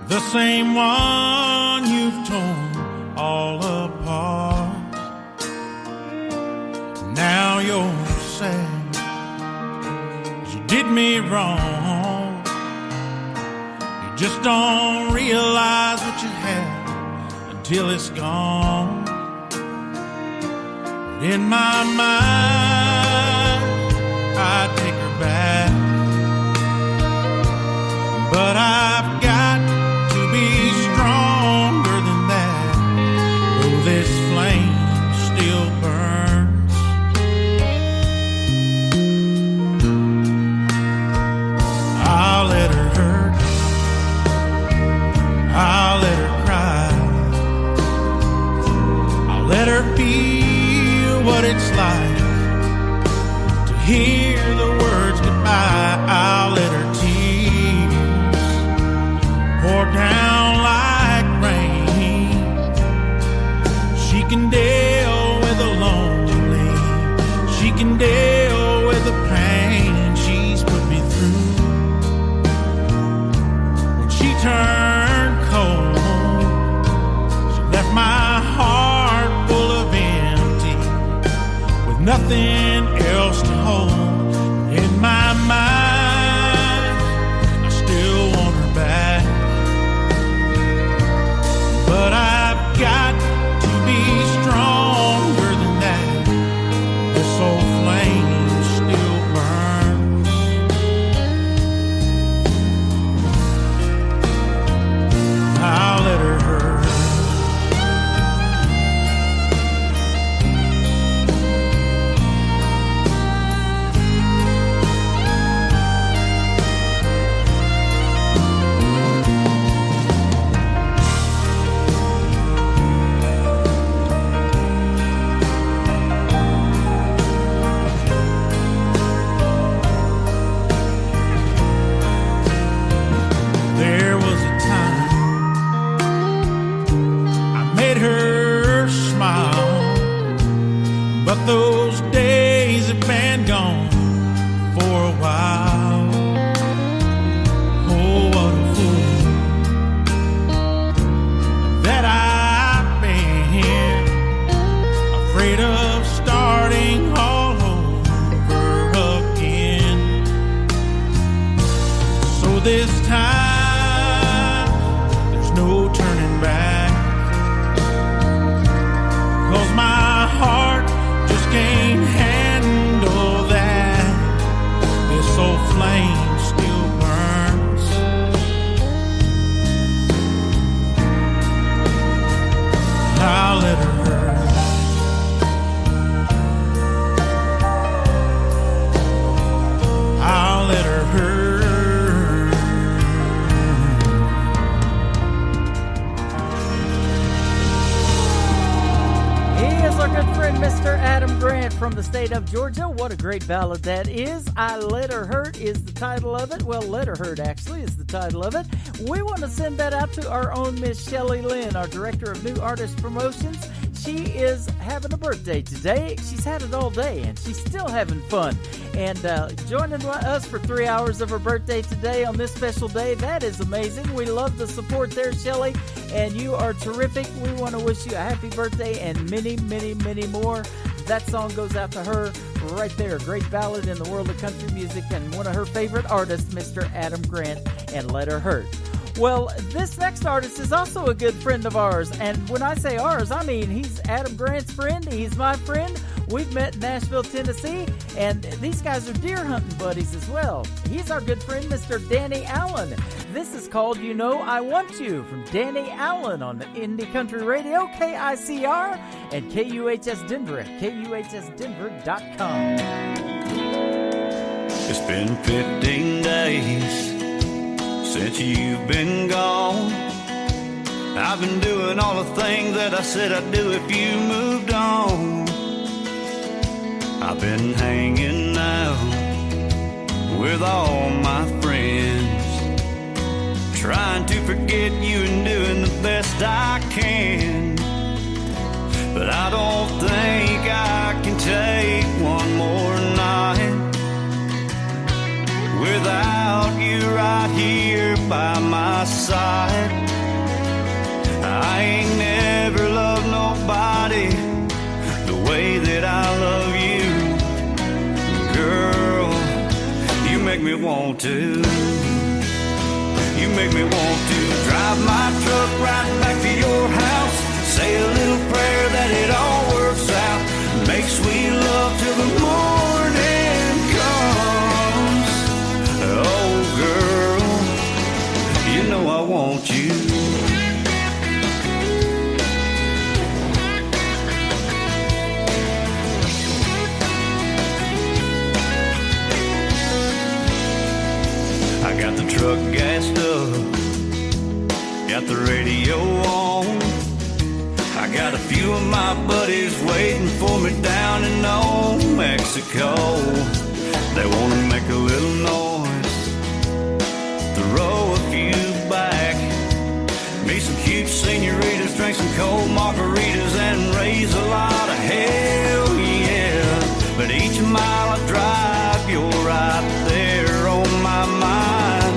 the same one you've torn all apart. Now you're sad, 'cause you did me wrong. You just don't realize what you had until it's gone. In my mind, I take her back, but I've got to be stronger than that. Though this flame feel what it's like to hear the words goodbye. I'll let her tears pour down like rain. She can deal with the lonely. She can deal with the pain she's put me through. When she turned cold, she left my heart full of empty, with nothing else to hold. In my mind, I still want her back, but I've got to be stronger than that. This old flame still burns. I'll let her hurt. There was a time I made her smile, but those days have been gone for a while. Oh, what a fool that I've been, afraid of starting all over again. So this time, there's no turning back, 'cause my heart just can't handle that. This old flame still burns. I'll let her hurt. I'll let her hurt. He is our good friend, Mr. Adam Grant from the state of Georgia. What a great ballad that is. I Let Her Hurt is the title of it. Well, Let Her Hurt actually is the title of it. We want to send that out to our own Miss Shelley Lynn, our Director of New Artist Promotions. She is having a birthday today. She's had it all day, and she's still having fun. And joining us for 3 hours of her birthday today on this special day, that is amazing. We love the support there, Shelley, and you are terrific. We want to wish you a happy birthday and many, many, many more. That song goes out to her right there. Great ballad in the world of country music, and one of her favorite artists, Mr. Adam Grant, and Let Her Hurt. Well, this next artist is also a good friend of ours, and when I say ours, I mean he's Adam Grant's friend, he's my friend. We've met in Nashville, Tennessee, and these guys are deer hunting buddies as well. He's our good friend, Mr. Danny Allen. This is called You Know I Want You from Danny Allen on Indie Country Radio, KICR, and KUHS Denver at KUHSdenver.com. It's been 15 days since you've been gone. I've been doing all the things that I said I'd do if you moved on. I've been hanging out with all my friends, trying to forget you and doing the best I can. But I don't think I can take one more night without you right here by my side. I ain't never loved nobody the way that I love you. Girl, you make me want to. You make me want to drive my truck right back to your house, say a little prayer that it all works out, make sweet love till the morning comes. Oh girl, you know I want you. I got the truck gassed up, got the radio on, I got a few of my buddies waiting for me down in Old Mexico. They want to make a little noise, throw a few back, meet some cute senoritas, drink some cold margaritas, and raise a lot of hell, yeah. But each mile I drive, you're right there on my mind.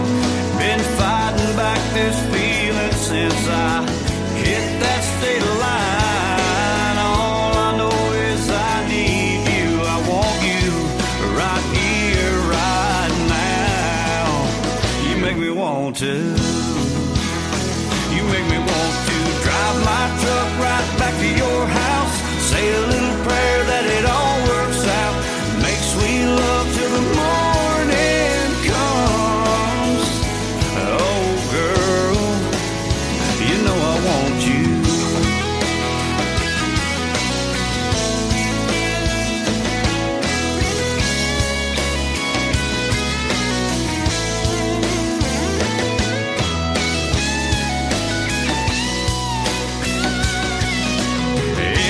Been fighting back this feeling since I hit that state line. All I know is I need you, I want you right here, right now. You make me want to. You make me want to drive my truck right back to your house, say a little prayer that it all works out, make sweet love till the morning comes. Oh girl, you know I want you.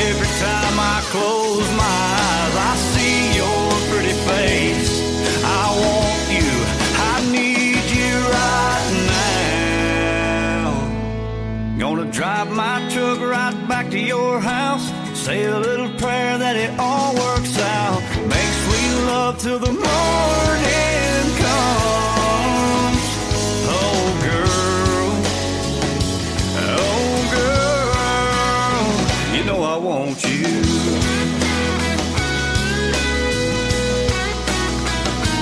Every time I close my eyes, I see your pretty face. I want you, I need you right now. Gonna drive my truck right back to your house, say a little prayer that it all works out, make sweet love till the morning comes. Oh girl, you know I want you.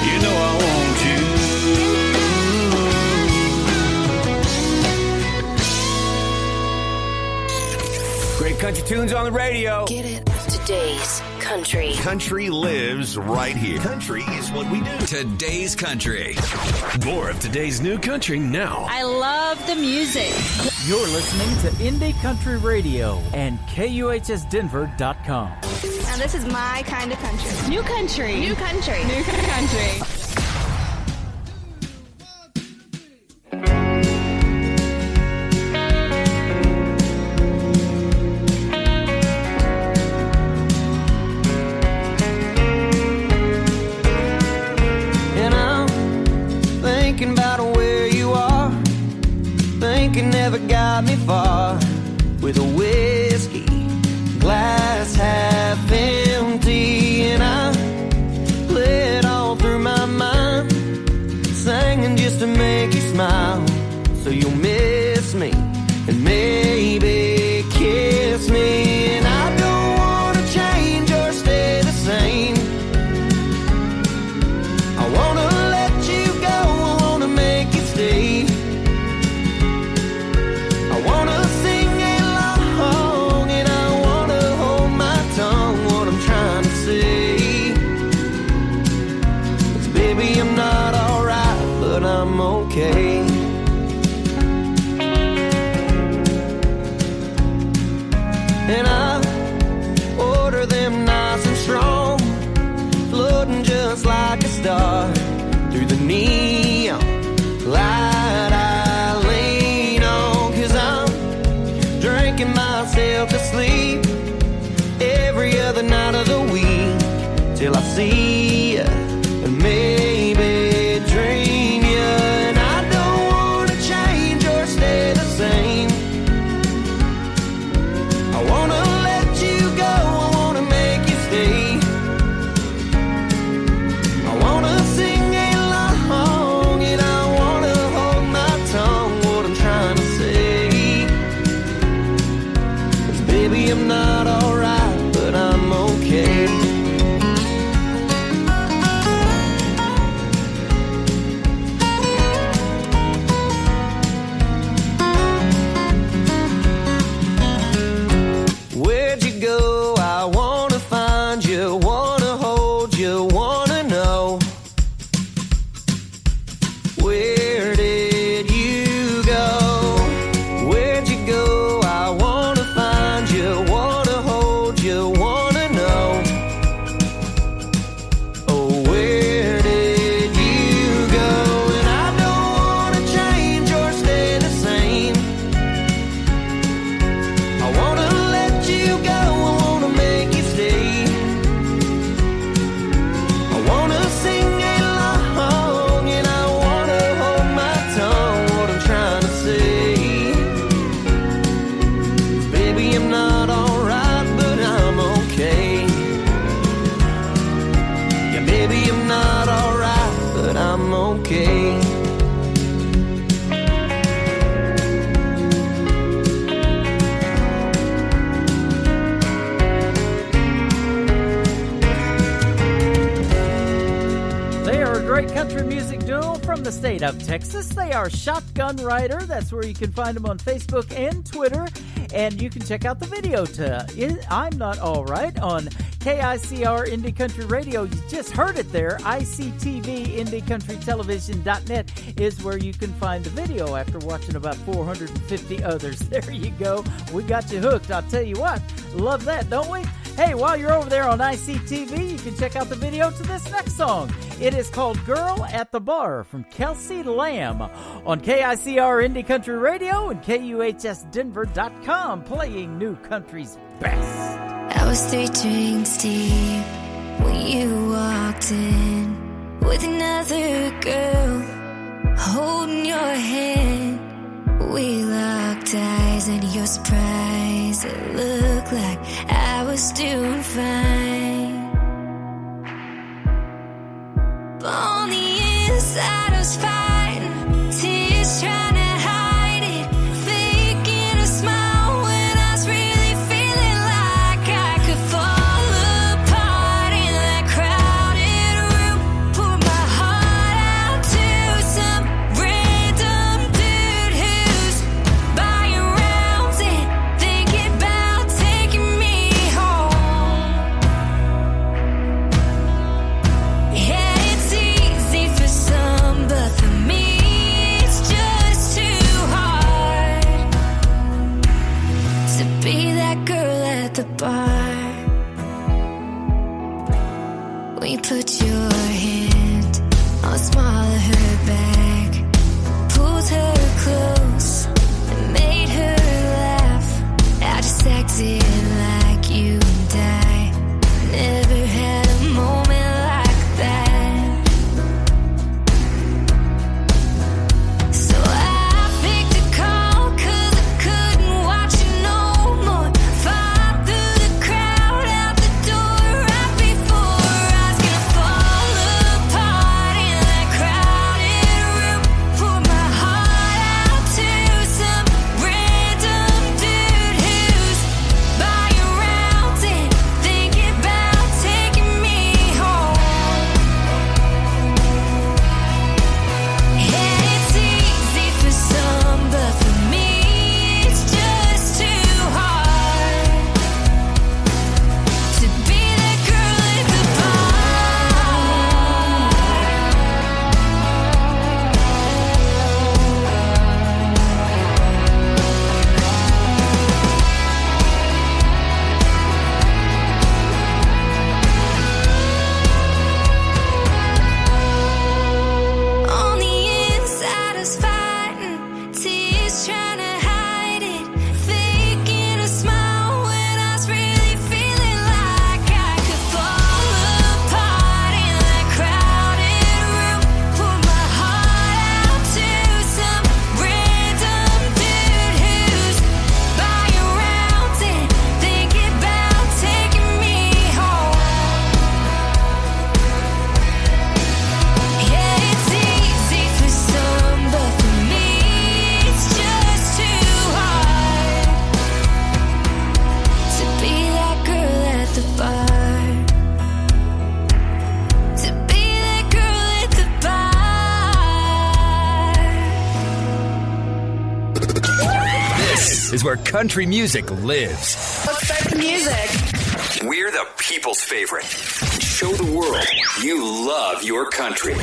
You know I want you. Great country tunes on the radio. Get it? Today's country. Country lives right here. Country is what we do. Today's country. More of today's new country now. I love the music. You're listening to Indie Country Radio and KUHSdenver.com. Now this is my kind of country. New country. New country. New country. And I'm thinking about where you are, thinking never got me far, with a whiskey glass half empty, and I play it all through my mind, singing just to make you smile, so you'll miss me and maybe kiss me. And I don't want to change or stay the same. I want to let you go, I want to make you stay. I want to sing along and I want to hold my tongue, what I'm trying to say. 'Cause baby, I'm not alright, but I'm okay. And I order them nice and strong, floating just like a star through the neon light I lean on. 'Cause I'm drinking myself to sleep every other night of the week, till I see you and maybe dream you. And I don't want to change or stay the same. I want to let you go, I want to make you stay. I want to sing along and I want to hold my tongue, what I'm trying to say. 'Cause baby, I'm not alright, but I'm okay. Where'd you go? I wanna find you, wanna hold you, wanna know. Where did you go? Where'd you go? I wanna find you, wanna hold from the state of Texas. They are Shotgun Rider. That's where you can find them on Facebook and Twitter. And you can check out the video to I'm Not All Right on KICR Indie Country Radio. You just heard it there. ICTV, IndieCountryTelevision.net is where you can find the video after watching about 450 others. There you go. We got you hooked. I'll tell you what. Love that, don't we? Hey, while you're over there on ICTV, you can check out the video to this next song. It is called Girl at the Bar from Kelsey Lamb on KICR Indie Country Radio and KUHSDenver.com, playing New Country's best. I was 3 drinks deep when you walked in with another girl holding your hand. We locked eyes and your surprise, it looked like I was doing fine. But on the inside I was fighting, tears trying to hide it, faking a smile when I was really feeling like I could fall apart in that crowded room. Pour my heart out to some random dude who's buying rounds and thinking about taking me home. Yeah, it's easy for some, but for me it's just too hard to be that girl at the bar. When you put your hand on the small of her back, pulled her close and made her laugh. I just acted like you and I never had a moment like that. So I picked a call 'cause I couldn't watch you no more. Fought through the crowd out the door right before I was gonna fall apart in that crowded room. Pour my heart out to some random dude who's buying rounds and thinking about taking me home. Yeah, it's easy for some, but for me it's just too hard to be that girl at the On the inside I was fighting, tears trying to hide it, faking a smile when I was really feeling like I could fall apart in that crowded room. Pour my heart out to some random dude who's buying rounds and thinking about taking me home. Yeah, it's easy for some, but for me it's just too hard to be that girl at the bar. To be that girl at the bar. This is where country music lives. Let's start the music. We're the people's favorite. Show the world you love your country.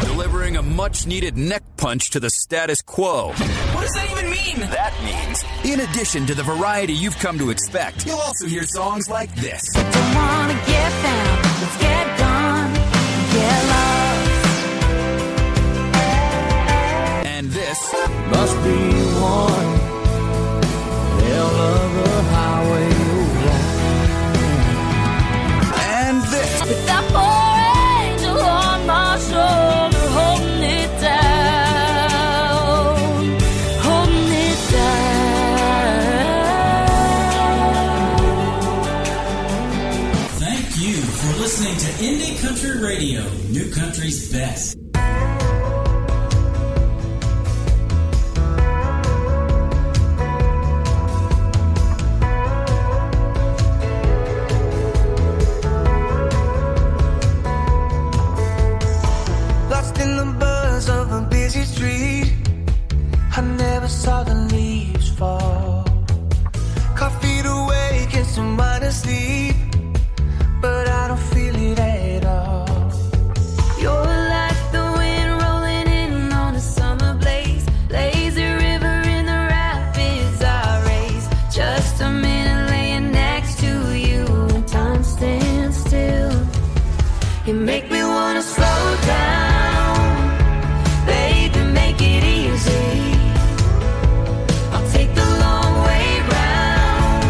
Delivering a much-needed neck punch to the status quo. What does that even mean? That means, in addition to the variety you've come to expect, you'll also hear songs like this. Don't wanna get down, let's get gone, get lost. And this. Must be one hell of a highway And this. With that poor angel on my shoulder, holding it down, holding it down. Thank you for listening to Indie Country Radio, New Country's best. lost in the buzz asleep, but I don't feel it at all. You're like the wind rolling in on a summer blaze. Lazy river in the rapids I race. Just a minute laying next to you and time stands still. You make me wanna slow down, baby, make it easy. I'll take the long way round,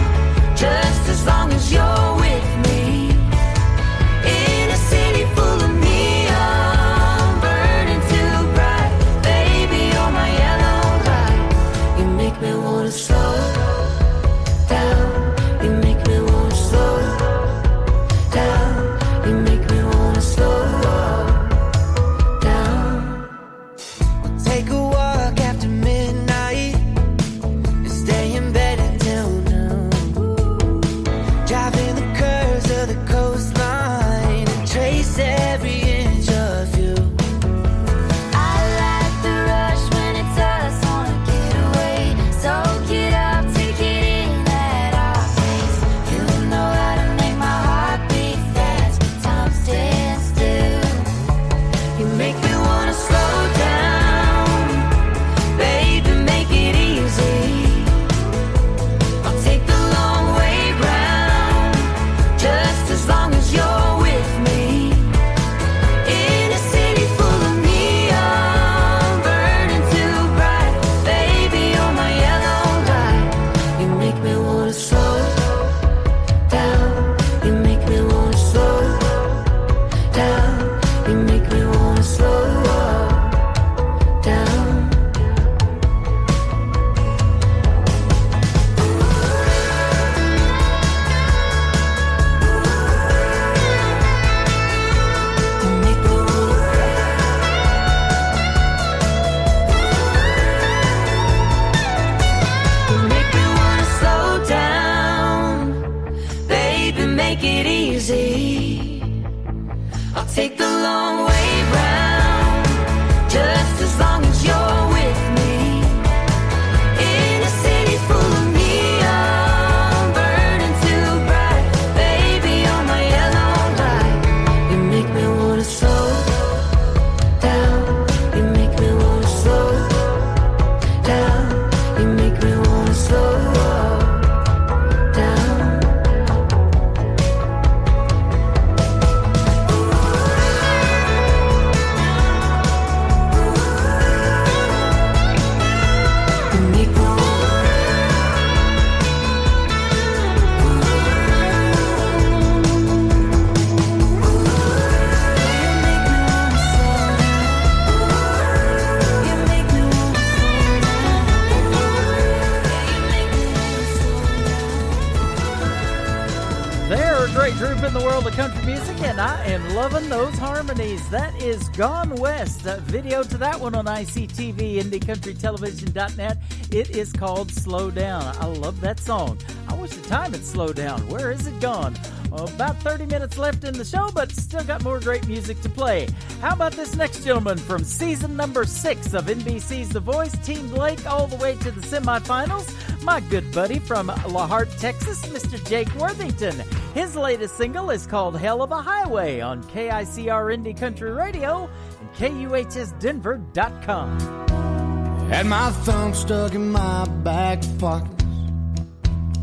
just as long as you're with me. In a city full of neon, burning too bright, baby, you're my yellow light. You make me wanna slow down, you make me wanna slow down, you make me wanna slow down. Take a walk after midnight and stay in bed until noon. Driving the curves of the coastline and trace every inch of you. I like the rush when it's us on a getaway. Soak it up, take it in at our pace. You know how to make my heart beat fast, but time stands still. You make me wanna slow down, baby, make it easy. I'll take the long way round, just as long as you're with me. In a city full of neon, burning too bright, baby, you're my yellow light. You make me wanna slow down, you make me wanna slow down, you make me wanna slow down. You make me wanna slow down, baby, make it easy. I'll take the long way round, just as long as you're with me. In a city full of neon, burning too bright, baby, you're my yellow light. You make me wanna slow down, you make me wanna slow down, you make me wanna slow down. You make me They're a great group in the world of country music, and I am loving those harmonies. That is Gone West. Video to that one on ICTV, IndieCountryTelevision.net. It is called Slow Down. I love that song. I wish the time had slowed down. Where is it gone? About 30 minutes left in the show, but still got more great music to play. How about this next gentleman from season number 6 of NBC's The Voice, Team Blake, all the way to the semifinals? My good buddy from La Hart, Texas, Mr. Jake Worthington. His latest single is called Hell of a Highway on KICR Indie Country Radio and KUHSDenver.com. Had my thumb stuck in my back pocket.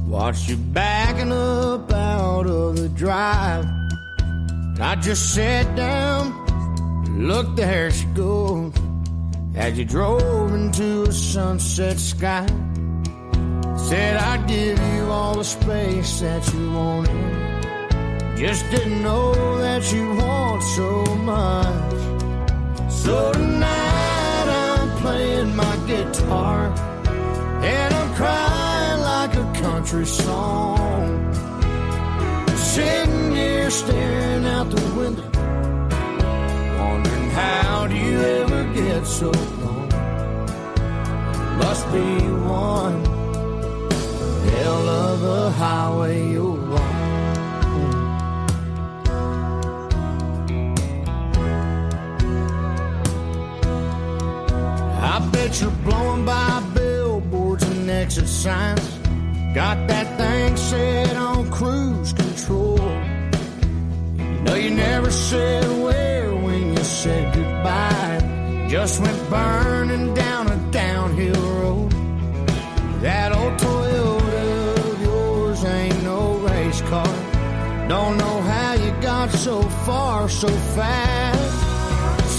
Watched you backing up out of the drive. I just sat down, looked, there she goes. As you drove into a sunset sky, said I'd give you all the space that you wanted. Just didn't know that you want so much. So tonight I'm playing my guitar and I'm crying like a country song. Sitting here staring out the window, wondering how do you ever get so long? Must be one hell of a highway you're on. I bet you're blowing by billboards and exit signs. Got that thing set on cruise never said where when you said goodbye. Just went burning down a downhill road. That old Toyota of yours ain't no race car. Don't know how you got so far so fast.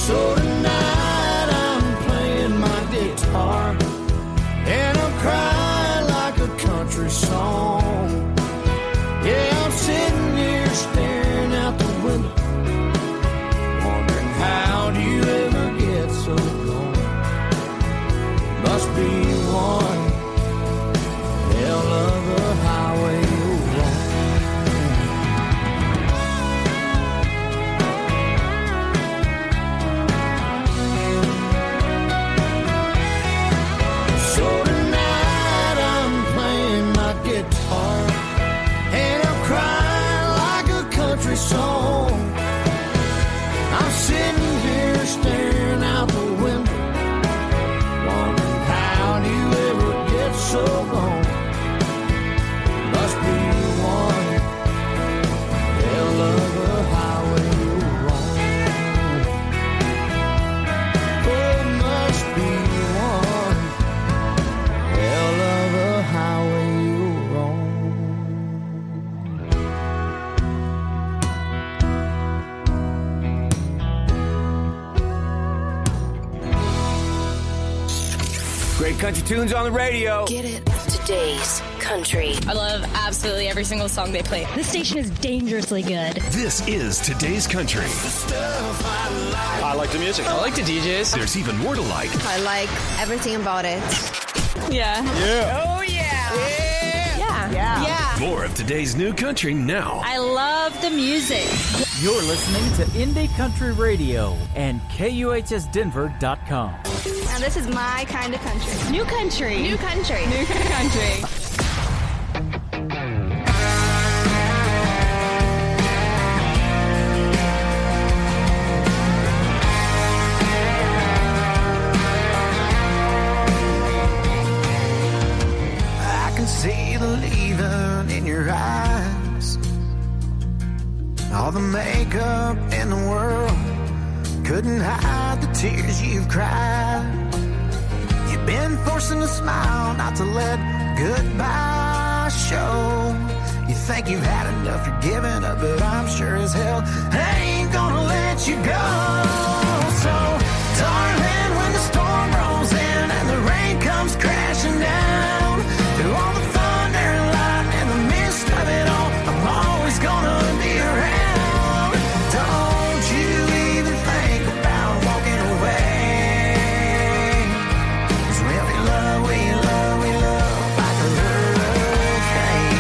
So tonight I'm playing my guitar and I'm crying like a country song. Yeah, I'm sitting here staring out the window, wondering how do you ever get so gone? Must be one hell of a highway you're on. So tonight I'm playing my guitar and I'm crying like a country song. I'm sitting here staring out the window, wondering how do you ever get so gone? Must be one hell of a highway you're on. Oh, must be one hell of a highway you're on. Great country tunes on the radio. Get it. Today's country. I love absolutely every single song they play. This station is dangerously good. This is Today's Country. I like the music. I like the DJs. There's even more to like. I like everything about it. Yeah. Yeah. Oh, yeah. Yeah. More of today's new country now. I love the music. You're listening to Indie Country Radio and KUHSdenver.com. Now this is my kind of country. New country. New country. New country. I can see the leaving in your eyes. All the makeup in the world couldn't hide the tears you've cried. You've been forcing a smile not to let goodbye show. You think you've had enough, you're giving up, but I'm sure as hell I ain't gonna let you go. So, darling, when the storm rolls in and the rain comes crashing down, through all the thunder and lightning and the mist of it all, I'm always gonna be around. Don't you even think about walking away. 'Cause when we love like a hurricane.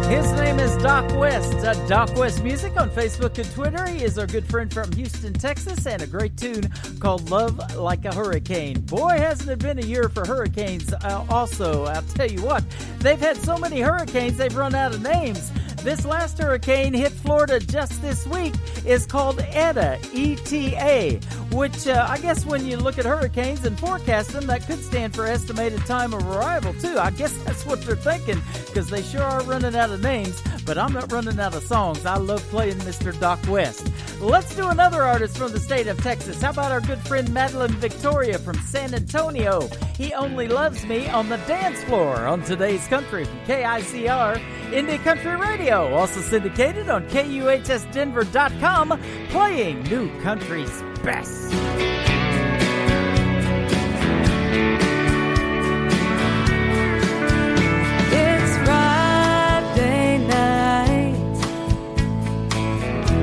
His name is Doc West. Doc West Music on Facebook and Twitter. He is our good friend from Houston, Texas, and a great tune called Love Like a Hurricane. Boy, hasn't it been a year for hurricanes. Also, I'll tell you what, they've had so many hurricanes, they've run out of names. This last hurricane hit Florida just this week is called Eta, E-T-A, which I guess when you look at hurricanes and forecast them, that could stand for estimated time of arrival, too. I guess that's what they're thinking, because they sure are running out of names, but I'm not running out of songs. I love playing Mr. Doc West. Let's do another artist from the state of Texas. How about our good friend Madeline Victoria from San Antonio? He Only Loves Me on the dance floor on Today's Country from KICR, Indie Country Radio. Also syndicated on KUHSdenver.com, playing New Country's best. It's Friday night,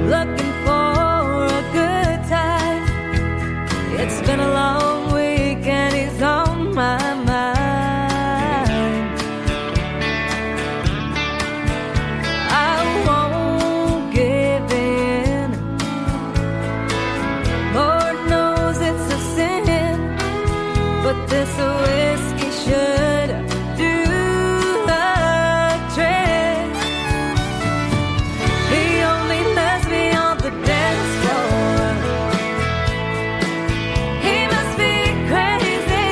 looking for a good time. It's been a long week and he's on my mind. I won't give in. Lord knows it's a sin, but this whiskey should do the trick. He only lets me on the dance floor. He must be crazy,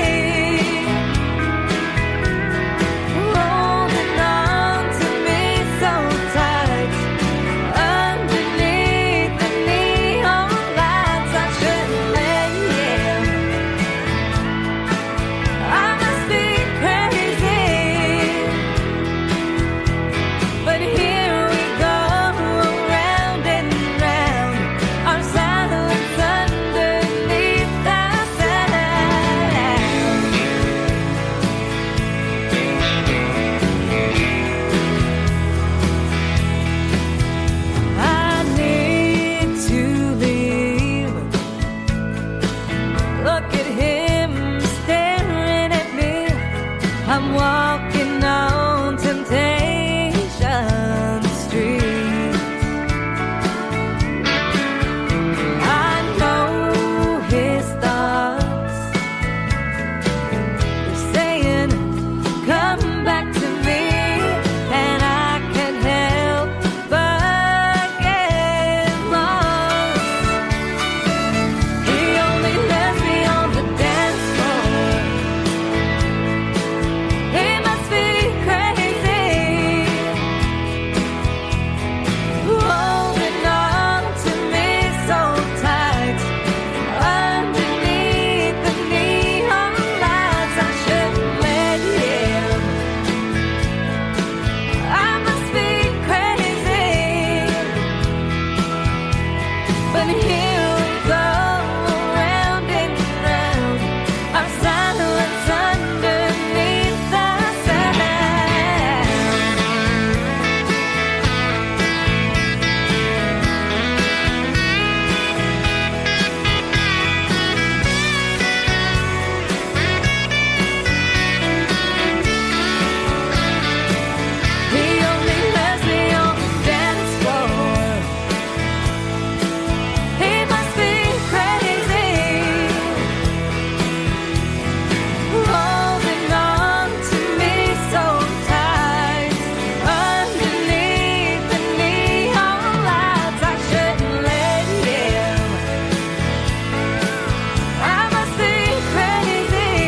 holding on to me so tight. Underneath the neon lights, I shouldn't let him. I must be crazy, but here we go, round and round. Our silence underneath the sound. I need to leave. Look at him staring at me. I'm walking on Temptation Street. I know his thoughts. They're saying, come back to me, and I can't help but get lost. He only lets me on the dance floor. He must be crazy, holding on to me so tight. Underneath the neon lights, I shouldn't let him. I must be crazy, but here we go, round and round. Our silence underneath the sound. He only lets me on the dance floor. He must be crazy, holding on to me so tight. Underneath the neon lights, I shouldn't let him. I must be crazy,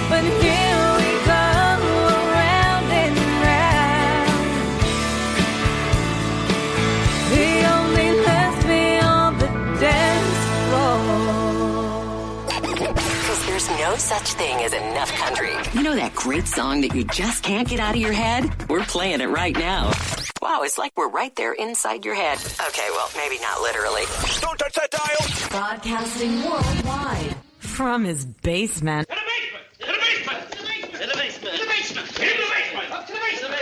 but here we go, round and round. He only lets me on the dance floor. Because there's no such thing as enough country. You know that great song that you just can't get out of your head? We're playing it right now. Wow, it's like we're right there inside your head. Okay, well, maybe not literally. Don't touch that dial! Broadcasting worldwide from his basement. In the basement! In the basement! In the basement! In the basement! Up to the basement!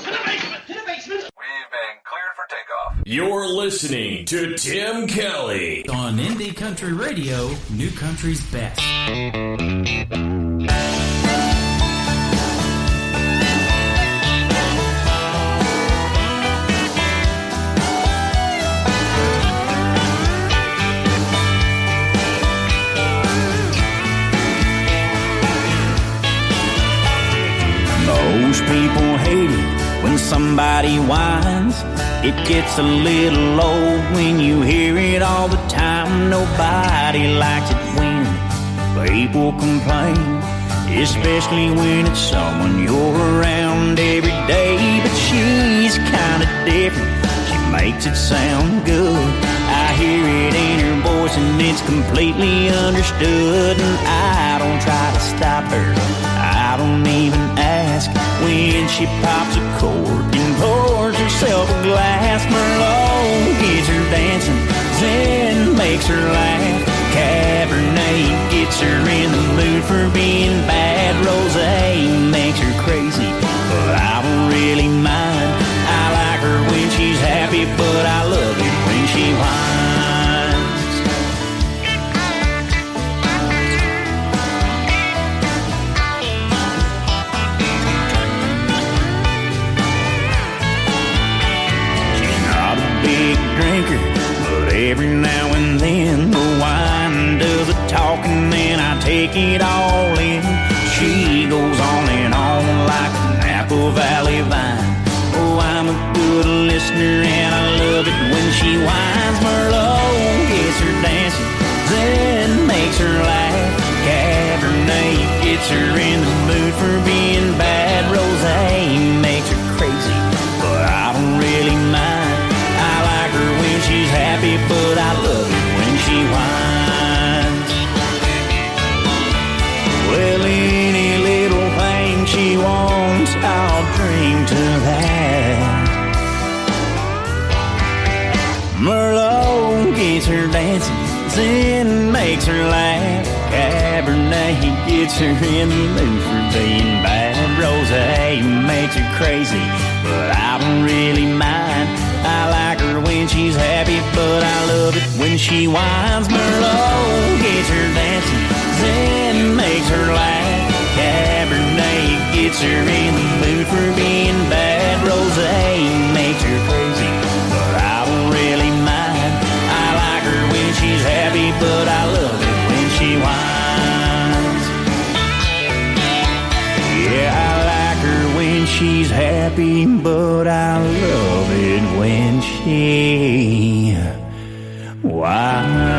In the basement! In the basement! We've been cleared for takeoff. You're listening to Tim Kelly on Indie Country Radio, New Country's best. somebody whines. It gets a little old when you hear it all the time. Nobody likes it when people complain, especially when it's someone you're around every day. But she's kinda different, she makes it sound good. I hear it in her voice and it's completely understood. And I don't try to stop her, I don't even ask. When she pops a cork and pours herself a glass, Merlot gets her dancing, Zen makes her laugh, Cabernet gets her in the mood for being bad, Rosé makes her crazy, but I don't really mind. I like her when she's happy, but I love it when she whines. She's not a big drinker, but every now and then the wine does the talking, then I take it all in. She goes on and on like an Apple Valley vine. Oh, I'm a good listener and I love it when she whines. Merlot gets her dancing, Zen makes her laugh, Cabernet gets her in the mood for being bad, Rosé makes her crazy, but I don't really mind. I like her when she's happy, but I love it when she whines. Well, any little thing she wants, I'll drink to that. Merlot gets her dancing, Zen makes her laugh, Cabernet gets her in the mood for being bad, Rosé makes her crazy, but I don't really mind. I like her when she's happy, but I love it when she whines. Merlot gets her dancing, Zen makes her laugh, Cabernet gets her in the mood for being bad, Rosé makes her crazy, but I don't really mind. I like her when she's happy, but I love it when she whines. Yeah, I like her when she's happy, but I love it when she whines.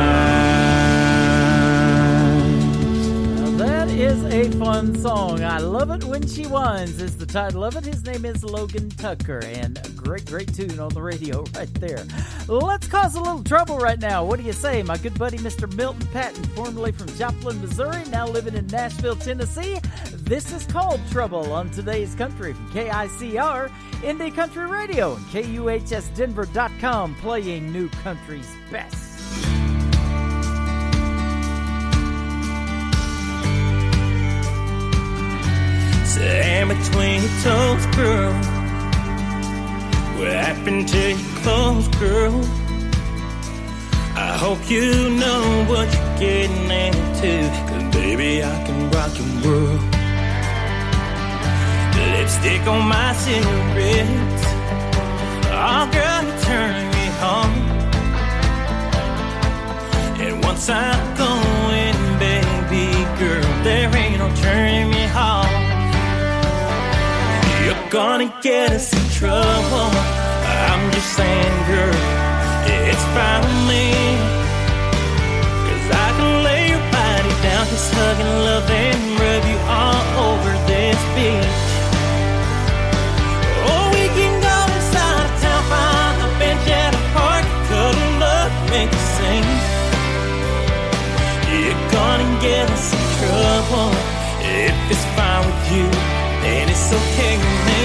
Is a fun song. I Love It When She Whines is the title of it. His name is Logan Tucker, and a great tune on the radio right there. Let's cause a little trouble right now. What do you say? My good buddy Mr. Milton Patton, formerly from Joplin, Missouri, now living in Nashville, Tennessee. This is called Trouble on Today's Country from KICR, Indie Country Radio, and KUHSdenver.com, playing new country's best. Stand between your toes, girl. What happened to your clothes, girl? I hope you know what you're getting into, 'cause baby, I can rock your world. Lipstick on my cigarettes. Oh, girl, you're turning me on. And once I'm going, baby girl, there ain't no turning me off. You're gonna get us in trouble. I'm just saying, girl, it's fine with me. 'Cause I can lay your body down, just hug and love and rub you all over this beach. Or we can go inside of town, find a bench at a park, cuddle up, make a scene. You're gonna get us in trouble. If it's fine with you, and it's okay with me.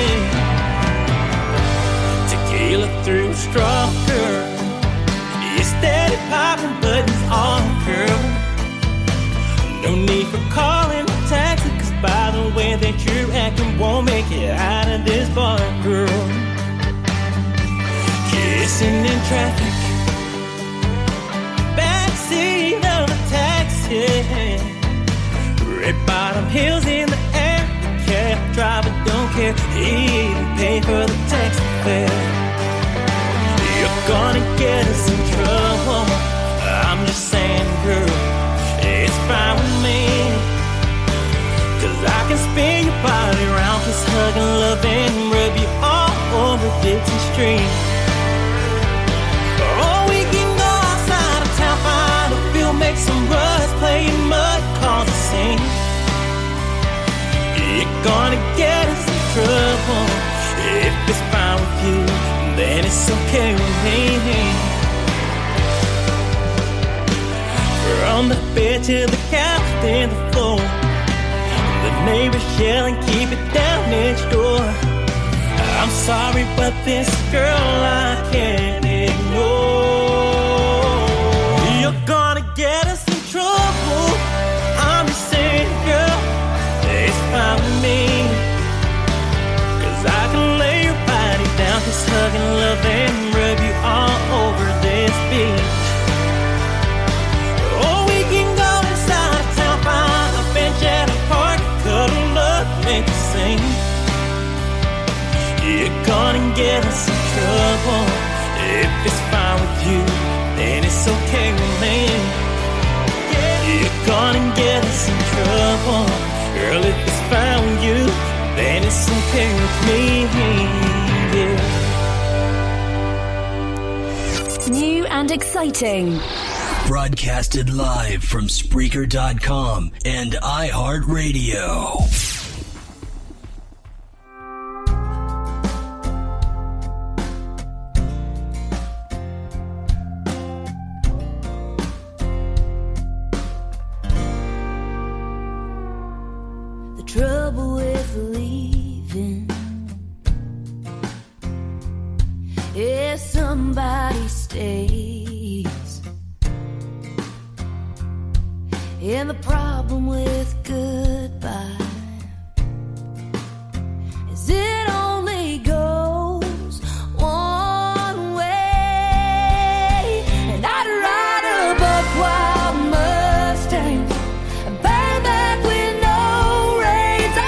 Tequila through straw, girl. You steady popping buttons on, girl. No need for calling a taxi, 'cause by the way that you're acting won't make it out of this bar, girl. Kissing in traffic, backseat of a taxi, red bottom heels in the air. Cab driver don't care, he even pay for the taxi fare. You're gonna get us in trouble. I'm just saying, girl, it's fine with me. 'Cause I can spin your body around, just hug and love and rub you all over street. Or we can go outside of town, find a field, make some runs, play mud, cause a scene. You're gonna get us in trouble. If it's fine with you, then it's okay with me. From the bed to the couch, then the floor. The neighbors yelling, keep it down next door. I'm sorry, but this girl I can't ignore. You're gonna get us in trouble. I'm just saying, girl, it's fine with me. 'Cause I can lay your body down, just hug and love and rub you all over this beach. Or we can go inside of town, find a bench at a park, cuddle up, make a scene. You're gonna get us in trouble. If it's fine with you, then it's okay with me. You're gonna get us in trouble. Girl, if it's fine with you, then it's okay with me. Yeah. New and exciting. Broadcasted live from Spreaker.com and iHeartRadio. Trouble with leaving if somebody stays, and the problem with goodbye is it only goes one way. And I'd ride a buck wild Mustang, bareback with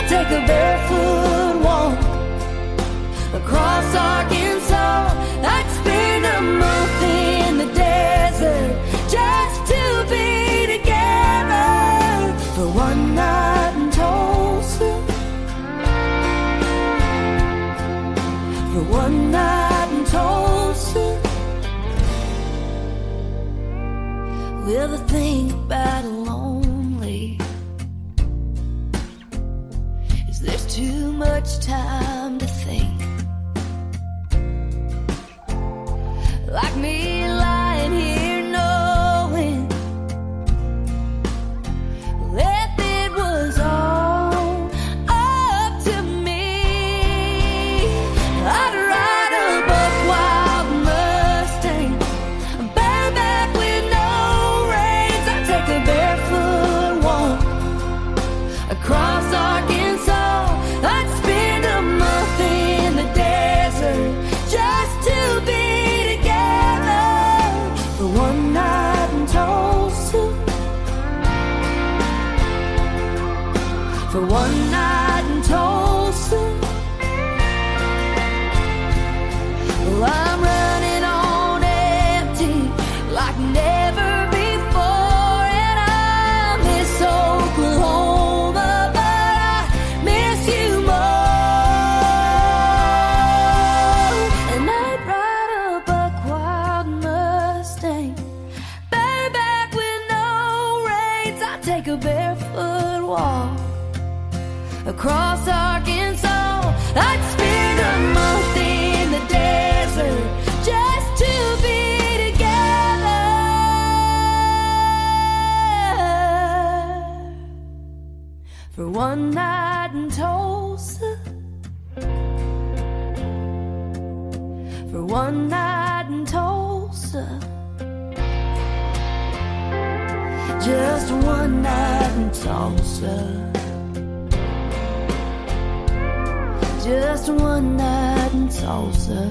take a barefoot walk across Arkansas. I'd spend a month in the desert just to be together for one night in Tulsa. For one night in Tulsa. Well, the thing about lonely, there's too much time to think. Like me lying here knowing that it was all up to me. I'd ride a buck wild Mustang, bareback with no reins. I'd take a barefoot walk across Arkansas. I'd spend a month in the desert just to be together for one night in Tulsa. For one night in Tulsa. Well, I'm running on empty like never before, and I miss Oklahoma, but I miss you more. And I'd ride a buck wild Mustang, bareback with no reins. I'd take a barefoot walk across Arkansas. I'd spend a month in the desert just to be together for one night in Tulsa. For one night in Tulsa. Just one night in Tulsa. Just one night in Tulsa.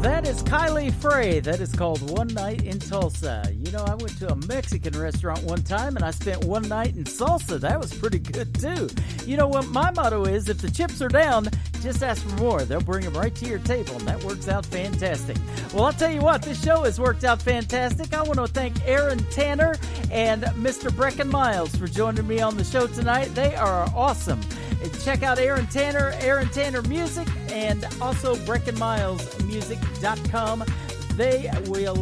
That is Kylie Frey. That is called One Night in Tulsa. You know, I went to a Mexican restaurant one time and I spent one night in salsa. That was pretty good too. You know what my motto is? If the chips are down, just ask for more. They'll bring them right to your table, and that works out fantastic. Well, I'll tell you what, this show has worked out fantastic. I want to thank Aaron Tanner and Mr. Brecken Miles for joining me on the show tonight. They are awesome. Check out Aaron Tanner Music, and also BreckandMilesMusic.com. They will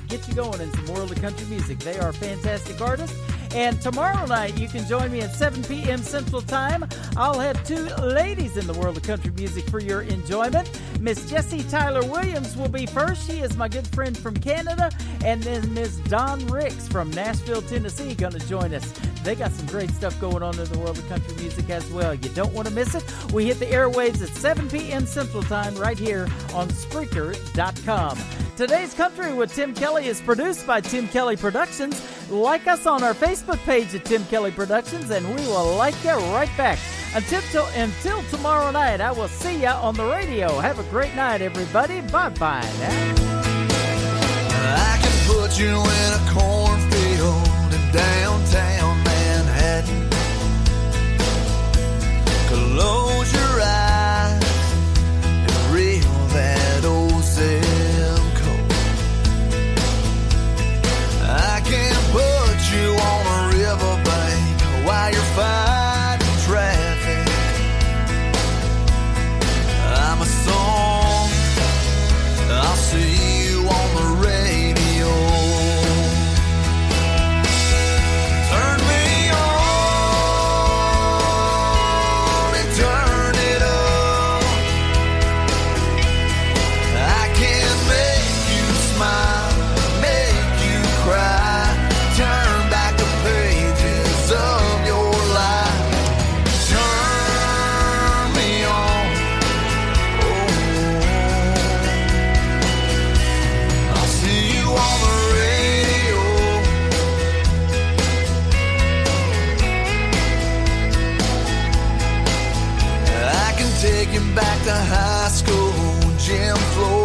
get you going in some world of country music. They are fantastic artists. And tomorrow night, you can join me at 7 p.m. Central Time. I'll have two ladies in the world of country music for your enjoyment. Miss Jessie Tyler Williams will be first. She is my good friend from Canada. And then Miss Dawn Ricks from Nashville, Tennessee, going to join us. They got some great stuff going on in the world of country music as well. You don't want to miss it. We hit the airwaves at 7 p.m. Central Time right here on Spreaker.com. Today's Country with Tim Kelly is produced by Tim Kelly Productions. Like us on our Facebook page at Tim Kelly Productions, and we will like you right back. Until tomorrow night, I will see you on the radio. Have a great night, everybody. Bye-bye now. I can put you in a cornfield in downtown Manhattan. Close your eyes and reel that old zip code. I can put you on a riverbank while you're fighting traffic. I'm a song, I'll see you on the radio. Turn me on and turn it up. I can make you smile, make you cry, turn back the pages of your life. Turn me on, oh, I'll see you on the radio. I can take you back to high school, gym floor.